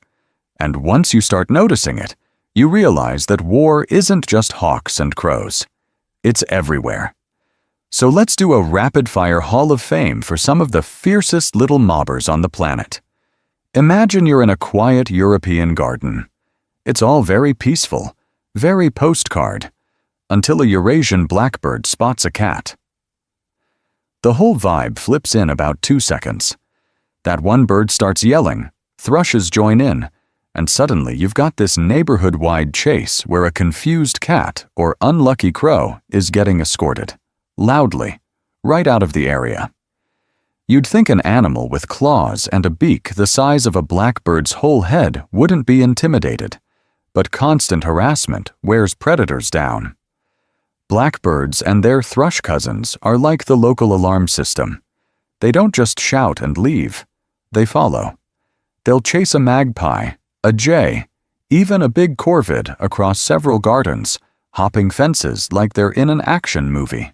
And once you start noticing it, you realize that war isn't just hawks and crows. It's everywhere. So let's do a rapid-fire Hall of Fame for some of the fiercest little mobbers on the planet. Imagine you're in a quiet European garden. It's all very peaceful, very postcard, until a Eurasian blackbird spots a cat. The whole vibe flips in about 2 seconds. That one bird starts yelling, thrushes join in, and suddenly you've got this neighborhood-wide chase where a confused cat or unlucky crow is getting escorted, loudly, right out of the area. You'd think an animal with claws and a beak the size of a blackbird's whole head wouldn't be intimidated, but constant harassment wears predators down. Blackbirds and their thrush cousins are like the local alarm system. They don't just shout and leave, they follow. They'll chase a magpie, a jay, even a big corvid across several gardens, hopping fences like they're in an action movie.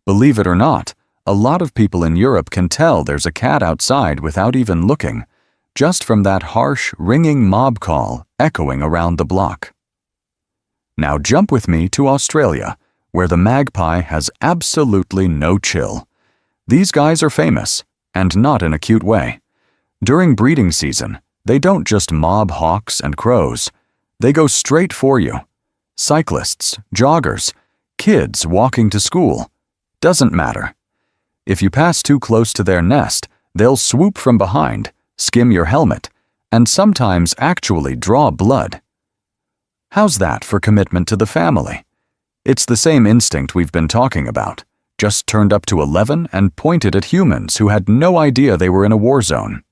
Believe it or not, a lot of people in Europe can tell there's a cat outside without even looking, just from that harsh, ringing mob call echoing around the block. Now jump with me to Australia, where the magpie has absolutely no chill. These guys are famous, and not in a cute way. During breeding season, they don't just mob hawks and crows. They go straight for you. Cyclists, joggers, kids walking to school. Doesn't matter. If you pass too close to their nest, they'll swoop from behind, skim your helmet, and sometimes actually draw blood. How's that for commitment to the family? It's the same instinct we've been talking about, just turned up to 11 and pointed at humans who had no idea they were in a war zone.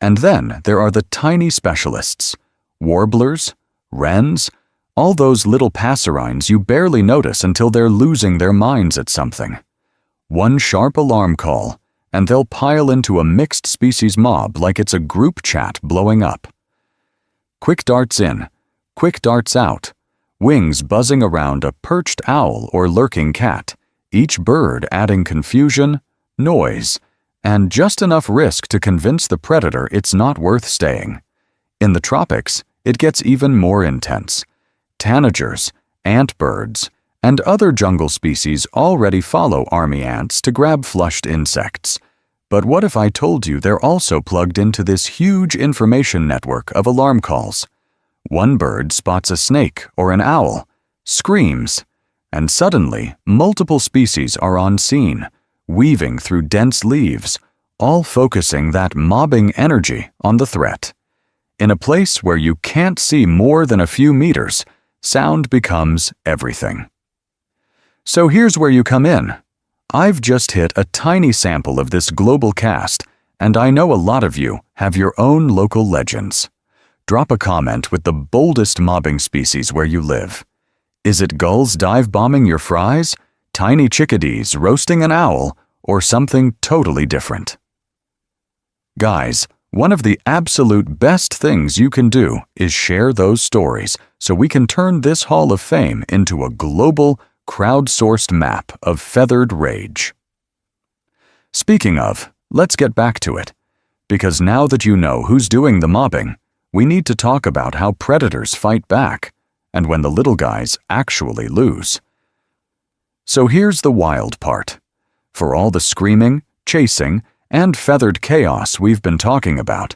And then there are the tiny specialists, warblers, wrens, all those little passerines you barely notice until they're losing their minds at something. One sharp alarm call, and they'll pile into a mixed species mob like it's a group chat blowing up. Quick darts in, quick darts out, wings buzzing around a perched owl or lurking cat, each bird adding confusion, noise, and just enough risk to convince the predator it's not worth staying. In the tropics, it gets even more intense. Tanagers, antbirds, and other jungle species already follow army ants to grab flushed insects. But what if I told you they're also plugged into this huge information network of alarm calls? One bird spots a snake or an owl, screams, and suddenly multiple species are on scene, weaving through dense leaves, all focusing that mobbing energy on the threat. In a place where you can't see more than a few meters, sound becomes everything. So here's where you come in. I've just hit a tiny sample of this global cast, and I know a lot of you have your own local legends. Drop a comment with the boldest mobbing species where you live. Is it gulls dive-bombing your fries, tiny chickadees roasting an owl, or something totally different? Guys, one of the absolute best things you can do is share those stories so we can turn this Hall of Fame into a global, crowdsourced map of feathered rage. Speaking of, let's get back to it. Because now that you know who's doing the mobbing, we need to talk about how predators fight back and when the little guys actually lose. So here's the wild part. For all the screaming, chasing, and feathered chaos we've been talking about,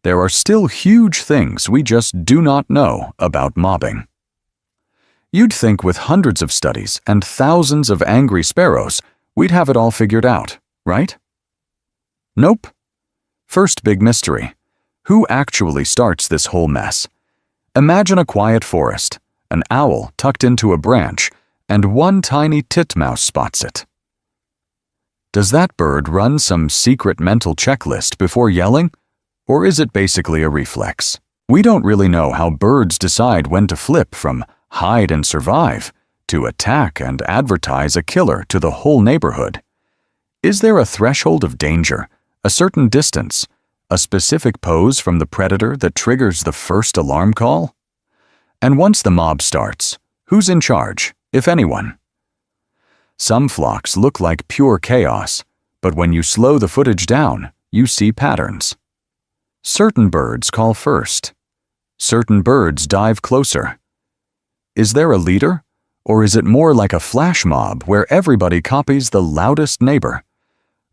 there are still huge things we just do not know about mobbing. You'd think with hundreds of studies and thousands of angry sparrows, we'd have it all figured out, right? Nope. First big mystery. Who actually starts this whole mess? Imagine a quiet forest, an owl tucked into a branch, and one tiny titmouse spots it. Does that bird run some secret mental checklist before yelling? Or is it basically a reflex? We don't really know how birds decide when to flip from hide and survive to attack and advertise a killer to the whole neighborhood. Is there a threshold of danger, a certain distance, a specific pose from the predator that triggers the first alarm call? And once the mob starts, who's in charge, if anyone? Some flocks look like pure chaos, but when you slow the footage down, you see patterns. Certain birds call first. Certain birds dive closer. Is there a leader, or is it more like a flash mob where everybody copies the loudest neighbor?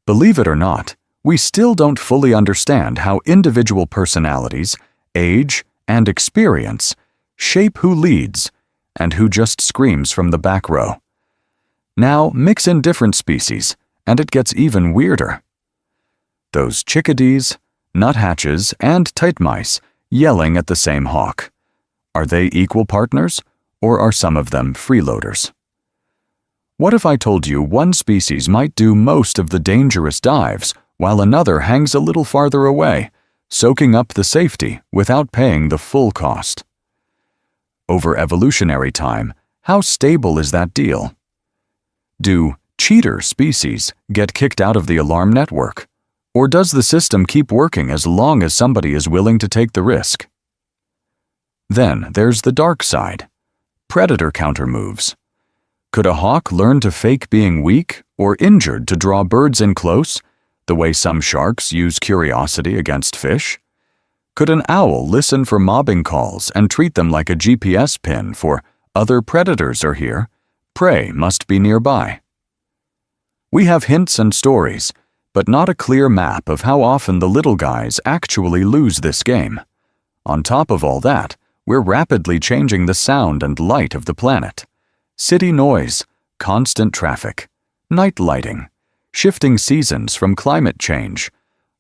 Believe it or not, we still don't fully understand how individual personalities, age, and experience shape who leads and who just screams from the back row. Now mix in different species, and it gets even weirder. Those chickadees, nuthatches, and titmice yelling at the same hawk. Are they equal partners, or are some of them freeloaders? What if I told you one species might do most of the dangerous dives while another hangs a little farther away, soaking up the safety without paying the full cost? Over evolutionary time, how stable is that deal? Do cheater species get kicked out of the alarm network? Or does the system keep working as long as somebody is willing to take the risk? Then there's the dark side. Predator countermoves. Could a hawk learn to fake being weak or injured to draw birds in close, the way some sharks use curiosity against fish? Could an owl listen for mobbing calls and treat them like a GPS pin for other predators are here, prey must be nearby? We have hints and stories, but not a clear map of how often the little guys actually lose this game. On top of all that, we're rapidly changing the sound and light of the planet. City noise, constant traffic, night lighting, shifting seasons from climate change.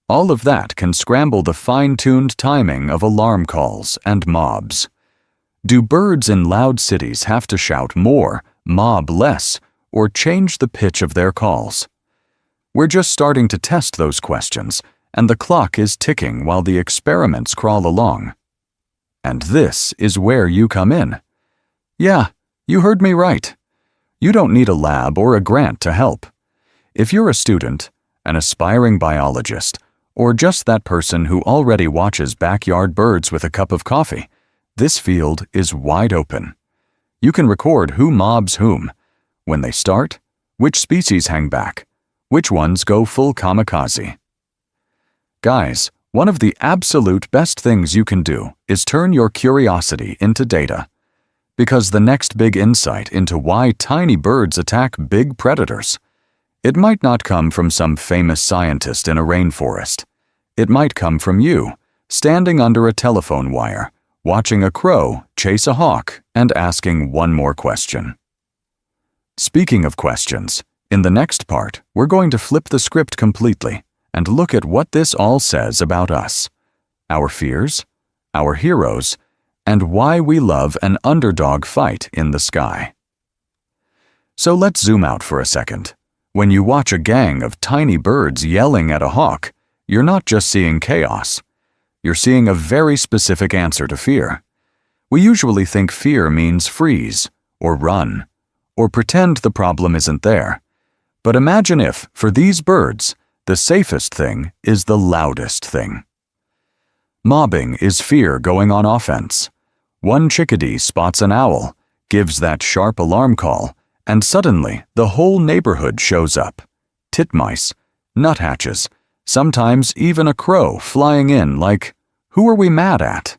All of that can scramble the fine-tuned timing of alarm calls and mobs. Do birds in loud cities have to shout more, mob less, or change the pitch of their calls? We're just starting to test those questions, and the clock is ticking while the experiments crawl along. And this is where you come in. Yeah, you heard me right. You don't need a lab or a grant to help. If you're a student, an aspiring biologist, or just that person who already watches backyard birds with a cup of coffee, this field is wide open. You can record who mobs whom, when they start, which species hang back, which ones go full kamikaze. Guys, one of the absolute best things you can do is turn your curiosity into data. Because the next big insight into why tiny birds attack big predators, it might not come from some famous scientist in a rainforest. It might come from you, standing under a telephone wire, watching a crow chase a hawk and asking one more question. Speaking of questions, in the next part, we're going to flip the script completely and look at what this all says about us, our fears, our heroes, and why we love an underdog fight in the sky. So let's zoom out for a second. When you watch a gang of tiny birds yelling at a hawk, you're not just seeing chaos. You're seeing a very specific answer to fear. We usually think fear means freeze, or run, or pretend the problem isn't there. But imagine if, for these birds, the safest thing is the loudest thing. Mobbing is fear going on offense. One chickadee spots an owl, gives that sharp alarm call, and suddenly the whole neighborhood shows up. Titmice, nuthatches, Sometimes even a crow flying in like, who are we mad at?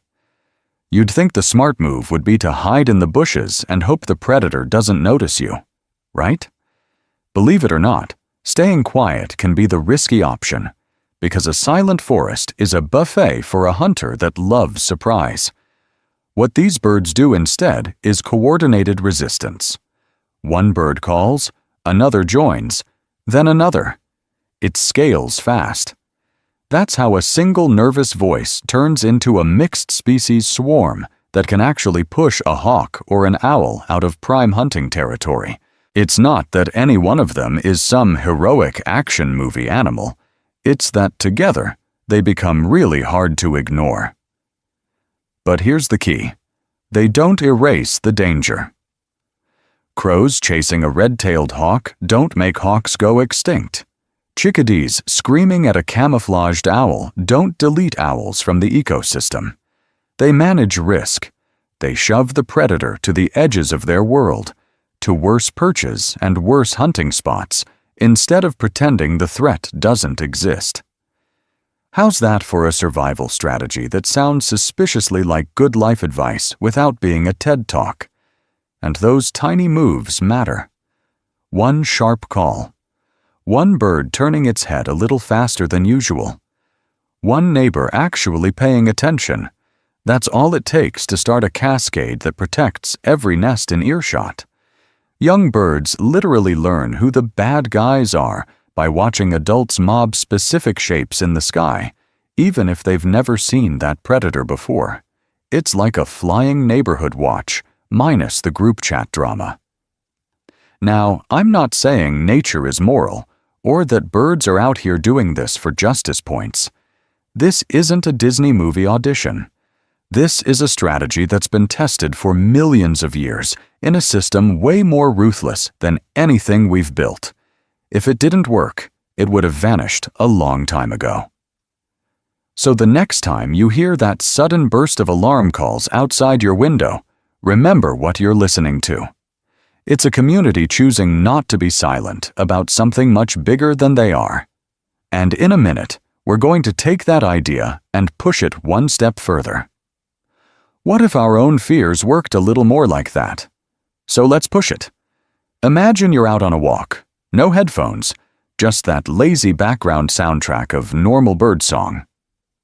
You'd think the smart move would be to hide in the bushes and hope the predator doesn't notice you, right? Believe it or not, staying quiet can be the risky option, because a silent forest is a buffet for a hunter that loves surprise. What these birds do instead is coordinated resistance. One bird calls, another joins, then another. It scales fast. That's how a single nervous voice turns into a mixed-species swarm that can actually push a hawk or an owl out of prime hunting territory. It's not that any one of them is some heroic action movie animal. It's that together, they become really hard to ignore. But here's the key. They don't erase the danger. Crows chasing a red-tailed hawk don't make hawks go extinct. Chickadees screaming at a camouflaged owl don't delete owls from the ecosystem. They manage risk. They shove the predator to the edges of their world, to worse perches and worse hunting spots, instead of pretending the threat doesn't exist. How's that for a survival strategy that sounds suspiciously like good life advice without being a TED Talk? And those tiny moves matter. One sharp call. One bird turning its head a little faster than usual. One neighbor actually paying attention. That's all it takes to start a cascade that protects every nest in earshot. Young birds literally learn who the bad guys are by watching adults mob specific shapes in the sky, even if they've never seen that predator before. It's like a flying neighborhood watch, minus the group chat drama. Now, I'm not saying nature is moral, or that birds are out here doing this for justice points. This isn't a Disney movie audition. This is a strategy that's been tested for millions of years in a system way more ruthless than anything we've built. If it didn't work, it would have vanished a long time ago. So the next time you hear that sudden burst of alarm calls outside your window, remember what you're listening to. It's a community choosing not to be silent about something much bigger than they are. And in a minute, we're going to take that idea and push it one step further. What if our own fears worked a little more like that? So let's push it. Imagine you're out on a walk, no headphones, just that lazy background soundtrack of normal birdsong.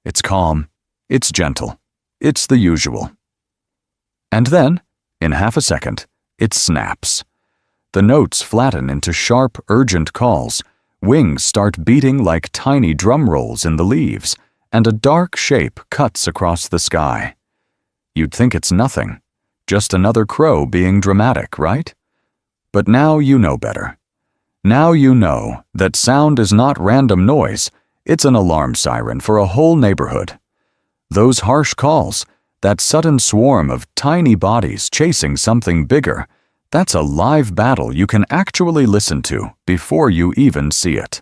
It's calm, it's gentle, it's the usual. And then, in half a second, it snaps. The notes flatten into sharp, urgent calls, wings start beating like tiny drum rolls in the leaves, and a dark shape cuts across the sky. You'd think it's nothing, just another crow being dramatic, right? But now you know better. Now you know that sound is not random noise, it's an alarm siren for a whole neighborhood. Those harsh calls, that sudden swarm of tiny bodies chasing something bigger, that's a live battle you can actually listen to before you even see it.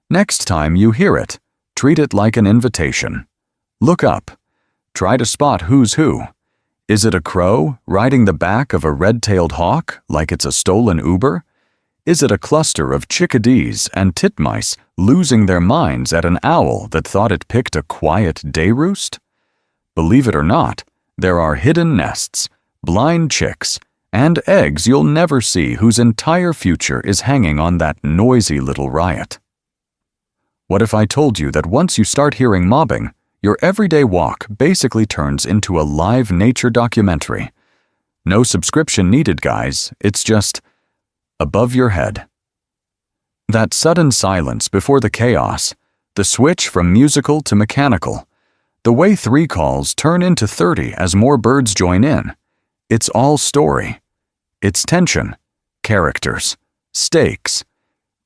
Next time you hear it, treat it like an invitation. Look up. Try to spot who's who. Is it a crow riding the back of a red-tailed hawk like it's a stolen Uber? Is it a cluster of chickadees and titmice losing their minds at an owl that thought it picked a quiet day roost? Believe it or not, there are hidden nests, blind chicks, and eggs you'll never see whose entire future is hanging on that noisy little riot. What if I told you that once you start hearing mobbing, your everyday walk basically turns into a live nature documentary? No subscription needed, guys. It's just above your head. That sudden silence before the chaos, the switch from musical to mechanical, the way 3 calls turn into 30 as more birds join in. It's all story. It's tension, characters, stakes,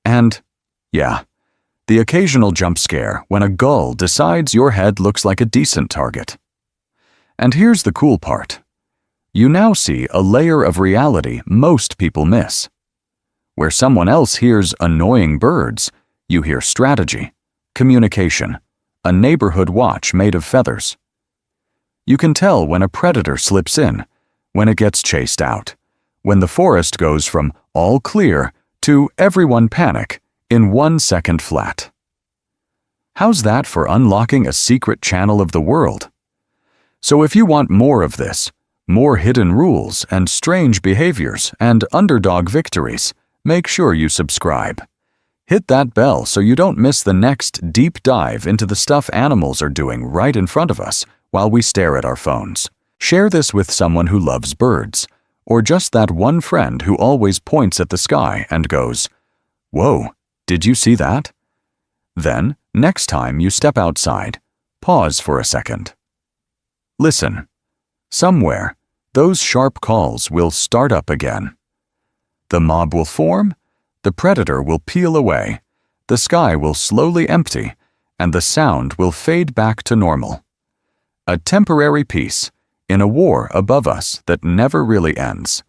and, yeah, the occasional jump scare when a gull decides your head looks like a decent target. And here's the cool part. You now see a layer of reality most people miss. Where someone else hears annoying birds, you hear strategy, communication, a neighborhood watch made of feathers. You can tell when a predator slips in, when it gets chased out, when the forest goes from all clear to everyone panic in 1 second flat. How's that for unlocking a secret channel of the world? So if you want more of this, more hidden rules and strange behaviors and underdog victories, make sure you subscribe. Hit that bell so you don't miss the next deep dive into the stuff animals are doing right in front of us while we stare at our phones. Share this with someone who loves birds, or just that one friend who always points at the sky and goes, "Whoa, did you see that?" Then, next time you step outside, pause for a second. Listen. Somewhere, those sharp calls will start up again. The mob will form, the predator will peel away, the sky will slowly empty, and the sound will fade back to normal. A temporary peace in a war above us that never really ends.